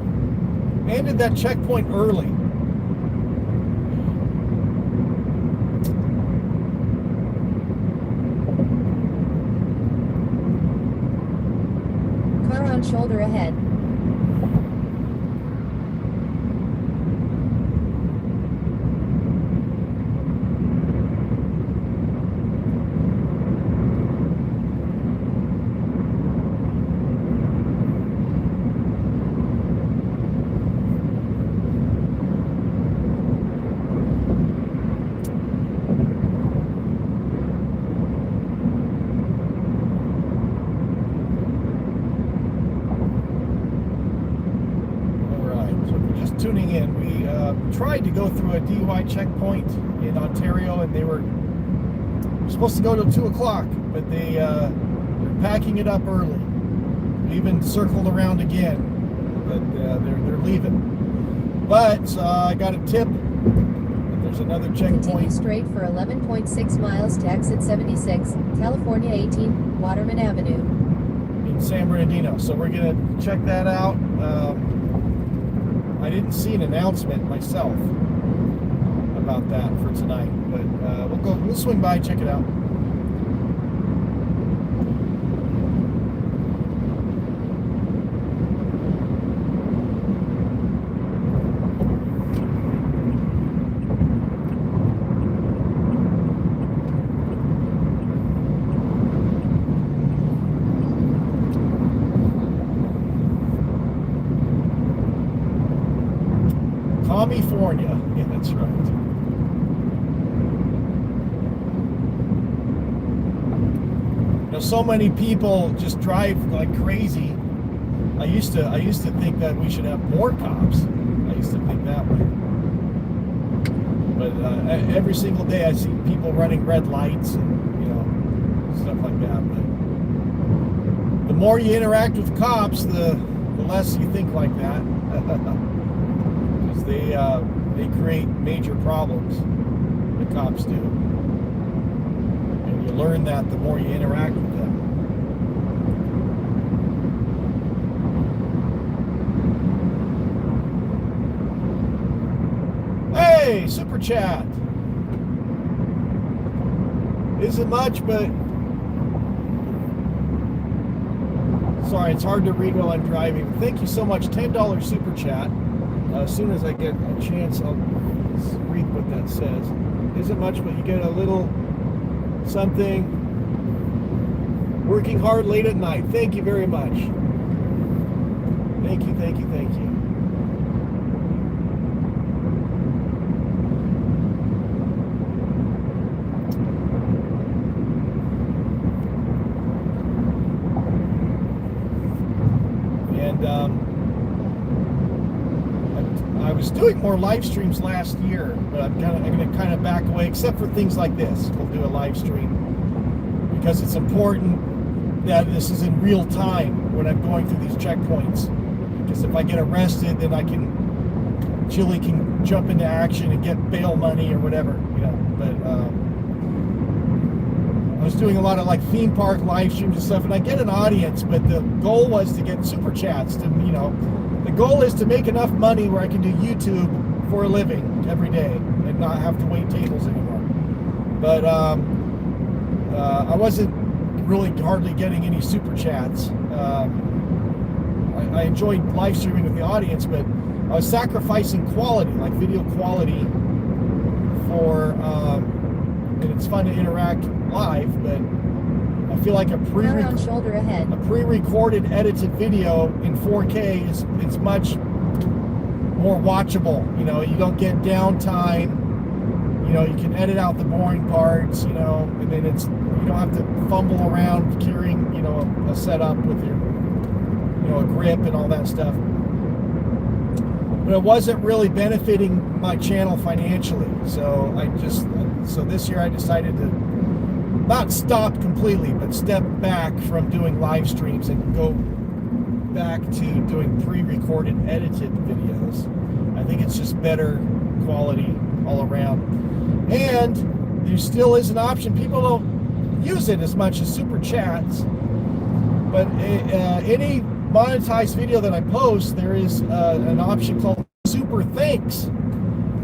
ended that checkpoint early. Car on shoulder ahead. Tuning in, we tried to go through a DUI checkpoint in Ontario, and they were supposed to go till 2 o'clock, but they're packing it up early. We even circled around again, but they're leaving. But I got a tip that there's another Continue checkpoint. straight for 11.6 miles to exit 76, California 18, Waterman Avenue. In San Bernardino. So we're gonna check that out. I didn't see an announcement myself about that for tonight, but we'll swing by and check it out. California. Yeah, that's right. You know, so many people just drive like crazy. I used to think that we should have more cops. I used to think that way. But every single day I see people running red lights and, you know, stuff like that. But the more you interact with cops, the less you think like that. They create major problems. The cops do, and you learn that the more you interact with them. Hey, super chat. Isn't much, but sorry, it's hard to read while I'm driving. Thank you so much. $10 super chat. As soon as I get a chance, I'll read what that says. Isn't much, but you get a little something. Working hard late at night. Thank you very much. Thank you, thank you, thank you. And I was doing more live streams last year, but I'm going to kind of back away, except for things like this. We'll do a live stream because it's important that this is in real time when I'm going through these checkpoints. Because if I get arrested, then Chili can jump into action and get bail money or whatever, you know. But I was doing a lot of like theme park live streams and stuff, and I get an audience, but the goal was to get super chats to, you know. The goal is to make enough money where I can do YouTube for a living every day and not have to wait tables anymore. But I wasn't really hardly getting any super chats. I enjoyed live streaming with the audience, but I was sacrificing quality, like video quality, for, and it's fun to interact live, but I feel like a pre-recorded edited video in 4K is much more watchable. You know, you don't get downtime. You know, you can edit out the boring parts, you know, and then you don't have to fumble around carrying, you know, a setup with your, you know, a grip and all that stuff. But it wasn't really benefiting my channel financially. So so this year I decided to not stop completely, but step back from doing live streams and go back to doing pre-recorded edited videos. I think it's just better quality all around. And there still is an option. People don't use it as much as super chats, but any monetized video that I post, there is an option called super thanks.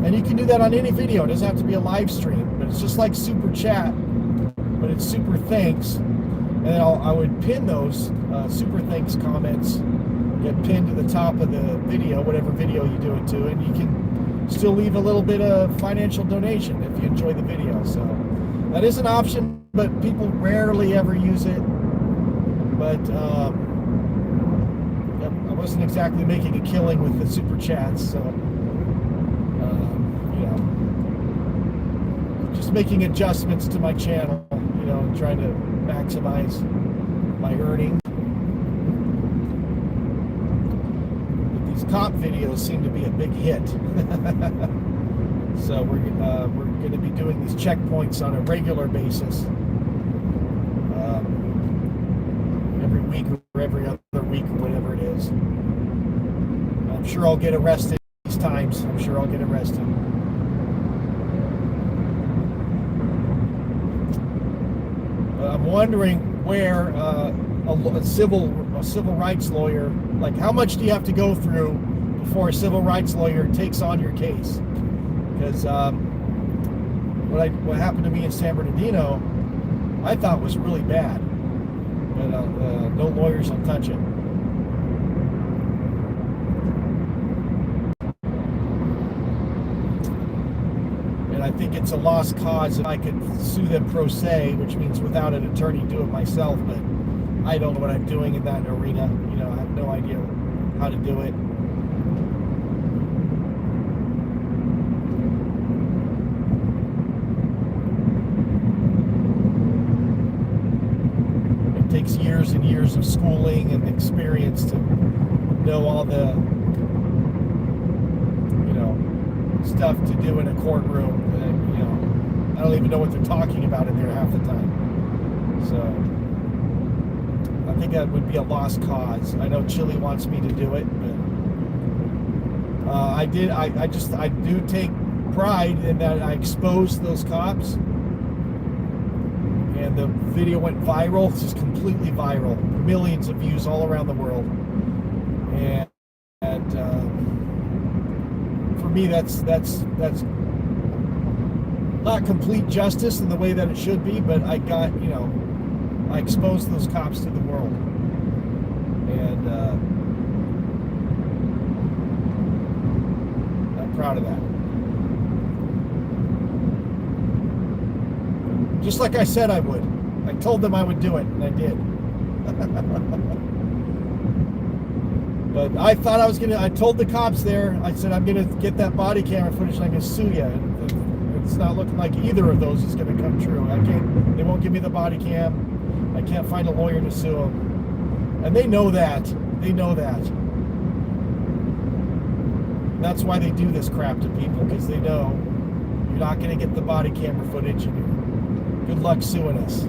And you can do that on any video. It doesn't have to be a live stream, but it's just like super chat, but it's super thanks. And then I would pin those super thanks comments, get pinned to the top of the video, whatever video you do it to, and you can still leave a little bit of financial donation if you enjoy the video. So that is an option, but people rarely ever use it. But I wasn't exactly making a killing with the super chats, so you know, just making adjustments to my channel, you know, and trying to maximize my earnings. But these cop videos seem to be a big hit. So we're going to be doing these checkpoints on a regular basis, every week or every other week or whatever it is. I'm sure I'll get arrested these times, I'm sure I'll get arrested. I'm wondering where a civil rights lawyer, like how much do you have to go through before a civil rights lawyer takes on your case? Because what happened to me in San Bernardino, I thought was really bad, but no lawyers will touch it. And I think it's a lost cause if I could sue them pro se, which means without an attorney, do it myself. But I don't know what I'm doing in that arena. You know, I have no idea how to do it. It takes years and years of schooling and experience to know all the, stuff to do in a courtroom. I don't even know what they're talking about in there half the time. So I think that would be a lost cause. I know Chile wants me to do it, but I do take pride in that I exposed those cops, and the video went viral. It's just completely viral, millions of views all around the world, and for me, that's not complete justice in the way that it should be, but I got, I exposed those cops to the world, and I'm proud of that. Just like I said I would. I told them I would do it, and I did. But I thought I told the cops there, I said, I'm going to get that body camera footage and I'm going to sue you. And it's not looking like either of those is going to come true. They won't give me the body cam. I can't find a lawyer to sue them. And they know that. They know that. That's why they do this crap to people, because they know you're not going to get the body camera footage, and good luck suing us,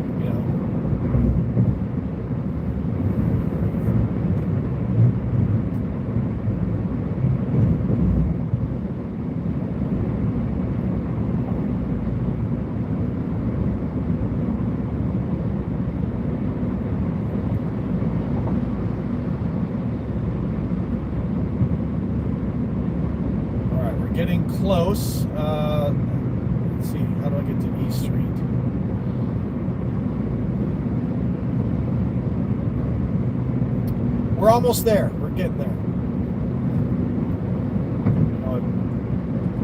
Getting close. Let's see, how do I get to E Street? We're almost there. We're getting there. I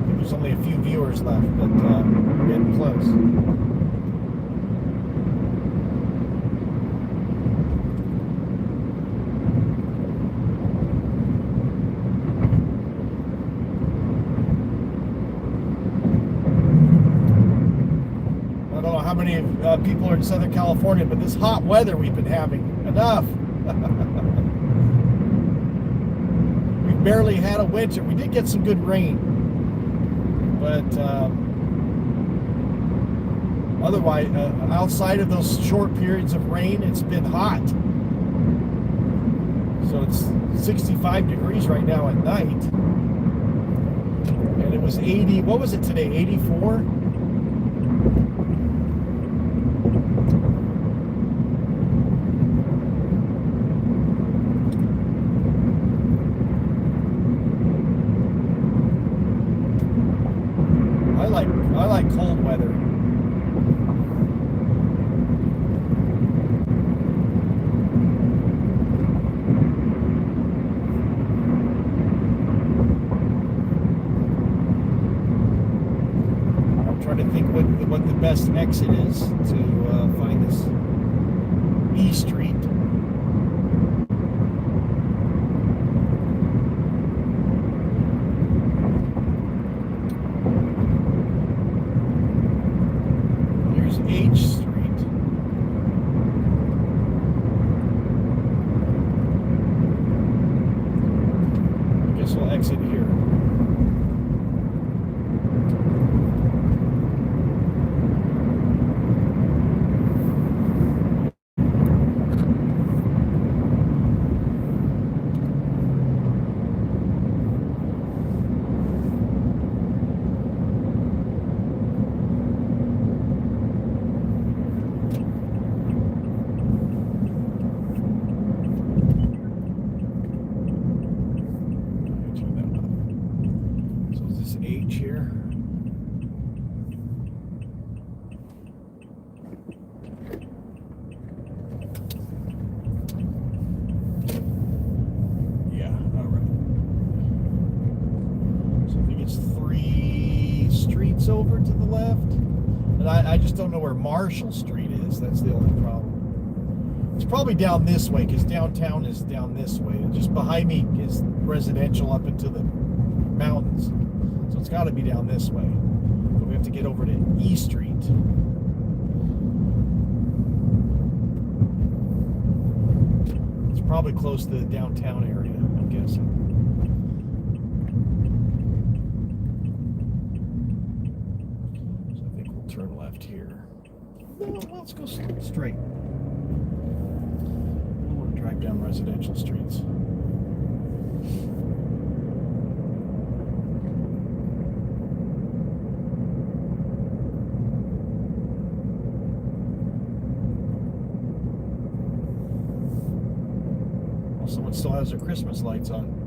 think there's only a few viewers left, but we're getting close. How many people are in Southern California, but this hot weather we've been having, enough. We've barely had a winter. We did get some good rain, but otherwise, outside of those short periods of rain, it's been hot. So it's 65 degrees right now at night, and it was 80. What was it today? 84. I like cold weather. I'm trying to think what the best exit is to find this E Street. H Street. I guess we'll exit here. that. I just don't know where Marshall Street is. That's the only problem. It's probably down this way because downtown is down this way. And just behind me is residential up into the mountains. So it's got to be down this way. But we have to get over to E Street. It's probably close to the downtown area, I'm guessing. Turn left here. No, let's go straight. We'll drive down residential streets. Well, someone still has their Christmas lights on.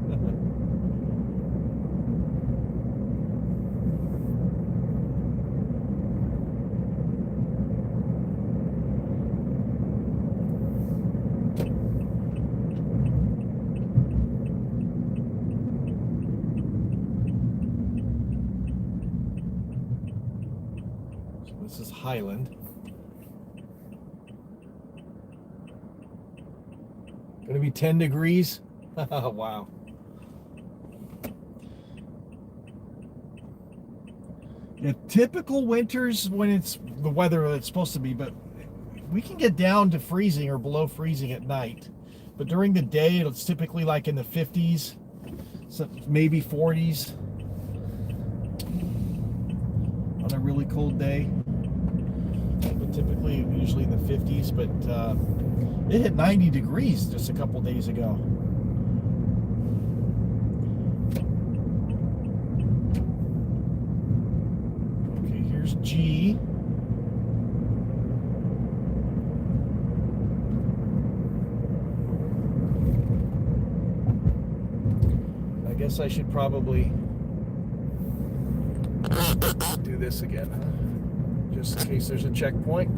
This is Highland. Gonna be 10 degrees. Wow. Yeah, typical winters when it's the weather it's supposed to be, but we can get down to freezing or below freezing at night. But during the day, it's typically like in the 50s, so maybe 40s on a really cold day. But typically, usually in the 50s, but it hit 90 degrees just a couple days ago. Okay, here's G. I guess I should probably do this again, huh? Just in case there's a checkpoint.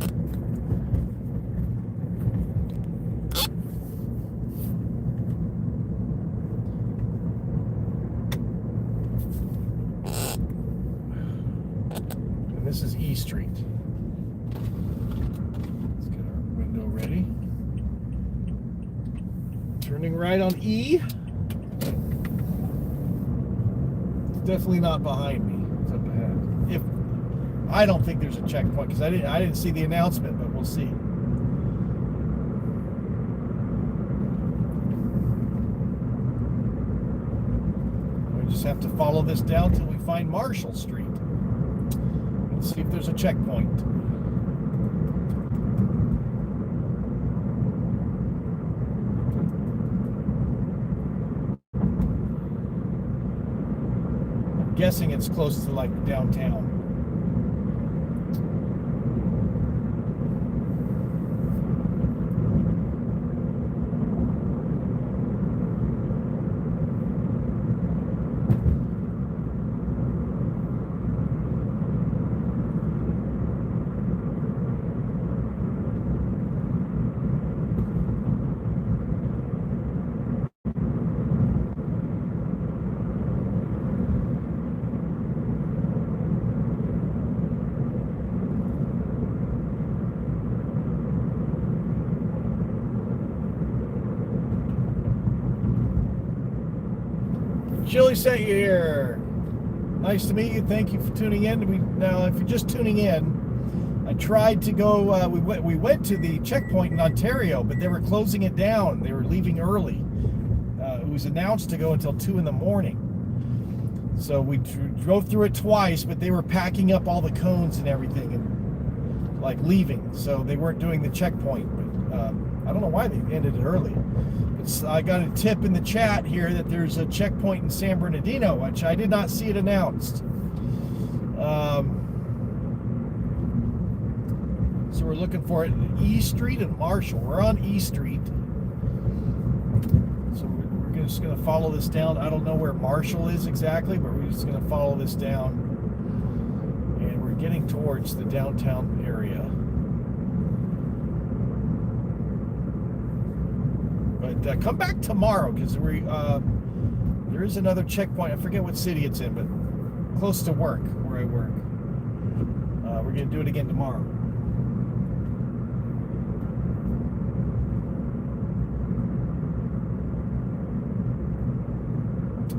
And this is E Street. Let's get our window ready. Turning right on E. It's definitely not behind me. It's up ahead. I don't think there's a checkpoint because I didn't see the announcement, but we'll see. We just have to follow this down till we find Marshall Street and see if there's a checkpoint. I'm guessing it's close to like downtown. Chili sent you here. Nice to meet you. Thank you for tuning in. Now, if you're just tuning in, I tried to go. We went to the checkpoint in Ontario, but they were closing it down. They were leaving early. It was announced to go until 2 in the morning. So we drove through it twice, but they were packing up all the cones and everything and like leaving. So they weren't doing the checkpoint. But I don't know why they ended it early. I got a tip in the chat here that there's a checkpoint in San Bernardino, which I did not see it announced. So we're looking for it in E Street and Marshall. We're on E Street. So we're just going to follow this down. I don't know where Marshall is exactly, but we're just going to follow this down. And we're getting towards the downtown area. But come back tomorrow because there is another checkpoint. I forget what city it's in, but close to work, where I work. we're going to do it again tomorrow.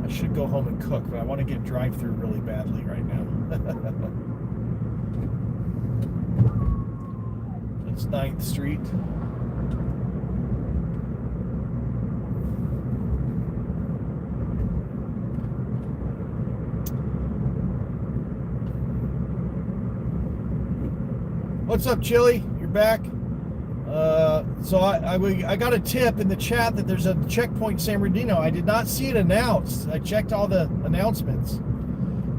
I should go home and cook, but I want to get drive-through really badly right now. It's 9th Street. What's up, Chili? You're back. So I got a tip in the chat that there's a checkpoint in San Bernardino. I did not see it announced. I checked all the announcements,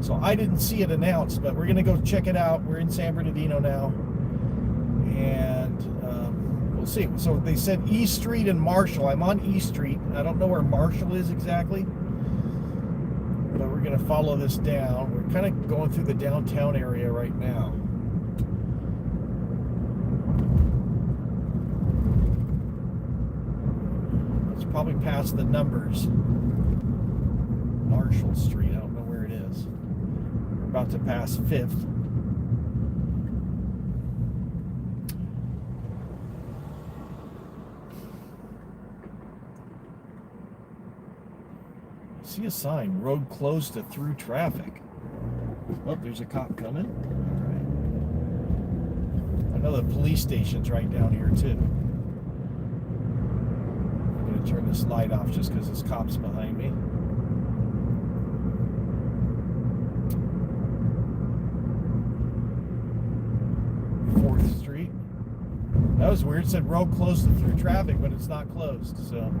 so I didn't see it announced. But we're gonna go check it out. We're in San Bernardino now, and we'll see. So they said East Street and Marshall. I'm on East Street. I don't know where Marshall is exactly, but we're gonna follow this down. We're kind of going through the downtown area right now. Probably past the numbers. Marshall Street, I don't know where it is. We're about to pass 5th. I see a sign, road closed to through traffic. Oh, there's a cop coming. All right. I know the police station's right down here too. Turn this light off just because this cop's behind me. 4th Street. That was weird. It said road closed through traffic, but it's not closed. So,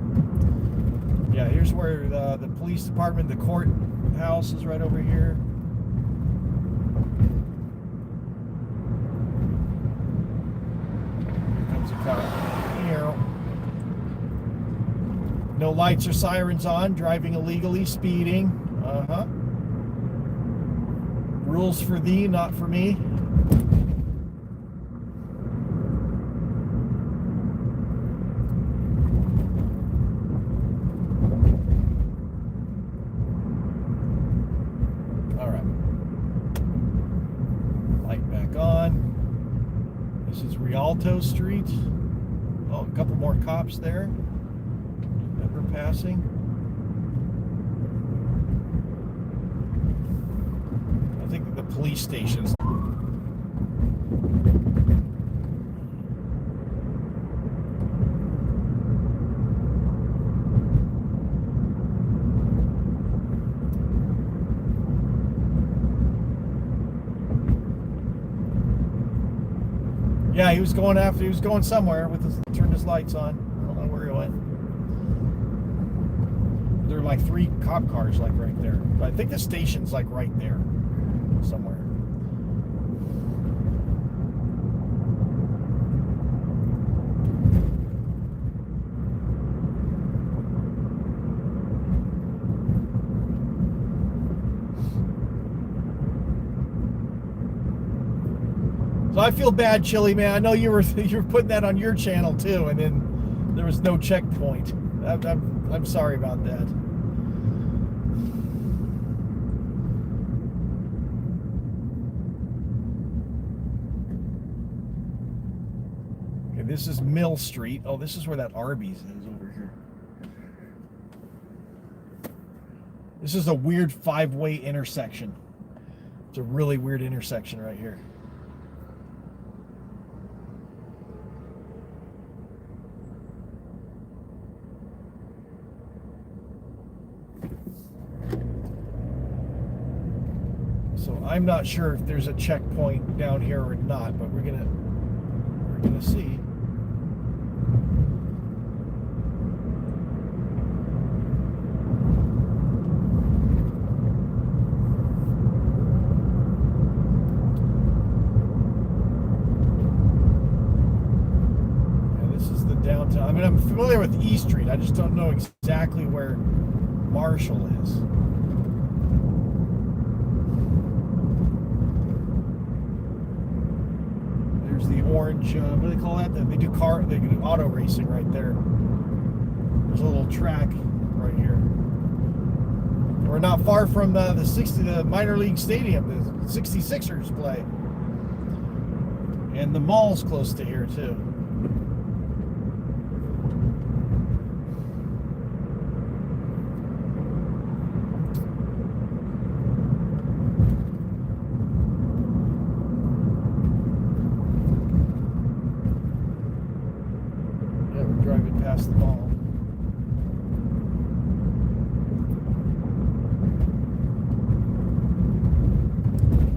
yeah, here's where the police department, the courthouse is right over here. Here comes a cop. Here. No lights or sirens on, driving illegally, speeding. Rules for thee, not for me. All right. Light back on. This is Rialto Street. Oh, a couple more cops there. Passing. I think the police stations. Yeah, he was going somewhere with his, turned his lights on. I don't know where he went. There are like 3 cop cars like right there. But I think the station's like right there somewhere. So I feel bad, Chili Man. I know you were putting that on your channel too, and then there was no checkpoint. I'm sorry about that. Okay, this is Mill Street. Oh, this is where that Arby's is over here. This is a weird 5-way intersection. It's a really weird intersection right here. So I'm not sure if there's a checkpoint down here or not, but we're gonna see. Yeah, this is the downtown. I mean, I'm familiar with East Street. I just don't know exactly where Marshall is. The orange, what do they call that? They do auto racing right there. There's a little track right here. We're not far from the minor league stadium. The 66ers play. And the mall's close to here too. Yeah, we're driving past the mall.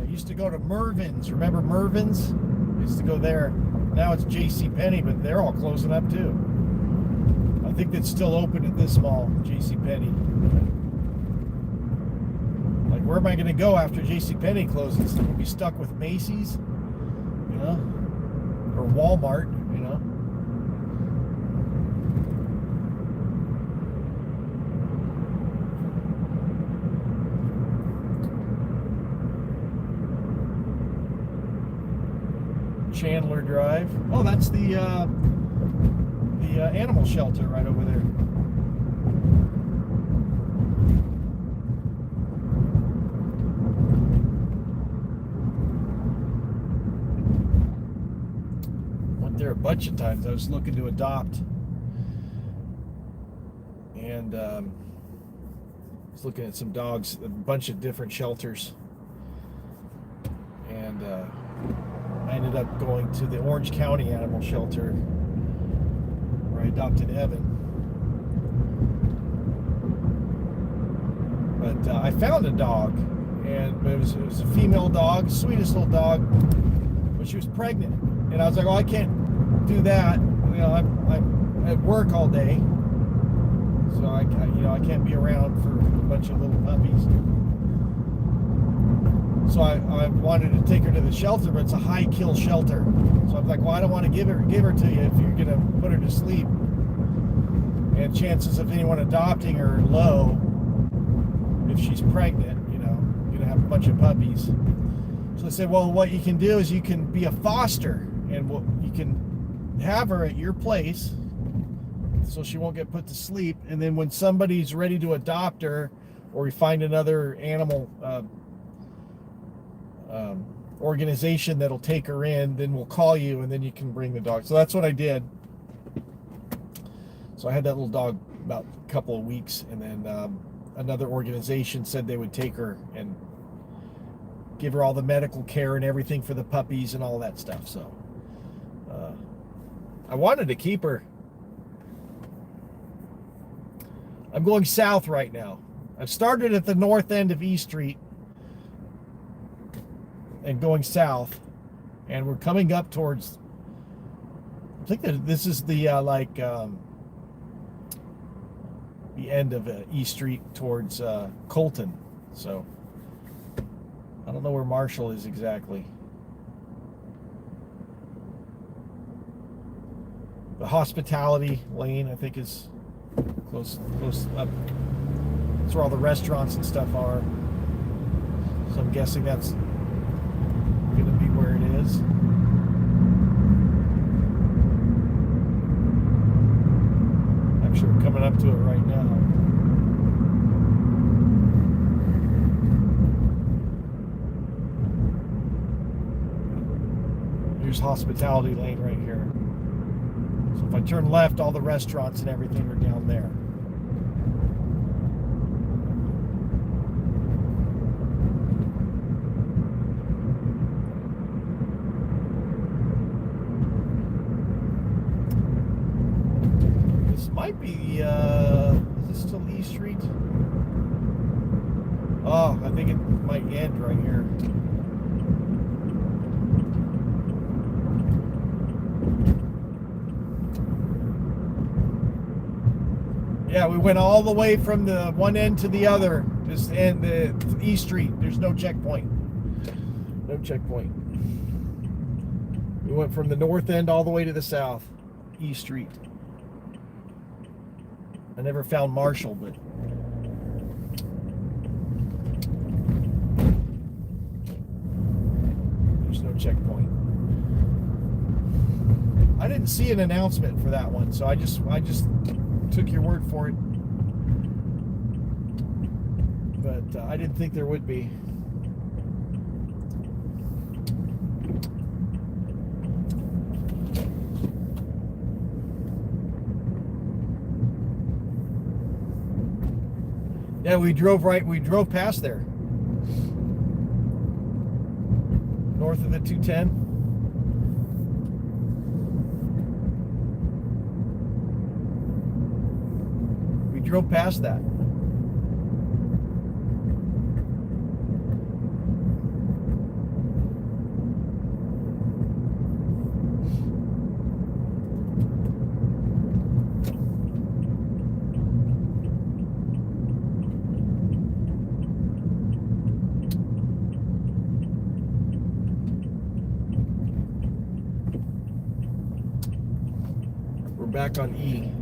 I used to go to Mervin's. Remember Mervin's? I used to go there. Now it's JCPenney, but they're all closing up too. I think that's still open at this mall, JCPenney. Like, where am I going to go after JCPenney closes? I'm going to be stuck with Macy's, you know, or Walmart, you know. Chandler Drive. Oh, that's the animal shelter right over there. Went there a bunch of times. I was looking to adopt, and was looking at some dogs, a bunch of different shelters, and I ended up going to the Orange County Animal Shelter where I adopted Evan. But I found a dog, and it was a female dog, sweetest little dog, but she was pregnant. And I was like, oh, I can't do that. You know, I'm at work all day, so I can't be around for a bunch of little puppies. So I wanted to take her to the shelter, but it's a high kill shelter. So I'm like, well, I don't want to give her to you if you're gonna put her to sleep. And chances of anyone adopting her are low if she's pregnant, you know, you're gonna have a bunch of puppies. So I said, well, what you can do is you can be a foster, and you can have her at your place so she won't get put to sleep. And then when somebody's ready to adopt her, or we find another animal organization that'll take her in, then we'll call you, and then you can bring the dog. So that's what I did. So I had that little dog about a couple of weeks, and then another organization said they would take her and give her all the medical care and everything for the puppies and all that stuff. So I wanted to keep her. I'm going south right now. I've started at the north end of E Street and going south, and we're coming up towards, I think that this is the the end of E Street towards Colton. So I don't know where Marshall is exactly. The hospitality lane, I think, is close up. That's where all the restaurants and stuff are. So I'm guessing that's gonna be where it is. Actually, we're coming up to it right now. Here's hospitality lane right here. So if I turn left, all the restaurants and everything are down there. Might be, is this still E Street? Oh, I think it might end right here. Yeah, we went all the way from the one end to the other, just and the E Street. There's no checkpoint. No checkpoint. We went from the north end all the way to the south, E Street. I never found Marshall, but there's no checkpoint. I didn't see an announcement for that one, so I just took your word for it. But I didn't think there would be. Yeah, we drove past there. North of the 210. We drove past that. We're back on E.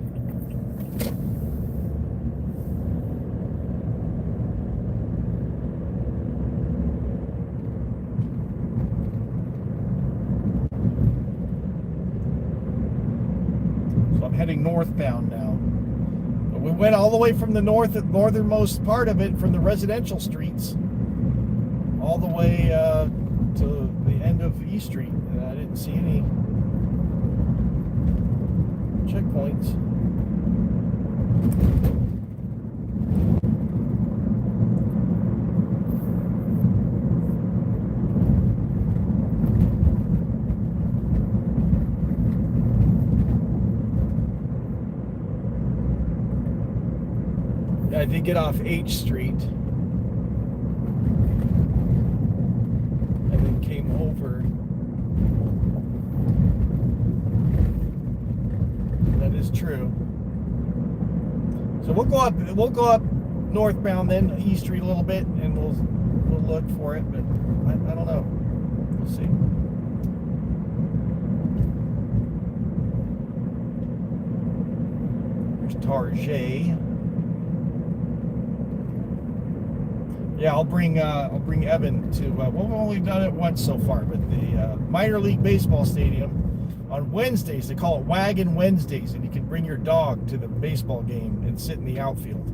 So I'm heading northbound now. But we went all the way from the northernmost part of it, from the residential streets, all the way to the end of E Street. And I didn't see any checkpoints. Yeah, I did get off H Street and then came over. That is true. So we'll go up northbound, then E Street a little bit, and we'll look for it. But I don't know. We'll see. There's Tarjay. Yeah, I'll bring Evan to. We've only done it once so far, but the minor league baseball stadium. On Wednesdays, they call it Wagon Wednesdays, and you can bring your dog to the baseball game and sit in the outfield.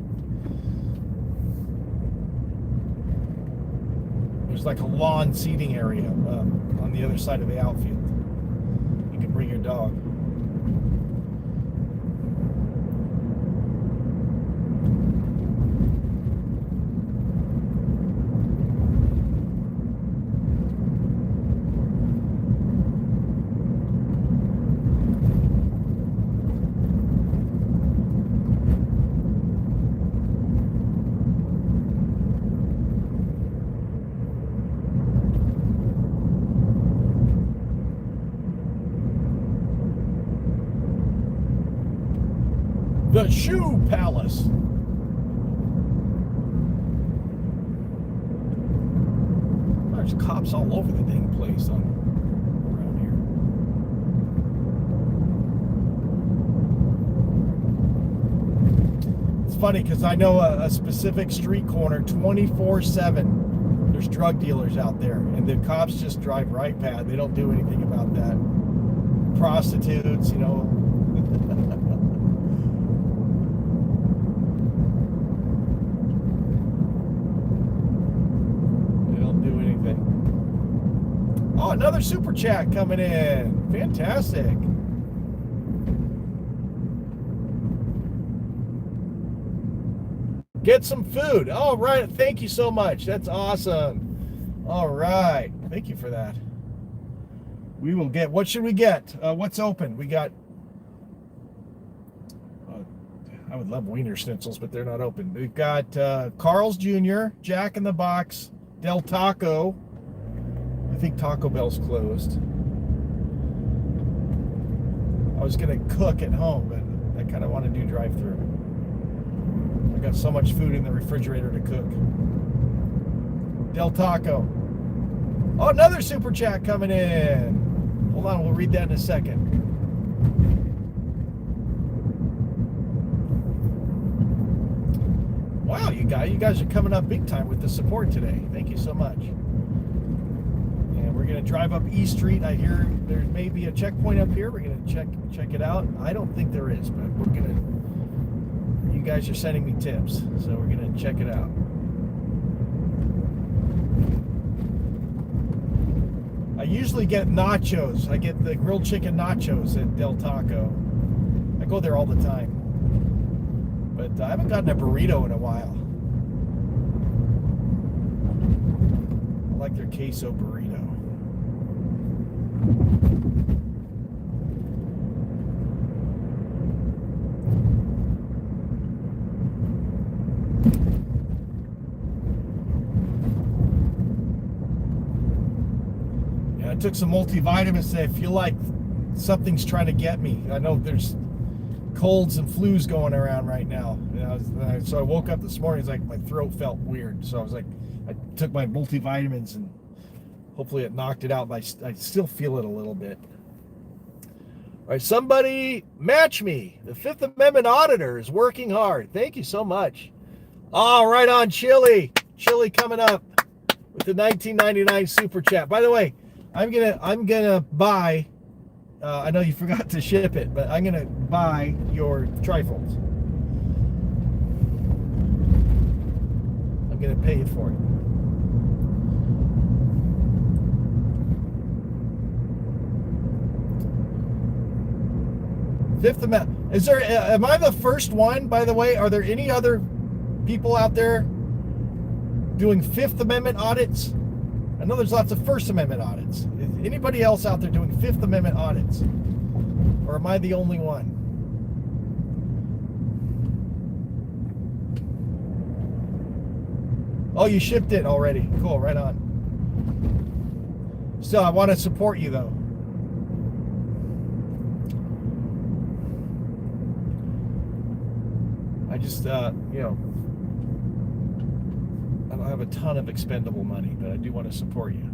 There's like a lawn seating area on the other side of the outfield. You can bring your dog. The Shoe Palace. There's cops all over the dang place around here. It's funny because I know a specific street corner 24/7. There's drug dealers out there, and the cops just drive right past. They don't do anything about that. Prostitutes, you know. Oh, another super chat coming in. Fantastic. Get some food. All right. Thank you so much. That's awesome. All right. Thank you for that. We will get, what should we get? What's open? We got, I would love Wiener Schnitzels, but they're not open. We've got Carl's Jr., Jack in the Box, Del Taco. I think Taco Bell's closed. I was gonna cook at home, but I kind of want to do drive-through. I got so much food in the refrigerator to cook. Del Taco. Oh, another super chat coming in. Hold on, we'll read that in a second. Wow, you guys are coming up big time with the support today. Thank you so much. We're going to drive up E Street. I hear there may be a checkpoint up here. We're going to check it out. I don't think there is, but we're going to, you guys are sending me tips, so we're going to check it out. I usually get nachos. I get the grilled chicken nachos at Del Taco. I go there all the time. But I haven't gotten a burrito in a while. I like their queso burrito. Yeah, I took some multivitamins today. I feel like something's trying to get me. I know there's colds and flus going around right now. You know, so I woke up this morning, it's like my throat felt weird. So I was like, I took my multivitamins and hopefully it knocked it out, but I still feel it a little bit. All right, somebody match me. The Fifth Amendment auditor is working hard. Thank you so much. Oh, right on, Chili. Chili coming up with the 1999 super chat. By the way, I'm gonna buy. I know you forgot to ship it, but I'm gonna buy your trifolds. I'm gonna pay you for it. Fifth Amendment. Is there? Am I the first one? By the way, are there any other people out there doing Fifth Amendment audits? I know there's lots of First Amendment audits. Is anybody else out there doing Fifth Amendment audits? Or am I the only one? Oh, you shipped it already. Cool, right on. Still, I want to support you though. I just, you know, I don't have a ton of expendable money, but I do want to support you.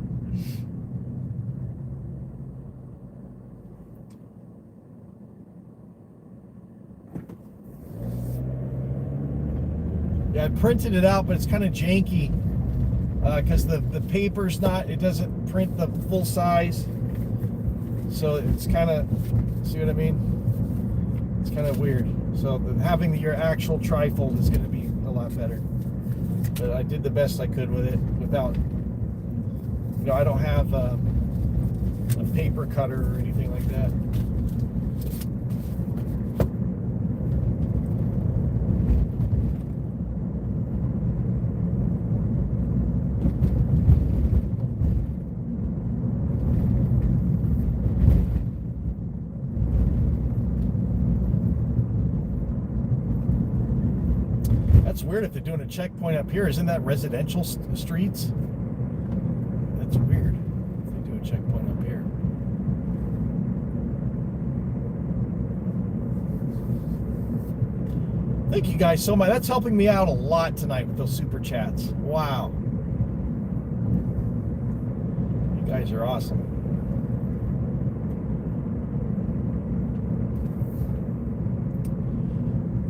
Yeah, I printed it out, but it's kind of janky because the paper's not, it doesn't print the full size. So it's kind of, see what I mean? It's kind of weird. So having your actual trifold is going to be a lot better. But I did the best I could with it without, you know, I don't have a paper cutter or anything like that. That's weird if they're doing a checkpoint up here. Isn't that residential streets? That's weird if they do a checkpoint up here. Thank you guys so much. That's helping me out a lot tonight with those super chats. Wow. You guys are awesome.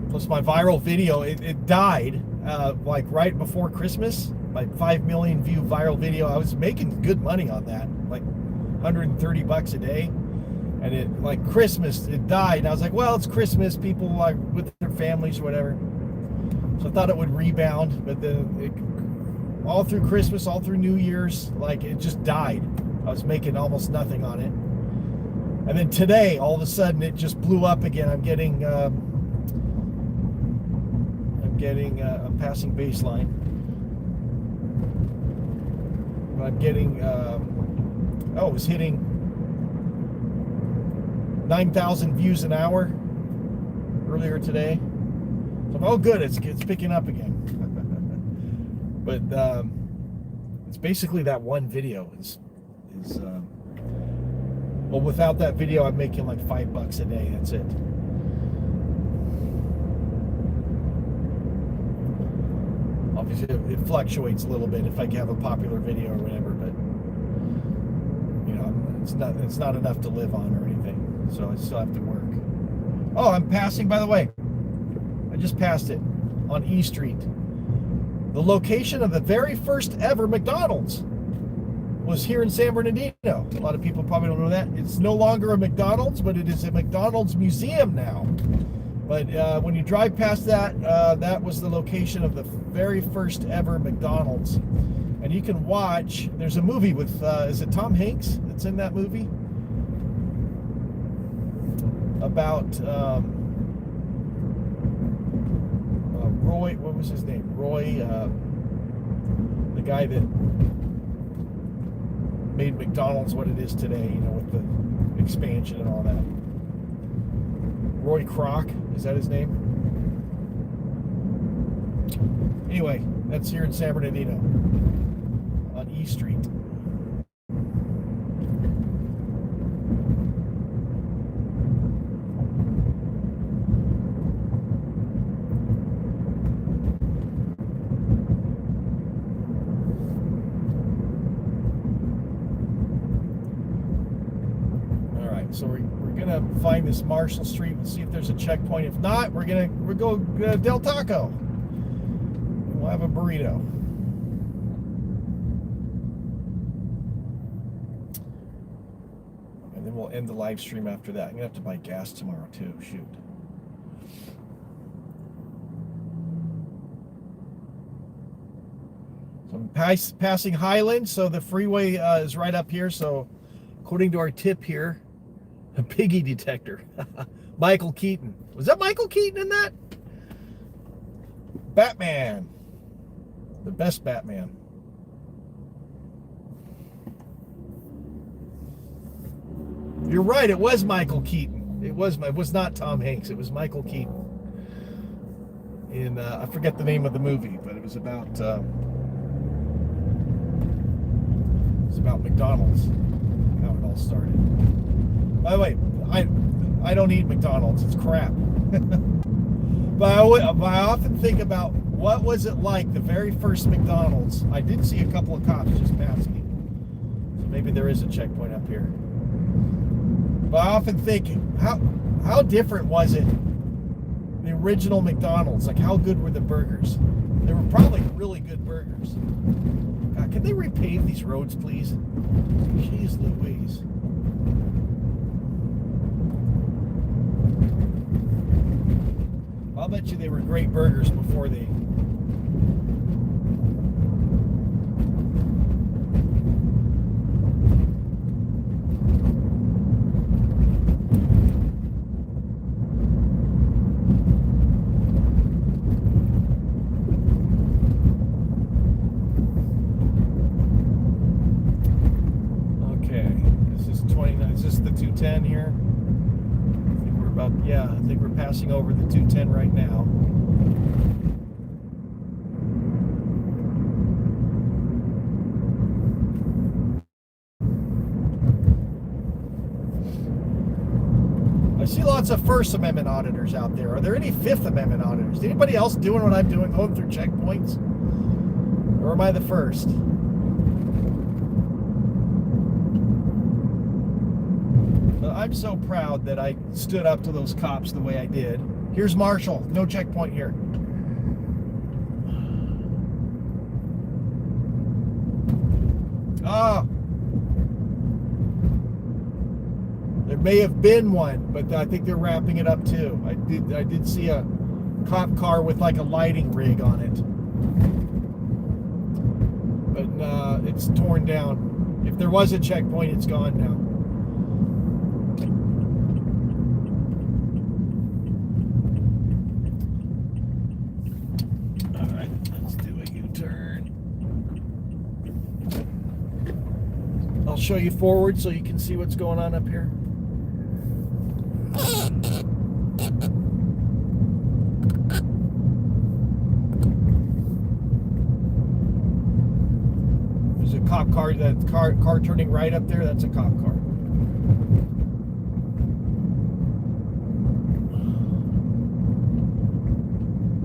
Plus my viral video, it died like right before Christmas. My 5 million view viral video. I was making good money on that, like 130 bucks a day. And it, like Christmas, it died. And I was like, well, it's Christmas. People like with their families or whatever. So I thought it would rebound, but then all through Christmas, all through New Year's, like it just died. I was making almost nothing on it. And then today, all of a sudden, it just blew up again. I'm getting a passing baseline. I'm getting, it was hitting 9,000 views an hour earlier today. So, oh, good, it's picking up again. But it's basically that one video is well, without that video, I'm making like $5 a day. That's it. Obviously, it fluctuates a little bit if I have a popular video or whatever, but you know, it's not enough to live on or anything. So I still have to work. Oh, I'm passing, by the way. I just passed it on E Street. The location of the very first ever McDonald's was here in San Bernardino. A lot of people probably don't know that. It's no longer a McDonald's, but it is a McDonald's museum now. But when you drive past that, that was the location of the very first ever McDonald's. And you can watch, there's a movie with, is it Tom Hanks that's in that movie? About Roy, what was his name? Roy, The guy that made McDonald's what it is today, you know, with the expansion and all that. Roy Kroc, is that his name? Anyway, that's here in San Bernardino on E Street. So we're gonna find this Marshall Street and see if there's a checkpoint. If not, we're go Del Taco. We'll have a burrito. And then we'll end the live stream after that. I'm gonna have to buy gas tomorrow too. Shoot. So I'm passing Highland, so the freeway is right up here. So according to our tip here, a piggy detector. Michael Keaton. Was that Michael Keaton in that? Batman. The best Batman. You're right, it was Michael Keaton. It was not Tom Hanks. It was Michael Keaton. In I forget the name of the movie, but it was about McDonald's. How it all started. By the way, I don't eat McDonald's. It's crap. But I often think about what was it like the very first McDonald's. I did see a couple of cops just passing. So maybe there is a checkpoint up here. But I often think, how different was it? The original McDonald's, like how good were the burgers? They were probably really good burgers. God, can they repave these roads, please? Jeez Louise. I'll bet you they were great burgers before they... Okay, this is 29. Is this the 210 here? Yeah, I think we're passing over the 210 right now. I see lots of First Amendment auditors out there. Are there any Fifth Amendment auditors? Is anybody else doing what I'm doing, going through checkpoints? Or am I the first? I'm so proud that I stood up to those cops the way I did. Here's Marshall. No checkpoint here. Ah. There may have been one, but I think they're wrapping it up too. I did see a cop car with like a lighting rig on it. But it's torn down. If there was a checkpoint, it's gone now. I'll show you forward so you can see what's going on up here. There's a cop car, that car turning right up there, that's a cop car.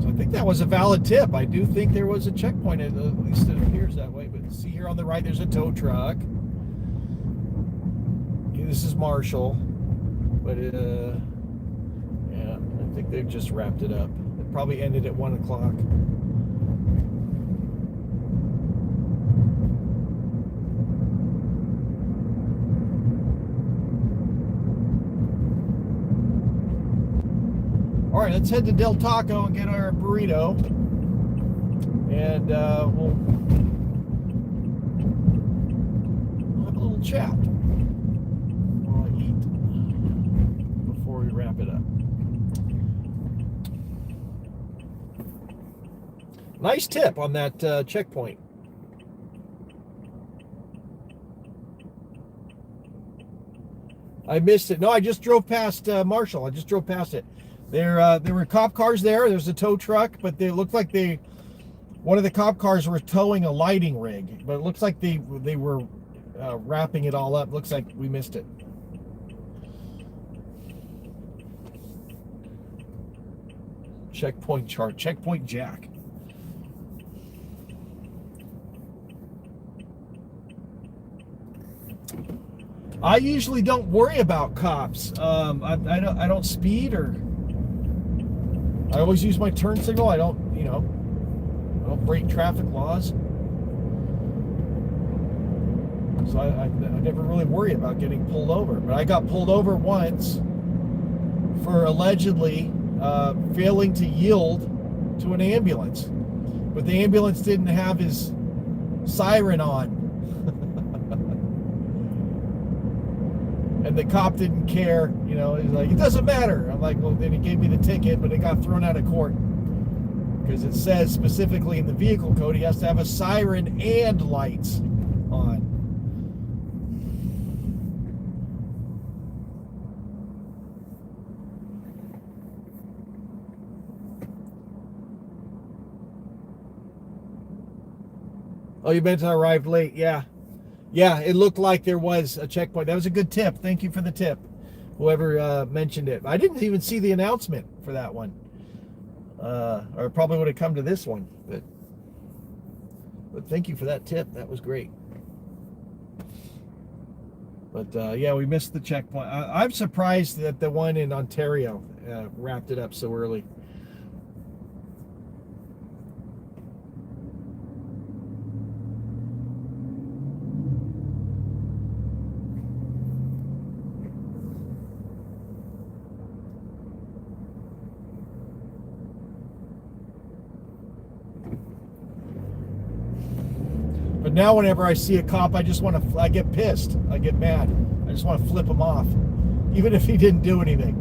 So I think that was a valid tip. I do think there was a checkpoint, at least it appears that way. But see here on the right, there's a tow truck. This is Marshall, but yeah, I think they've just wrapped it up. It probably ended at 1 o'clock. All right, let's head to Del Taco and get our burrito, and we'll have a little chat. Wrap it up. Nice tip on that checkpoint. I missed it. No, I just drove past Marshall. I just drove past it. There were cop cars there. There's a tow truck, but they looked like one of the cop cars were towing a lighting rig, but it looks like they were wrapping it all up. Looks like we missed it. Checkpoint chart. Checkpoint Jack. I usually don't worry about cops. I don't speed, or I always use my turn signal. I don't break traffic laws. So I never really worry about getting pulled over. But I got pulled over once for allegedly failing to yield to an ambulance. But the ambulance didn't have his siren on. And the cop didn't care, he's like, it doesn't matter. I'm like, well, then he gave me the ticket, but it got thrown out of court. Because it says specifically in the vehicle code, he has to have a siren and lights on. Oh, you meant I arrived late? Yeah. Yeah, it looked like there was a checkpoint. That was a good tip. Thank you for the tip, whoever mentioned it. I didn't even see the announcement for that one. Or probably would have come to this one. But thank you for that tip. That was great. But yeah, we missed the checkpoint. I'm surprised that the one in Ontario wrapped it up so early. But now whenever I see a cop, I get pissed. I get mad. I just want to flip him off. Even if he didn't do anything.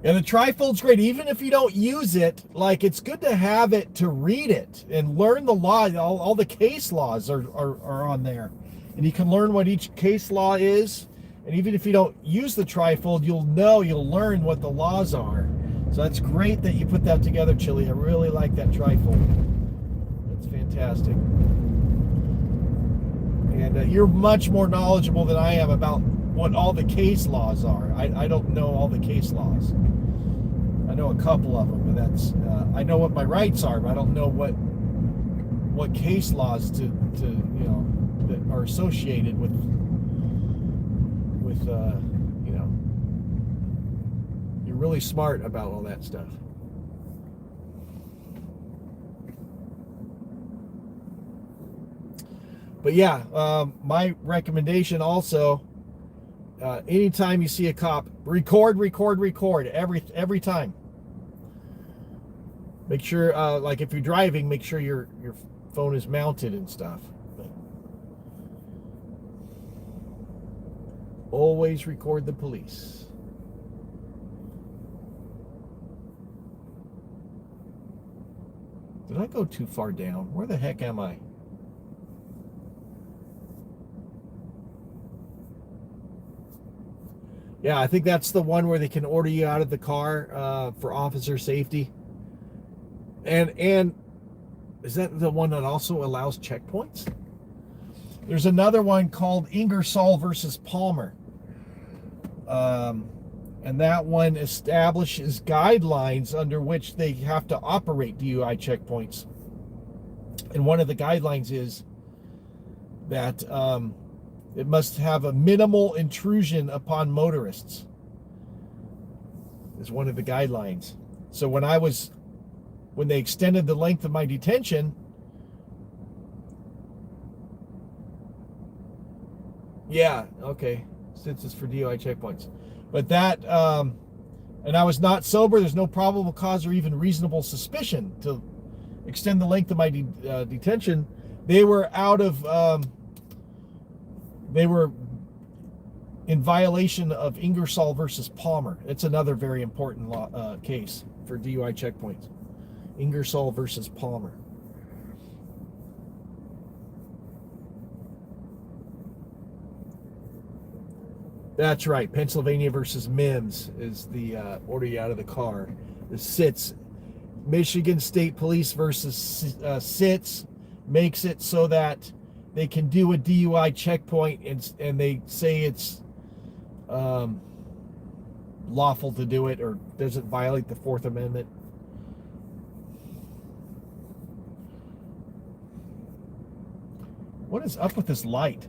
And the trifold's great. Even if you don't use it, like, it's good to have it to read it and learn the law. All the case laws are on there. And you can learn what each case law is. And even if you don't use the trifold, you'll learn what the laws are. So that's great that you put that together, Chili. I really like that trifold. That's fantastic. And you're much more knowledgeable than I am about what all the case laws are. I don't know all the case laws. I know a couple of them, but that's I know what my rights are, but I don't know what case laws to that are associated with you're really smart about all that stuff. But yeah, my recommendation also, anytime you see a cop, record every time. Make sure, like if you're driving, make sure your phone is mounted and stuff. Always record the police. Did I go too far down? Where the heck am I? Yeah, I think that's the one where they can order you out of the car for officer safety. And is that the one that also allows checkpoints? There's another one called Ingersoll versus Palmer. And that one establishes guidelines under which they have to operate DUI checkpoints. And one of the guidelines is that it must have a minimal intrusion upon motorists. Is one of the guidelines. So when they extended the length of my detention, yeah, okay, since it's for DUI checkpoints. But that, and I was not sober, there's no probable cause or even reasonable suspicion to extend the length of my detention. They were out of, they were in violation of Ingersoll versus Palmer. It's another very important case for DUI checkpoints. Ingersoll versus Palmer. That's right. Pennsylvania versus Mims is the order you out of the car. The SITS. Michigan State Police versus SITS makes it so that they can do a DUI checkpoint and they say it's lawful to do it or doesn't violate the Fourth Amendment. What is up with this light?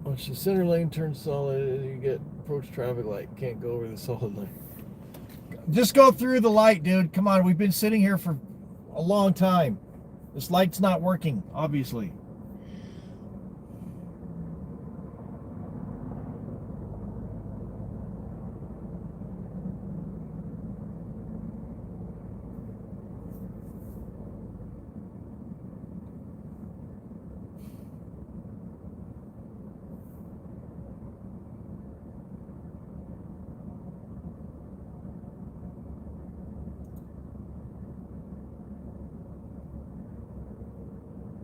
Watch the center lane turn solid, you get approach traffic light. Can't go over the solid line. Just go through the light, dude. Come on, we've been sitting here for a long time. This light's not working, obviously.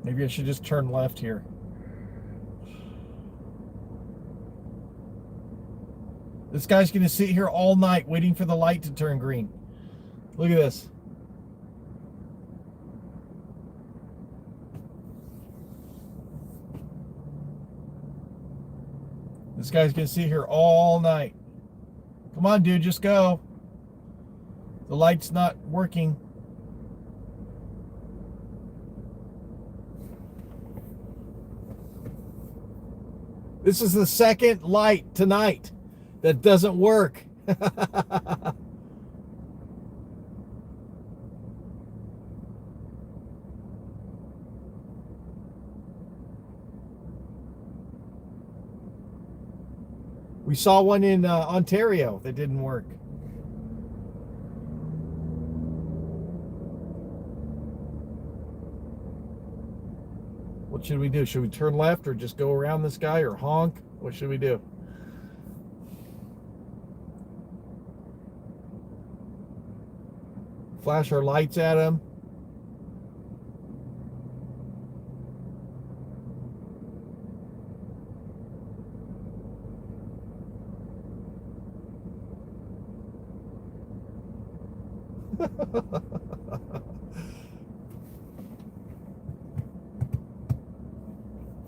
Maybe I should just turn left here. This guy's going to sit here all night waiting for the light to turn green. Look at this. This guy's going to sit here all night. Come on, dude, just go. The light's not working. This is the second light tonight that doesn't work. We saw one in Ontario that didn't work. What should we do? Should we turn left or just go around this guy or honk? What should we do? Flash our lights at him?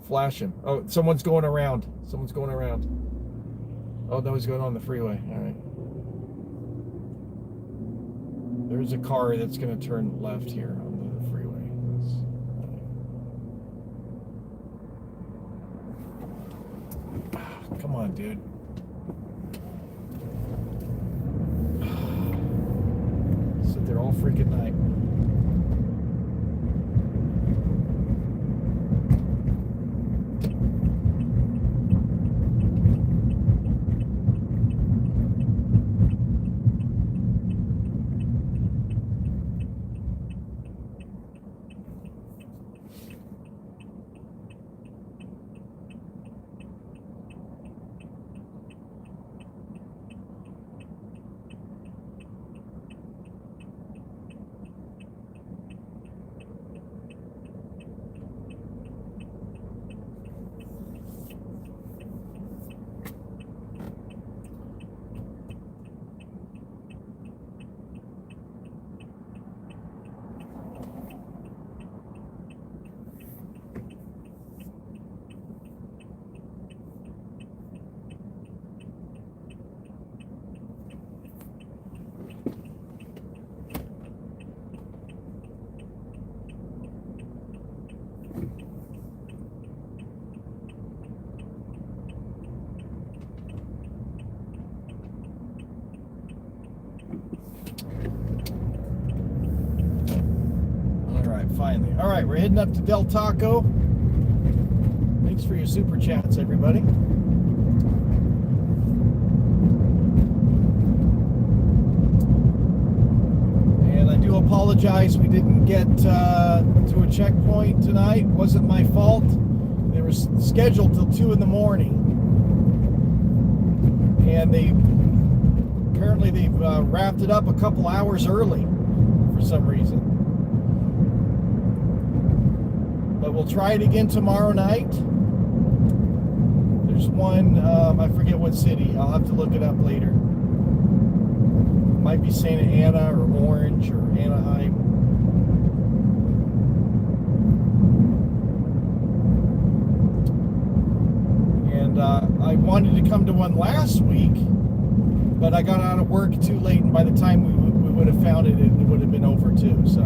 Flash him. Oh, someone's going around. Someone's going around. Oh, no, he's going on the freeway. All right. There's a car that's going to turn left here on the freeway. Come on, dude. Sit there all freaking night. finally. All right, we're heading up to Del Taco. Thanks for your super chats, everybody. And I do apologize we didn't get to a checkpoint tonight. It wasn't my fault. They were scheduled till 2 in the morning. And apparently they've wrapped it up a couple hours early for some reason. But we'll try it again tomorrow night. There's one, I forget what city. I'll have to look it up later. Might be Santa Ana or Orange or Anaheim. And I wanted to come to one last week, but I got out of work too late, and by the time we would have found it, it would have been over too. So.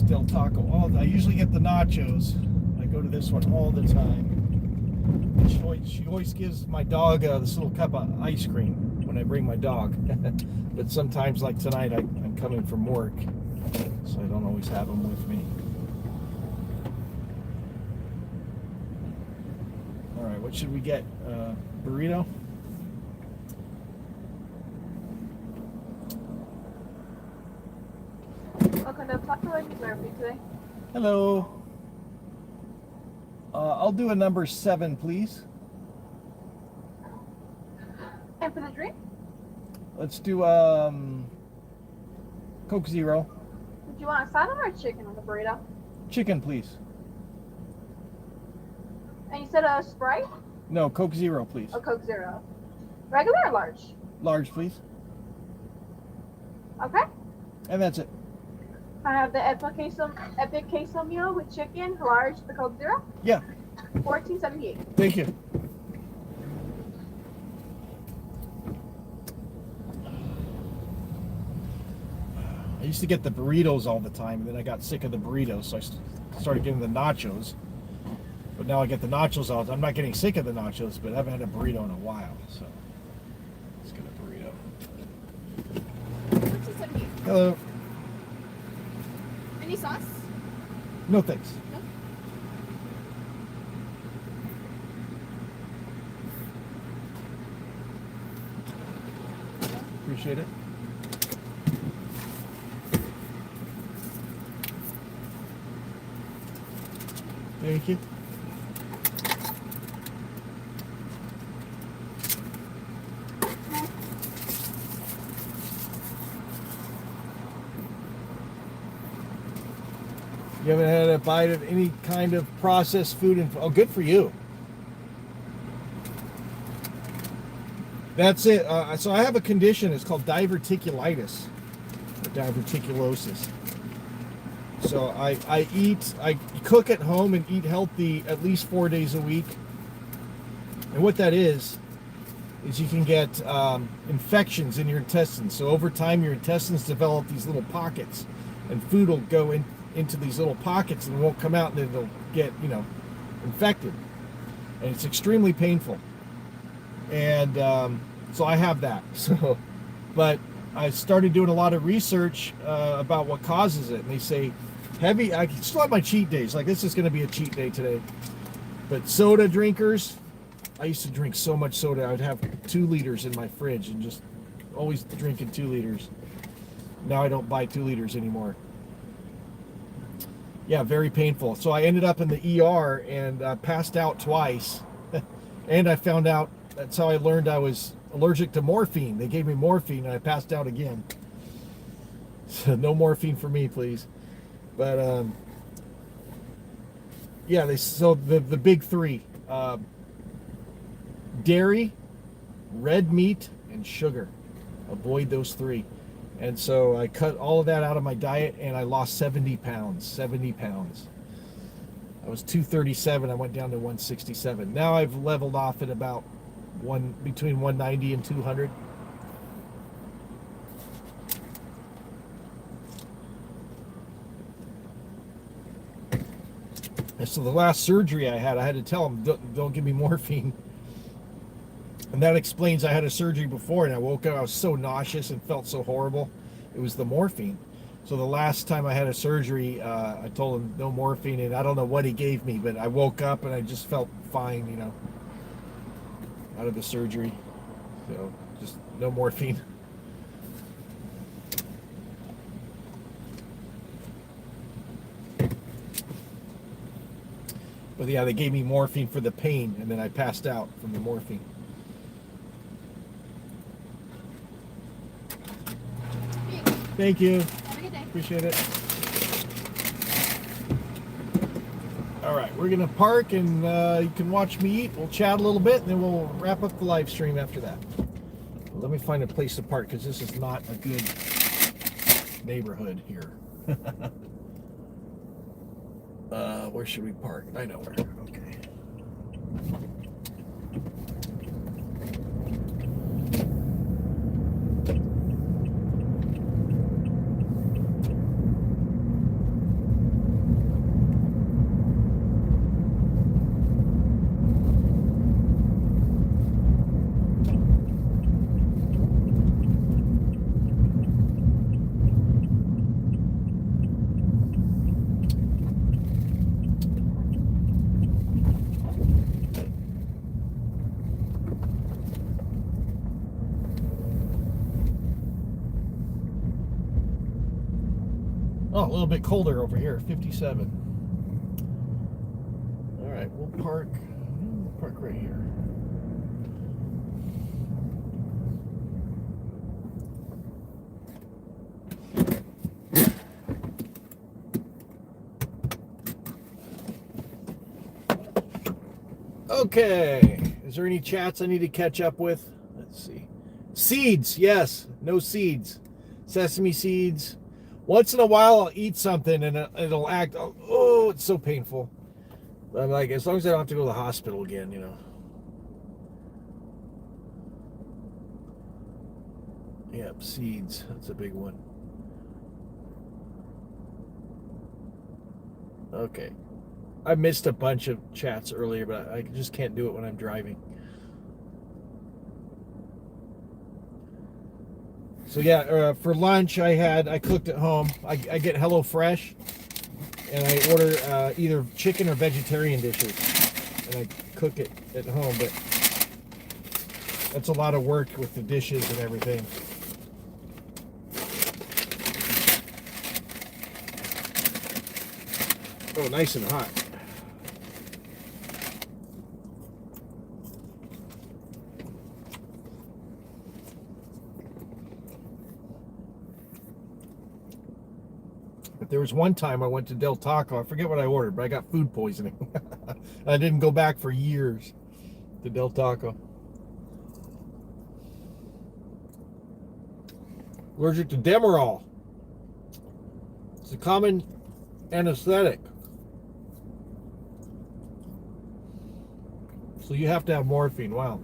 Del Taco. I usually get the nachos. I go to this one all the time. She always gives my dog this little cup of ice cream when I bring my dog. But sometimes, like tonight, I'm coming from work, so I don't always have them with me. All right, what should we get? Burrito? Welcome to Taco and Therapy today. Hello. I'll do a number 7, please. And for the drink, Let's do Coke Zero. did you want a salad or a chicken on the burrito? Chicken, please. And you said a Sprite No, Coke Zero, please. or Coke Zero? Regular or large? Large, please. Okay. And that's it. I have the epic queso meal with chicken, large, the Coke Zero, Yeah, $14.78. thank you. I used to get the burritos all the time, and then I got sick of the burritos, so I started getting the nachos. But now I get the nachos all the time. I'm not getting sick of the nachos, but I haven't had a burrito in a while, so let's get a burrito. $14.78. Hello. Any sauce? No thanks. No. Appreciate it. Thank you. You haven't had a bite of any kind of processed food and oh, good for you. That's it. So I have a condition. It's called diverticulitis, or diverticulosis. So I cook at home and eat healthy at least 4 days a week. And what that is you can get infections in your intestines. So over time, your intestines develop these little pockets, and food will go into these little pockets and won't come out, and then it'll get, infected. And it's extremely painful. And so I have that. So, but I started doing a lot of research about what causes it. And they say I still have my cheat days. Like, this is going to be a cheat day today. But soda drinkers, I used to drink so much soda. I would have 2 liters in my fridge and just always drinking 2 liters. Now I don't buy 2 liters anymore. Yeah, very painful. So I ended up in the ER and passed out twice. And I found out, that's how I learned I was allergic to morphine. They gave me morphine and I passed out again. So no morphine for me, please. But yeah, so the big three: dairy, red meat, and sugar. Avoid those three. And so I cut all of that out of my diet, and I lost 70 pounds. 70 pounds. I was 237. I went down to 167. Now I've leveled off at about between 190 and 200. And so the last surgery I had to tell them, don't give me morphine. And that explains I had a surgery before, and I woke up, I was so nauseous and felt so horrible. It was the morphine. So the last time I had a surgery, I told him no morphine, and I don't know what he gave me, but I woke up and I just felt fine, you know, out of the surgery. So just no morphine. But yeah, they gave me morphine for the pain, and then I passed out from the morphine. Thank you. Have a good day. Appreciate it. All right, we're gonna park, and you can watch me eat. We'll chat a little bit, and then we'll wrap up the live stream after that. Let me find a place to park, because this is not a good neighborhood here. Where should we park? I know where. Okay. Oh, a little bit colder over here, 57. All right, we'll park right here. Okay, is there any chats I need to catch up with? Let's see. Seeds, yes, no seeds. Sesame seeds. Once in a while, I'll eat something and it'll act, oh, it's so painful. But I'm like, as long as I don't have to go to the hospital again, you know. Yep, seeds, that's a big one. Okay. I missed a bunch of chats earlier, but I just can't do it when I'm driving. So yeah, for lunch I cooked at home. I get HelloFresh, and I order either chicken or vegetarian dishes, and I cook it at home. But that's a lot of work with the dishes and everything. Oh, nice and hot. There was one time I went to Del Taco. I forget what I ordered, but I got food poisoning. I didn't go back for years to Del Taco. Allergic to Demerol. It's a common anesthetic. So you have to have morphine. Wow.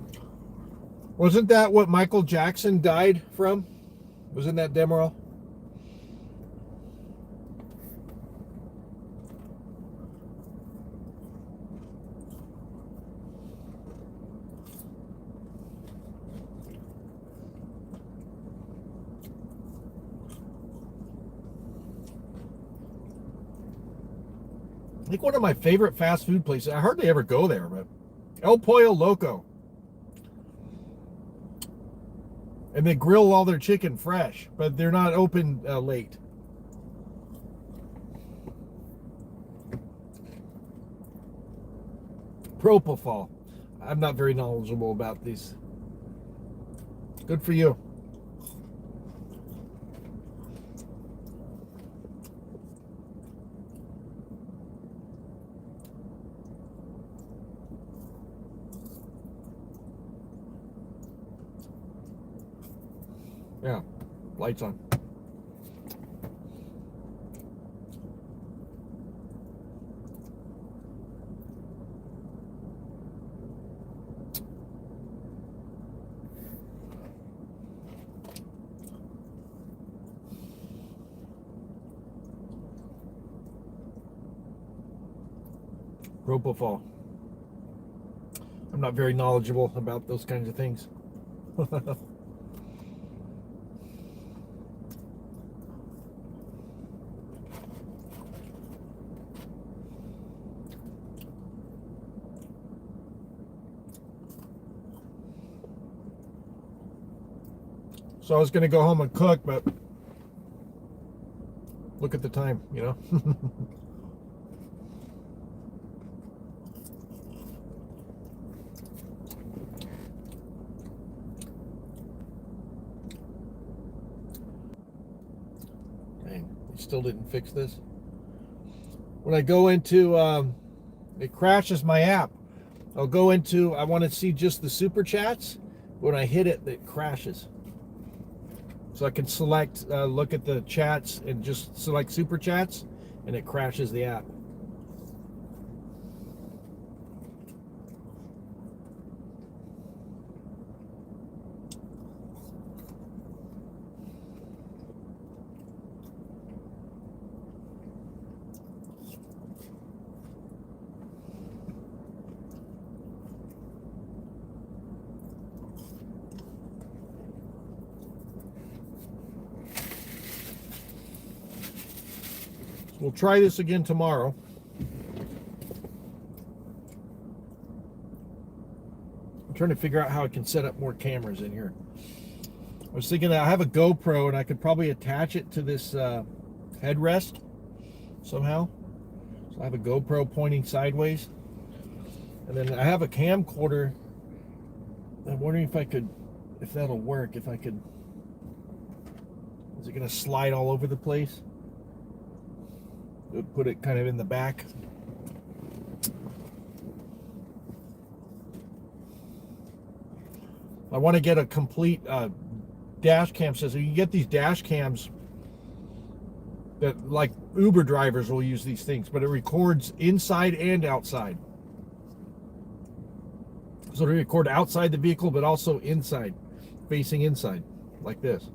Wasn't that what Michael Jackson died from? Wasn't that Demerol? I think one of my favorite fast food places, I hardly ever go there, but El Pollo Loco. And they grill all their chicken fresh, but they're not open late. Propofol. I'm not very knowledgeable about these. Good for you. Yeah, lights on. Propofol. I'm not very knowledgeable about those kinds of things. So I was going to go home and cook, but look at the time, you know. Dang, they still didn't fix this. When I go into, it crashes my app. I'll go into, I want to see just the super chats. When I hit it, it crashes. So I can select, look at the chats and just select super chats, and it crashes the app. We'll try this again tomorrow. I'm trying to figure out how I can set up more cameras in here. I was thinking that I have a GoPro and I could probably attach it to this headrest somehow. So I have a GoPro pointing sideways. And then I have a camcorder. I'm wondering if I could, if that'll work, if I could, is it gonna slide all over the place? Put it kind of in the back. I want to get a complete dash cam system. You can get these dash cams that, like, Uber drivers will use these things, but it records inside and outside. So to record outside the vehicle, but also inside, facing inside, like this.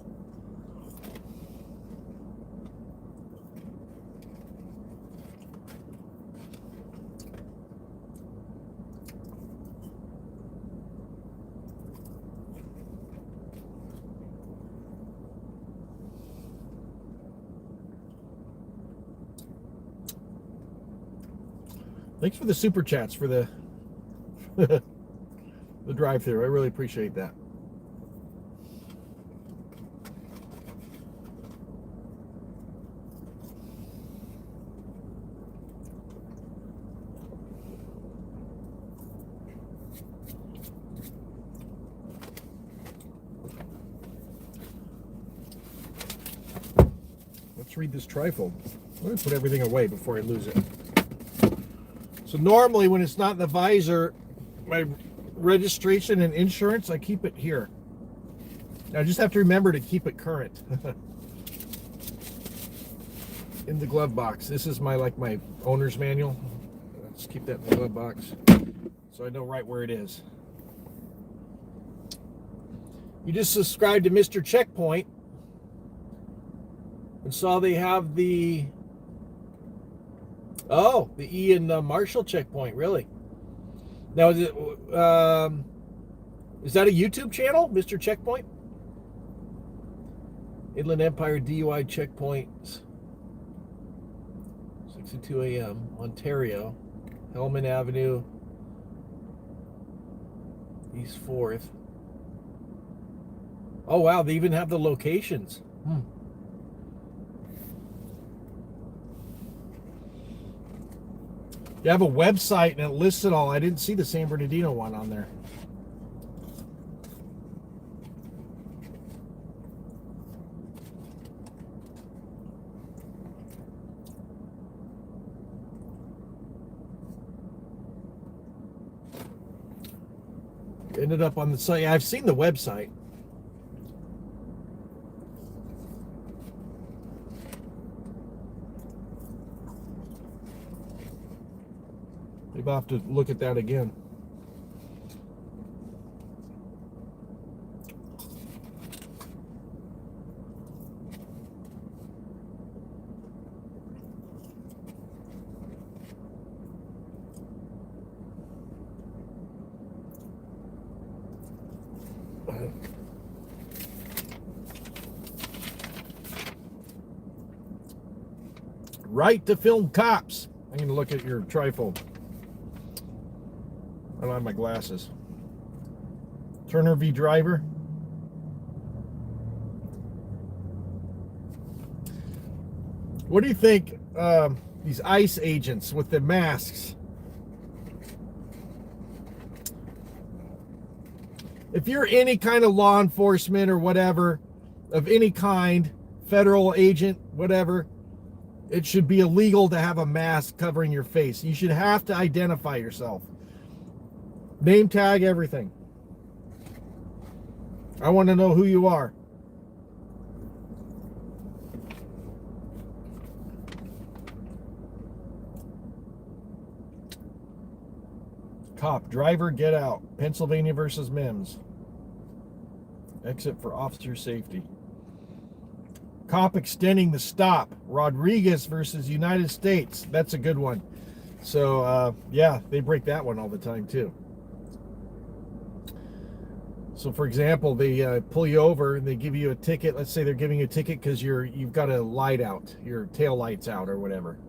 Thanks for the super chats for the the drive-through. I really appreciate that. Let's read this trifold. Let me put everything away before I lose it. So normally when it's not in the visor, my registration and insurance, I keep it here. I just have to remember to keep it current. In the glove box. This is my owner's manual. Let's keep that in the glove box so I know right where it is. You just subscribed to Mr. Checkpoint and saw they have the Ian Marshall checkpoint, really? Now, is that a YouTube channel, Mr. Checkpoint? Inland Empire DUI checkpoints. 6:02 a.m. Ontario, Hellman Avenue, East 4th. Oh wow, they even have the locations. You have a website and it lists it all. I didn't see the San Bernardino one on there. Ended up on the site. I've seen the website. Maybe I'll have to look at that again. Right to film cops. I'm going to look at your trifold. I don't have my glasses. Turner v. Driver. What do you think, these ICE agents with the masks? If you're any kind of law enforcement or whatever, of any kind, federal agent, whatever, it should be illegal to have a mask covering your face. You should have to identify yourself. Name tag, everything. I want to know who you are. Cop, driver, get out. Pennsylvania versus Mims. Exit for officer safety. Cop extending the stop. Rodriguez versus United States. That's a good one. So, yeah, they break that one all the time, too. So, for example, they pull you over and they give you a ticket. Let's say they're giving you a ticket because you've got a light out. Your tail light's out or whatever.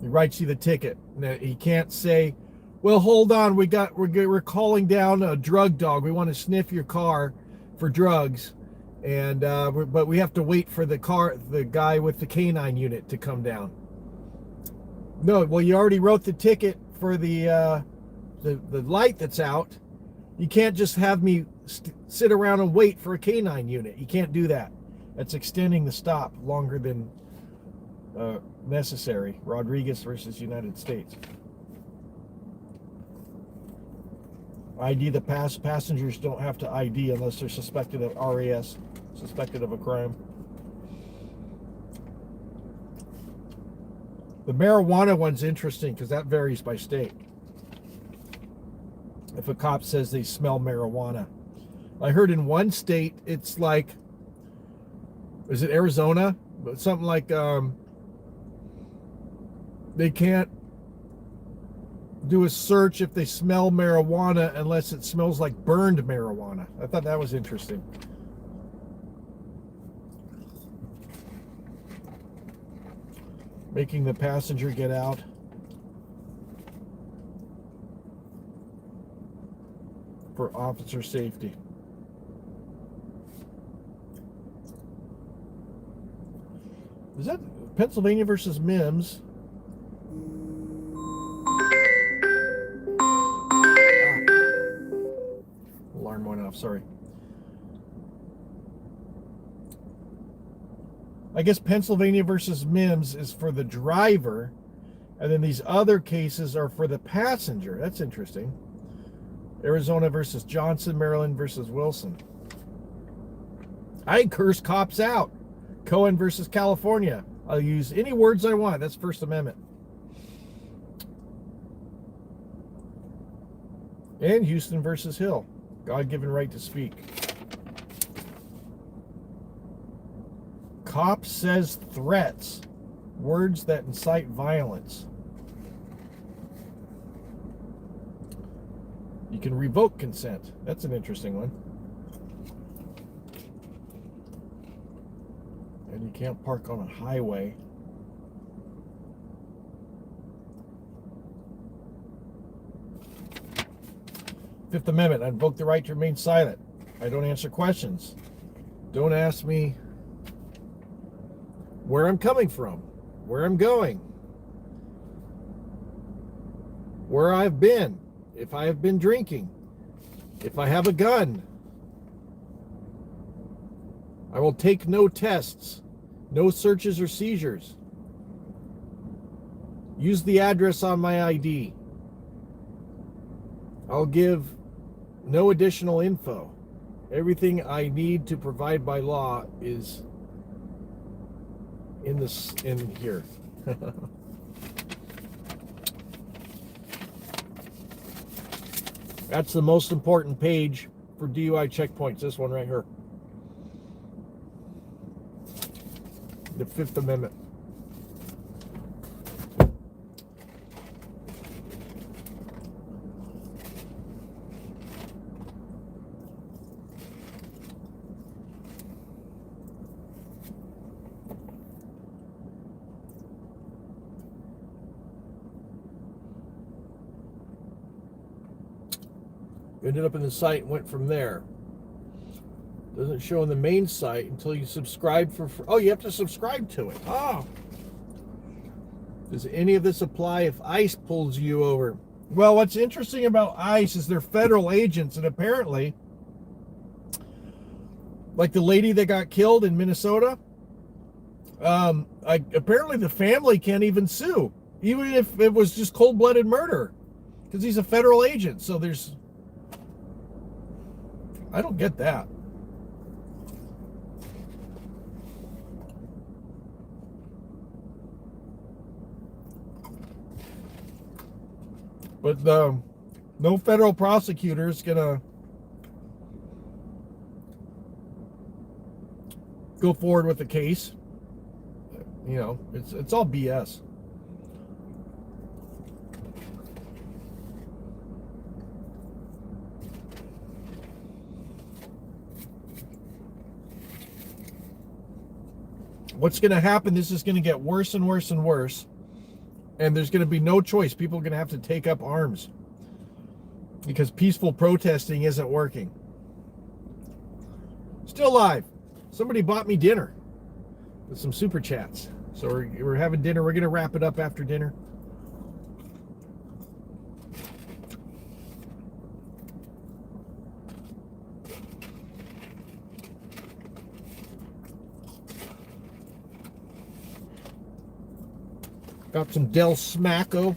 He writes you the ticket. Now, he can't say, well, hold on, we're calling down a drug dog. We want to sniff your car for drugs. And but we have to wait for the guy with the canine unit to come down. No, well, you already wrote the ticket for the light that's out. You can't just have me sit around and wait for a canine unit. You can't do that. That's extending the stop longer than necessary. Rodriguez versus United States. ID the passengers don't have to ID unless they're suspected of RAS, suspected of a crime. The marijuana one's interesting because that varies by state. If a cop says they smell marijuana. I heard in one state it's like, is it Arizona? But something like they can't do a search if they smell marijuana unless it smells like burned marijuana. I thought that was interesting. Making the passenger get out. For officer safety. Is that Pennsylvania versus Mims? Alarm went off, sorry. I guess Pennsylvania versus Mims is for the driver, and then these other cases are for the passenger. That's interesting. Arizona versus Johnson, Maryland versus Wilson. I curse cops out. Cohen versus California. I'll use any words I want. That's First Amendment. And Houston versus Hill. God-given right to speak. Cop says threats. Words that incite violence. You can revoke consent. That's an interesting one. And you can't park on a highway. Fifth Amendment, I invoke the right to remain silent. I don't answer questions. Don't ask me where I'm coming from, where I'm going, where I've been, if I have been drinking, if I have a gun. I will take no tests, no searches or seizures. Use the address on my ID. I'll give no additional info. Everything I need to provide by law is in here. That's the most important page for DUI checkpoints, this one right here. The Fifth Amendment. Ended up in the site and went from there. Doesn't show in the main site until you subscribe for free. Oh, you have to subscribe to it. Oh. Does any of this apply if ICE pulls you over? Well, what's interesting about ICE is they're federal agents, and apparently, like the lady that got killed in Minnesota, apparently the family can't even sue, even if it was just cold-blooded murder, because he's a federal agent. So I don't get that. But no federal prosecutor is gonna go forward with the case. You know, it's all BS. What's going to happen, this is going to get worse and worse and worse. And there's going to be no choice. People are going to have to take up arms because peaceful protesting isn't working. Still alive. Somebody bought me dinner with some super chats. So we're having dinner. We're going to wrap it up after dinner. Got some Del Smacko.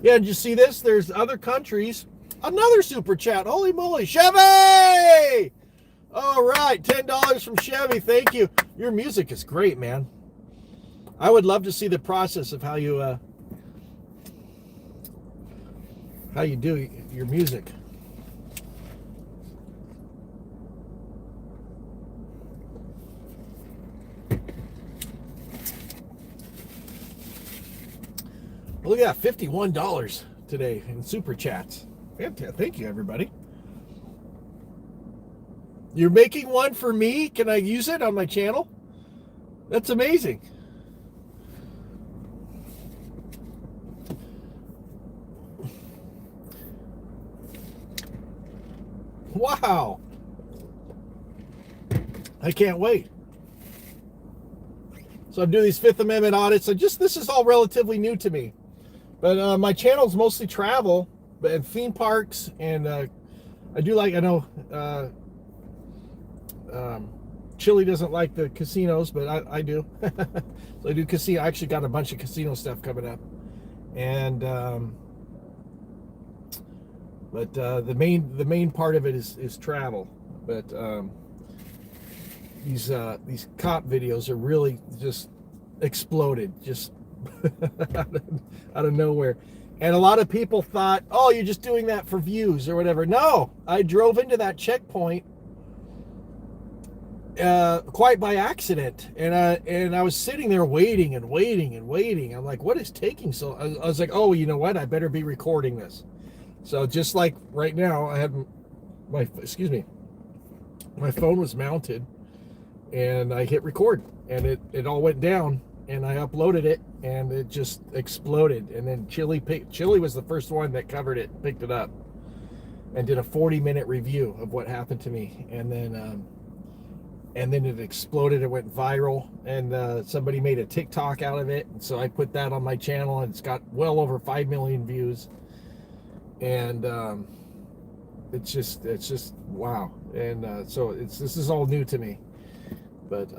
Yeah, did you see this? There's other countries. Another super chat. Holy moly. Chevy! All right, $10 from Chevy. Thank you. Your music is great, man. I would love to see the process of how you do your music. Look at that, $51 today in super chats. Fantastic. Thank you, everybody. You're making one for me? Can I use it on my channel? That's amazing. Wow. I can't wait. So I'm doing these Fifth Amendment audits. This is all relatively new to me. But my channel is mostly travel, and theme parks, and I know Chili doesn't like the casinos, but I do. So I do casino. I actually got a bunch of casino stuff coming up, and but the main part of it is travel. But these cop videos are really just exploded, just out of nowhere. And a lot of people thought, oh, you're just doing that for views or whatever. No, I drove into that checkpoint quite by accident, and I was sitting there waiting. I'm like, what is taking so? I was like, oh, you know what? I better be recording this. So just like right now, I had my phone was mounted, and I hit record, and it all went down. And I uploaded it, and it just exploded. And then Chili was the first one that covered it, picked it up, and did a 40-minute review of what happened to me. And then it exploded. It went viral, and somebody made a TikTok out of it. And so I put that on my channel, and it's got well over 5 million views. And it's just wow. And so this is all new to me, but.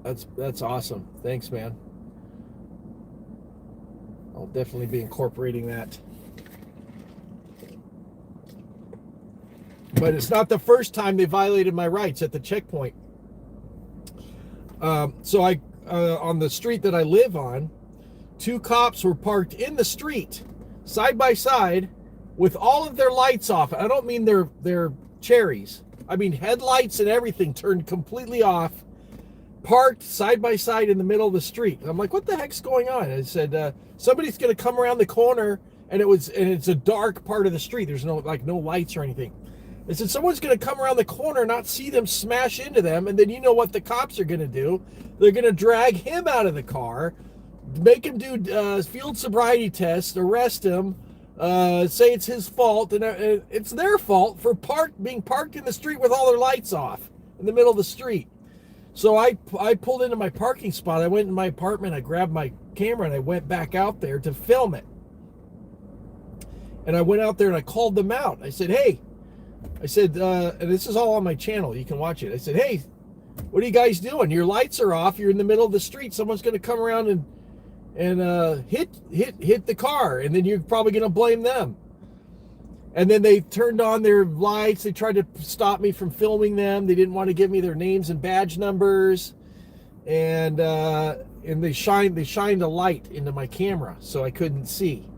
That's awesome. Thanks, man. I'll definitely be incorporating that. But it's not the first time they violated my rights at the checkpoint. So on the street that I live on, 2 cops were parked in the street, side by side, with all of their lights off. I don't mean their cherries. I mean headlights and everything turned completely off, parked side by side in the middle of the street. I'm like, what the heck's going on? And I said, somebody's going to come around the corner, and it's a dark part of the street. There's no lights or anything. I said, someone's going to come around the corner, not see them, smash into them, and then you know what the cops are going to do. They're going to drag him out of the car, make him do field sobriety tests, arrest him, say it's his fault, and it's their fault for being parked in the street with all their lights off in the middle of the street. So I pulled into my parking spot. I went in my apartment, I grabbed my camera, and I went back out there to film it. And I went out there and I called them out. I said, hey, and this is all on my channel, you can watch it. I said, hey, what are you guys doing? Your lights are off, you're in the middle of the street, someone's going to come around and hit the car, and then you're probably going to blame them. And then they turned on their lights. They tried to stop me from filming them. They didn't want to give me their names and badge numbers, and they shined a light into my camera so I couldn't see.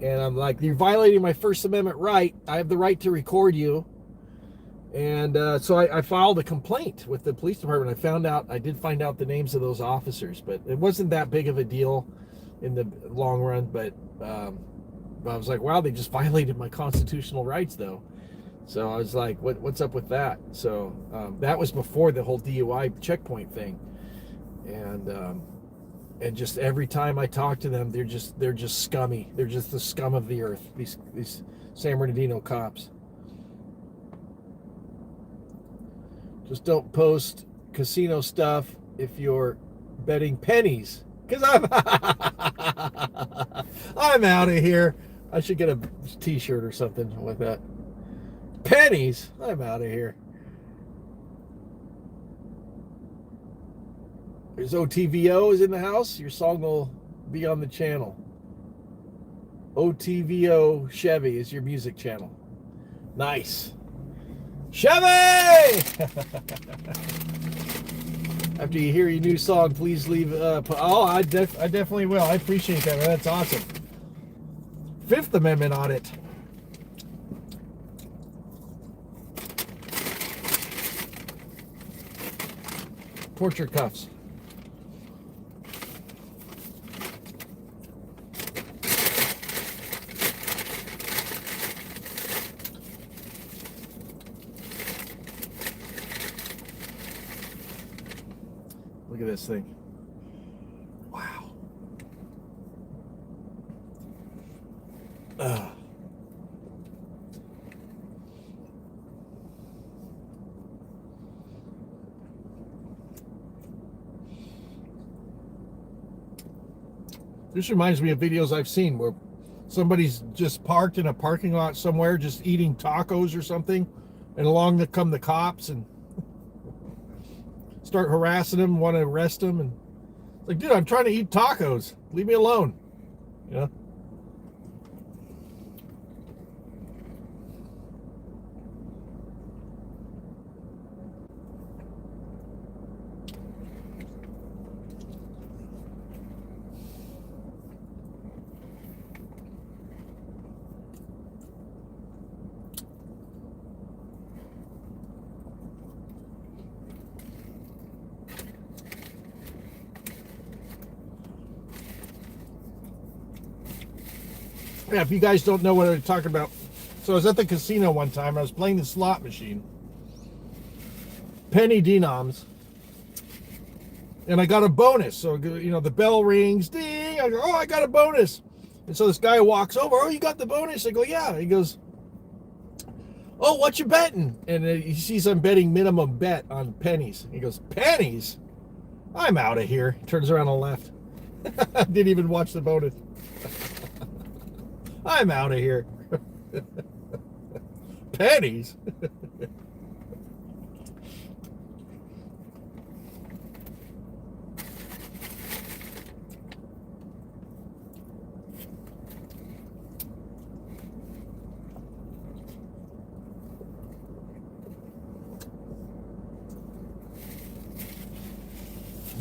And I'm like, you're violating my First Amendment right. I have the right to record you. And so I filed a complaint with the police department. I did find out the names of those officers, but it wasn't that big of a deal in the long run. But I was like, wow, they just violated my constitutional rights, though. So I was like, what's up with that? So that was before the whole DUI checkpoint thing. And just every time I talk to them, they're just scummy. They're just the scum of the earth. These San Bernardino cops. Just don't post casino stuff if you're betting pennies, because I'm out of here. I should get a t-shirt or something with that. Pennies? I'm out of here. There's OTVO is in the house. Your song will be on the channel. OTVO Chevy is your music channel. Nice. Chevy! After you hear your new song, please leave. I definitely will. I appreciate that. That's awesome. Fifth Amendment audit. Torture cuffs. Look at this thing. Wow. This reminds me of videos I've seen where somebody's just parked in a parking lot somewhere just eating tacos or something, and along come the cops and start harassing them, want to arrest them, and it's like, dude, I'm trying to eat tacos. Leave me alone. You know? Yeah, if you guys don't know what I'm talking about. So I was at the casino one time. I was playing the slot machine. Penny denoms. And I got a bonus. So, you know, the bell rings. Ding! I go, oh, I got a bonus. And so this guy walks over. Oh, you got the bonus? I go, yeah. He goes, oh, what you betting? And he sees I'm betting minimum bet on pennies. He goes, pennies? I'm out of here. Turns around and left. Didn't even watch the bonus. I'm out of here. Pennies?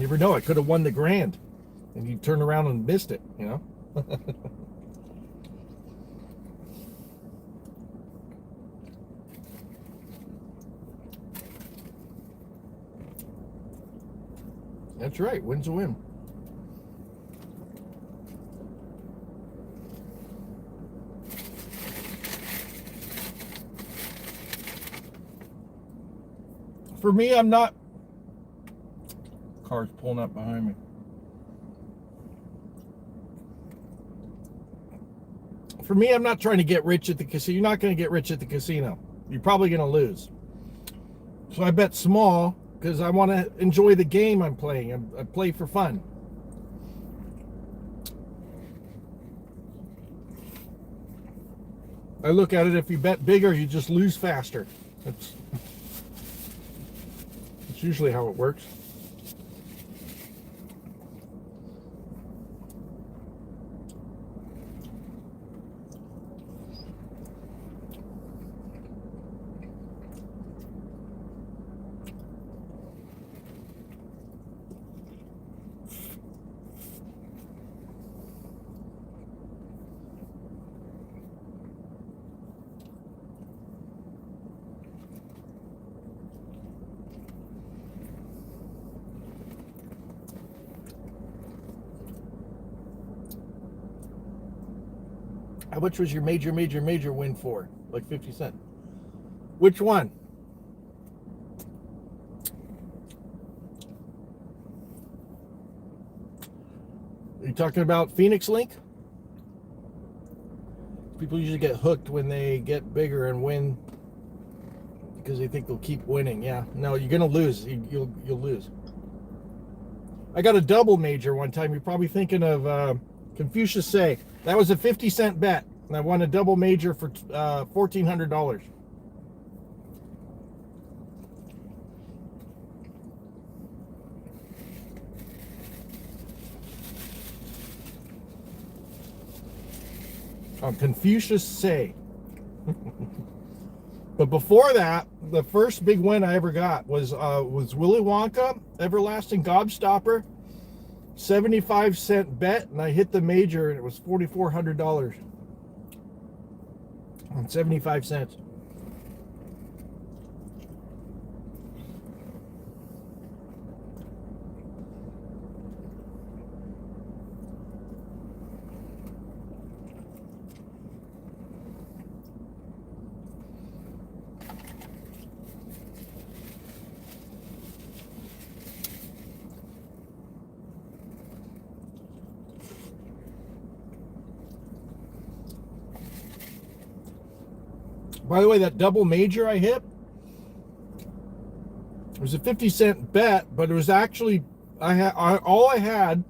never know. I could have won the grand, and you turn around and missed it. You know. That's right. Win's a win. For me, I'm not. Car's pulling up behind me. For me, I'm not trying to get rich at the casino. You're not going to get rich at the casino. You're probably going to lose. So I bet small because I want to enjoy the game I'm playing. I play for fun. I look at it, if you bet bigger, you just lose faster. That's usually how it works. How much was your major win for? Like 50 cents. Which one? Are you talking about Phoenix Link? People usually get hooked when they get bigger and win because they think they'll keep winning. Yeah, no, you're gonna lose. You'll lose. I got a double major one time. You're probably thinking of Confucius Say. That was a 50-cent bet, and I won a double major for $1,400. Confucius Say. But before that, the first big win I ever got was Willy Wonka, Everlasting Gobstopper, 75-cent bet, and I hit the major, and it was $4,400 on 75 cents. By the way, that double major I hit, it was a 50-cent bet, but it was actually, all I had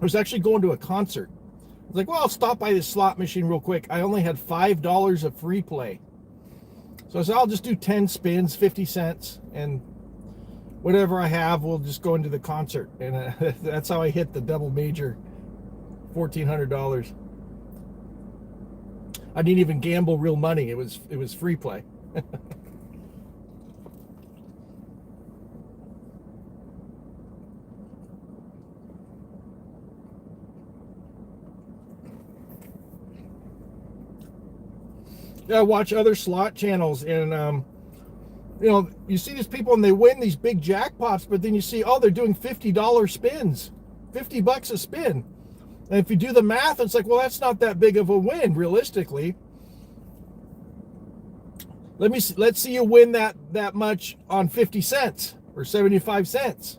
was actually going to a concert. I was like, well, I'll stop by this slot machine real quick. I only had $5 of free play. So I said, I'll just do 10 spins, 50 cents, and whatever I have, we'll just go into the concert. And that's how I hit the double major, $1,400. I didn't even gamble real money. It was free play. Yeah, I watch other slot channels, and you know, you see these people and they win these big jackpots, but then you see, oh, they're doing $50 spins, $50 a spin. And if you do the math, it's like, well, that's not that big of a win, realistically. Let's see you win that much on 50 cents or 75 cents.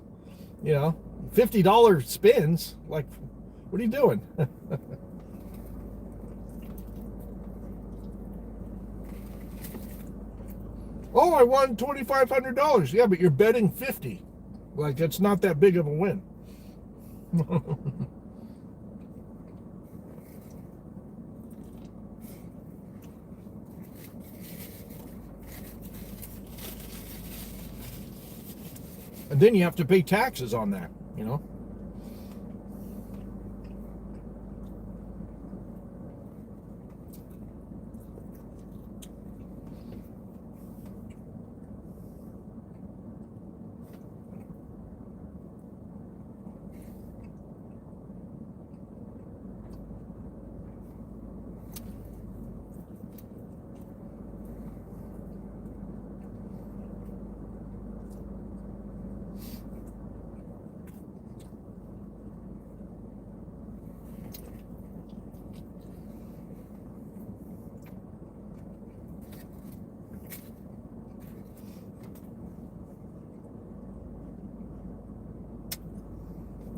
You know, $50 spins. Like, what are you doing? Oh, I won $2,500. Yeah, but you're betting 50. Like, that's not that big of a win. And then you have to pay taxes on that, you know.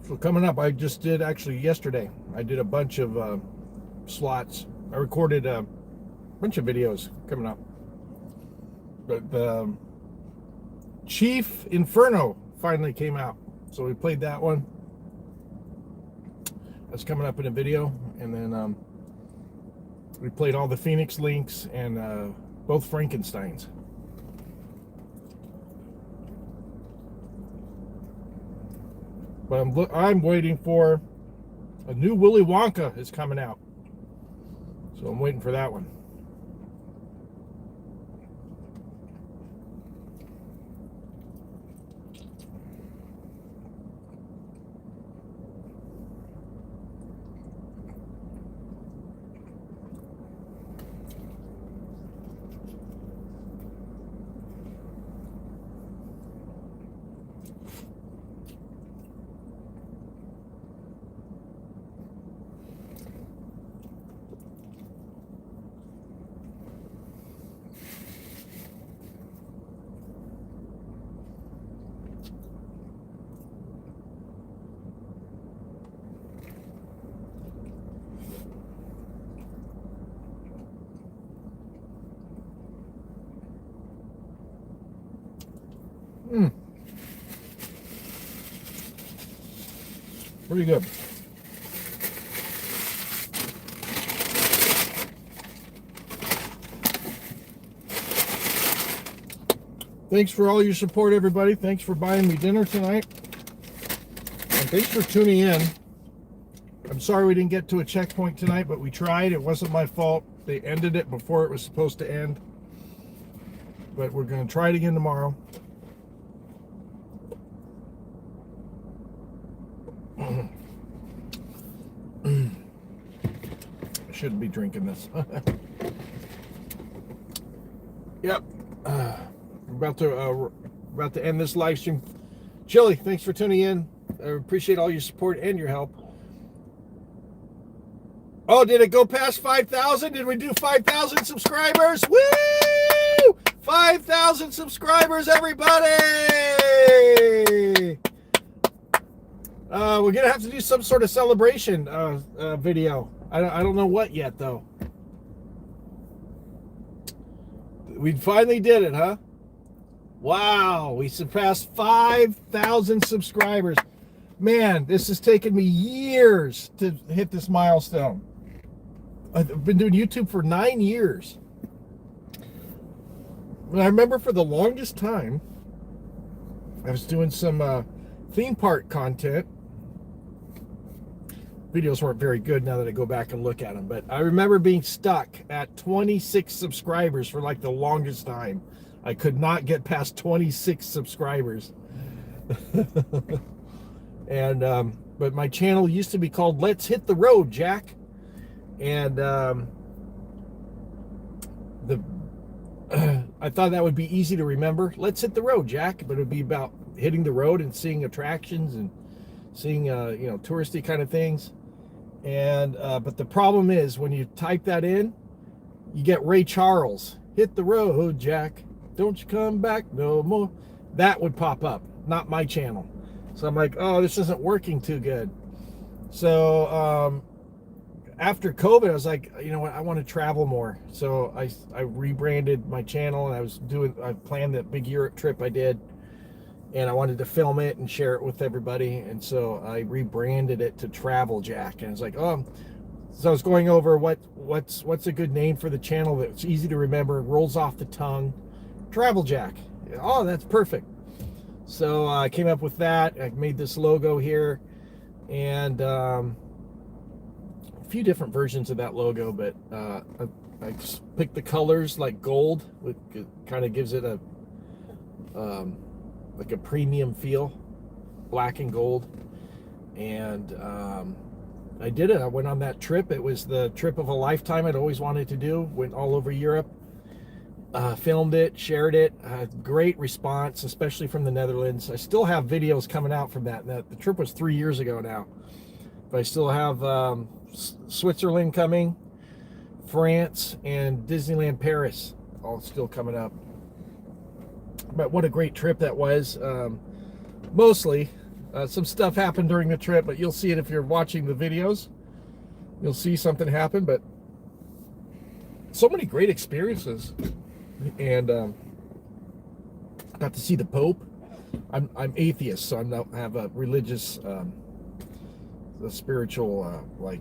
So coming up, I just did actually yesterday. I did a bunch of slots. I recorded a bunch of videos coming up. But the Chief Inferno finally came out, so we played that one. That's coming up in a video, and then we played all the Phoenix Links and both Frankensteins. But I'm waiting for a new Willy Wonka is coming out, so I'm waiting for that one. Pretty good. Thanks for all your support, everybody. Thanks for buying me dinner tonight. And thanks for tuning in. I'm sorry we didn't get to a checkpoint tonight, but we tried. It wasn't my fault. They ended it before it was supposed to end. But we're going to try it again tomorrow. I shouldn't be drinking this. Yep. We're about to end this live stream. Chili, thanks for tuning in. I appreciate all your support and your help. Oh, did it go past 5,000? Did we do 5,000 subscribers? Woo! 5,000 subscribers, everybody! We're gonna have to do some sort of celebration video. I don't know what yet, though. We finally did it, huh? Wow, we surpassed 5,000 subscribers. Man, this has taken me years to hit this milestone. I've been doing YouTube for 9 years. And I remember for the longest time, I was doing some theme park content. Videos weren't very good now that I go back and look at them, but I remember being stuck at 26 subscribers for like the longest time. I could not get past 26 subscribers. And but my channel used to be called Let's Hit the Road, Jack. And I thought that would be easy to remember. Let's hit the road, Jack. But it would be about hitting the road and seeing attractions and seeing touristy kind of things. And but the problem is when you type that in, you get Ray Charles. Hit the road, Jack. Don't you come back no more. That would pop up, not my channel. So I'm like, oh, this isn't working too good. So after COVID, I was like, you know what, I want to travel more. So I rebranded my channel, and I planned that big Europe trip I did, and I wanted to film it and share it with everybody. And so I rebranded it to Travel Jack. And I was like, oh, so I was going over what's a good name for the channel that's easy to remember, rolls off the tongue. Travel Jack. Oh, that's perfect. So I came up with that. I made this logo here, and a few different versions of that logo, but I just picked the colors like gold, which kind of gives it a like a premium feel, black and gold. And I did it. I went on that trip. It was the trip of a lifetime. I'd always wanted to do. Went all over Europe. Filmed it, shared it. Great response, especially from the Netherlands. I still have videos coming out from that. The trip was 3 years ago now, but I still have Switzerland coming, France, and Disneyland Paris all still coming up. But what a great trip that was. Mostly Some stuff happened during the trip, but you'll see it if you're watching the videos. You'll see something happen, but so many great experiences. And got to see the Pope. I'm atheist, so I don't have a religious, a spiritual, like,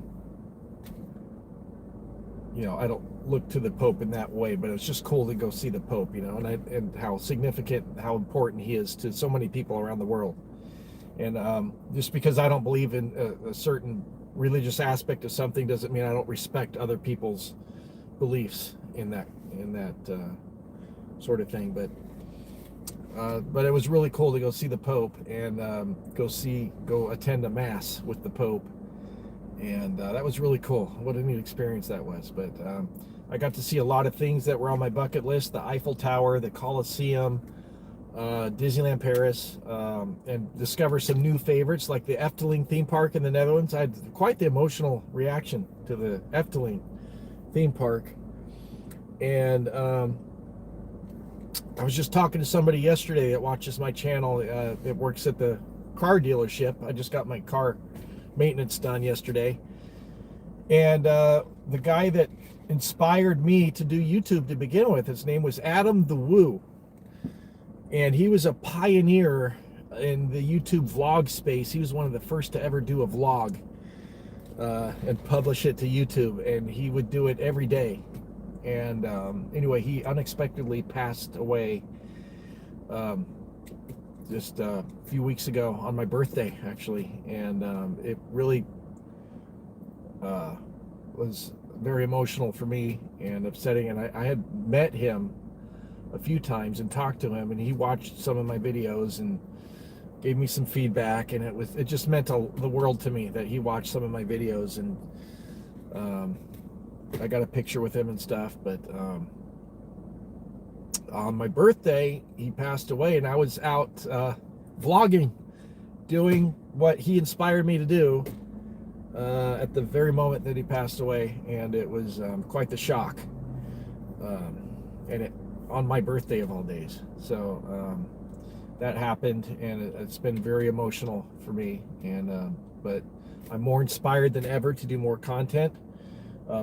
you know, I don't look to the Pope in that way, but it's just cool to go see the Pope, you know, and how significant, how important he is to so many people around the world. And just because I don't believe in a certain religious aspect of something doesn't mean I don't respect other people's beliefs in that sort of thing. But it was really cool to go see the Pope and go attend a mass with the Pope, and that was really cool. What a neat experience that was. But I got to see a lot of things that were on my bucket list: the Eiffel Tower, the Colosseum, Disneyland Paris, and discover some new favorites like the Efteling theme park in the Netherlands. I had quite the emotional reaction to the Efteling theme park. And I was just talking to somebody yesterday that watches my channel. It works at the car dealership. I just got my car maintenance done yesterday. And the guy that inspired me to do YouTube to begin with, his name was Adam the Woo. And he was a pioneer in the YouTube vlog space. He was one of the first to ever do a vlog and publish it to YouTube. And he would do it every day. And anyway, he unexpectedly passed away just a few weeks ago on my birthday, actually. And it really was very emotional for me and upsetting. And I had met him a few times and talked to him, and he watched some of my videos and gave me some feedback, and it just meant the world to me that he watched some of my videos. And I got a picture with him and stuff. But on my birthday he passed away, and I was out vlogging, doing what he inspired me to do at the very moment that he passed away. And it was quite the shock, and it on my birthday of all days. So that happened, and it's been very emotional for me. And but I'm more inspired than ever to do more content,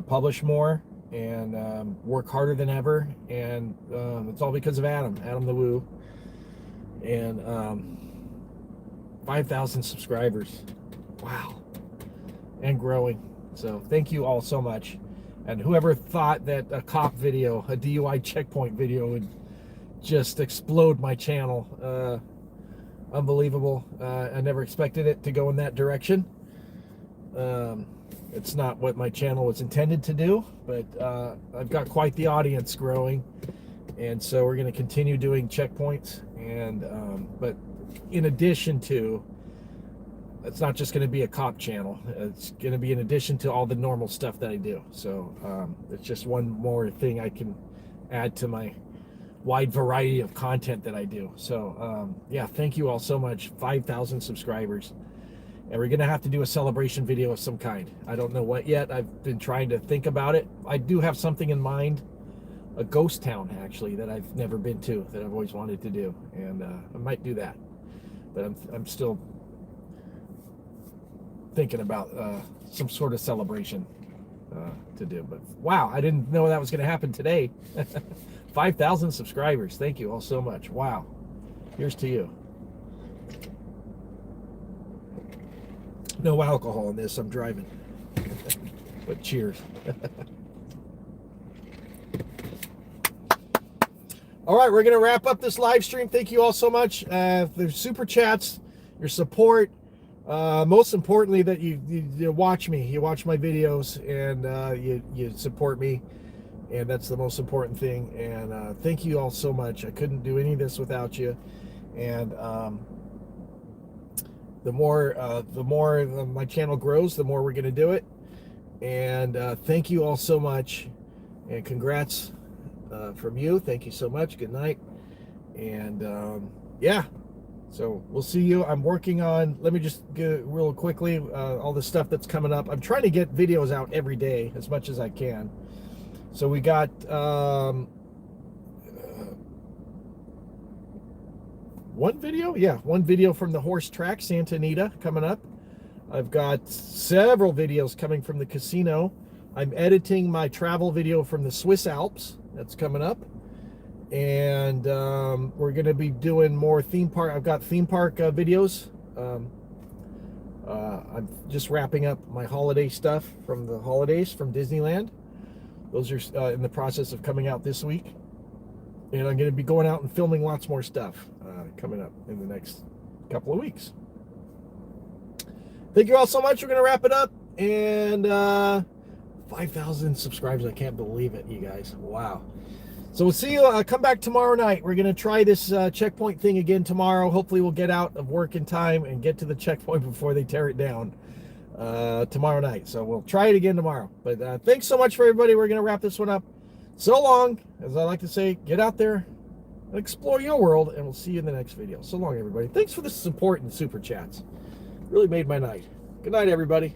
publish more, and work harder than ever. And it's all because of Adam the Woo. And 5,000 subscribers. Wow. And growing. So thank you all so much. And whoever thought that a cop video, a DUI checkpoint video, would just explode my channel. Unbelievable. I never expected it to go in that direction. It's not what my channel was intended to do, but I've got quite the audience growing. And so we're going to continue doing checkpoints. And but in addition to, it's not just going to be a cop channel. It's going to be in addition to all the normal stuff that I do. So it's just one more thing I can add to my wide variety of content that I do. So yeah, thank you all so much. 5,000 subscribers. And we're going to have to do a celebration video of some kind. I don't know what yet. I've been trying to think about it. I do have something in mind. A ghost town, actually, that I've never been to, that I've always wanted to do. And I might do that. But I'm still thinking about some sort of celebration to do. But wow, I didn't know that was going to happen today. 5,000 subscribers. Thank you all so much. Wow. Here's to you. No alcohol in this. I'm driving. But cheers. All right, we're going to wrap up this live stream. Thank you all so much for the super chats, your support. Most importantly, that you watch me, you watch my videos, and you support me, and that's the most important thing. And thank you all so much. I couldn't do any of this without you. And the more my channel grows, the more we're going to do it. And thank you all so much, and congrats from you. Thank you so much. Good night. And yeah. So we'll see you. I'm working on, let me just get real quickly, all the stuff that's coming up. I'm trying to get videos out every day as much as I can. So we got one video. Yeah, one video from the horse track, Santa Anita, coming up. I've got several videos coming from the casino. I'm editing my travel video from the Swiss Alps. That's coming up. And we're going to be doing more theme park. I've got theme park videos. I'm just wrapping up my holiday stuff from the holidays from Disneyland. Those are in the process of coming out this week. And I'm going to be going out and filming lots more stuff coming up in the next couple of weeks. Thank you all so much. We're going to wrap it up. And 5,000 subscribers. I can't believe it, you guys. Wow. So we'll see you. Come back tomorrow night. We're going to try this checkpoint thing again tomorrow. Hopefully we'll get out of work in time and get to the checkpoint before they tear it down tomorrow night. So we'll try it again tomorrow. But thanks so much for everybody. We're going to wrap this one up. So long. As I like to say, get out there and explore your world, and we'll see you in the next video. So long, everybody. Thanks for the support and super chats. Really made my night. Good night, everybody.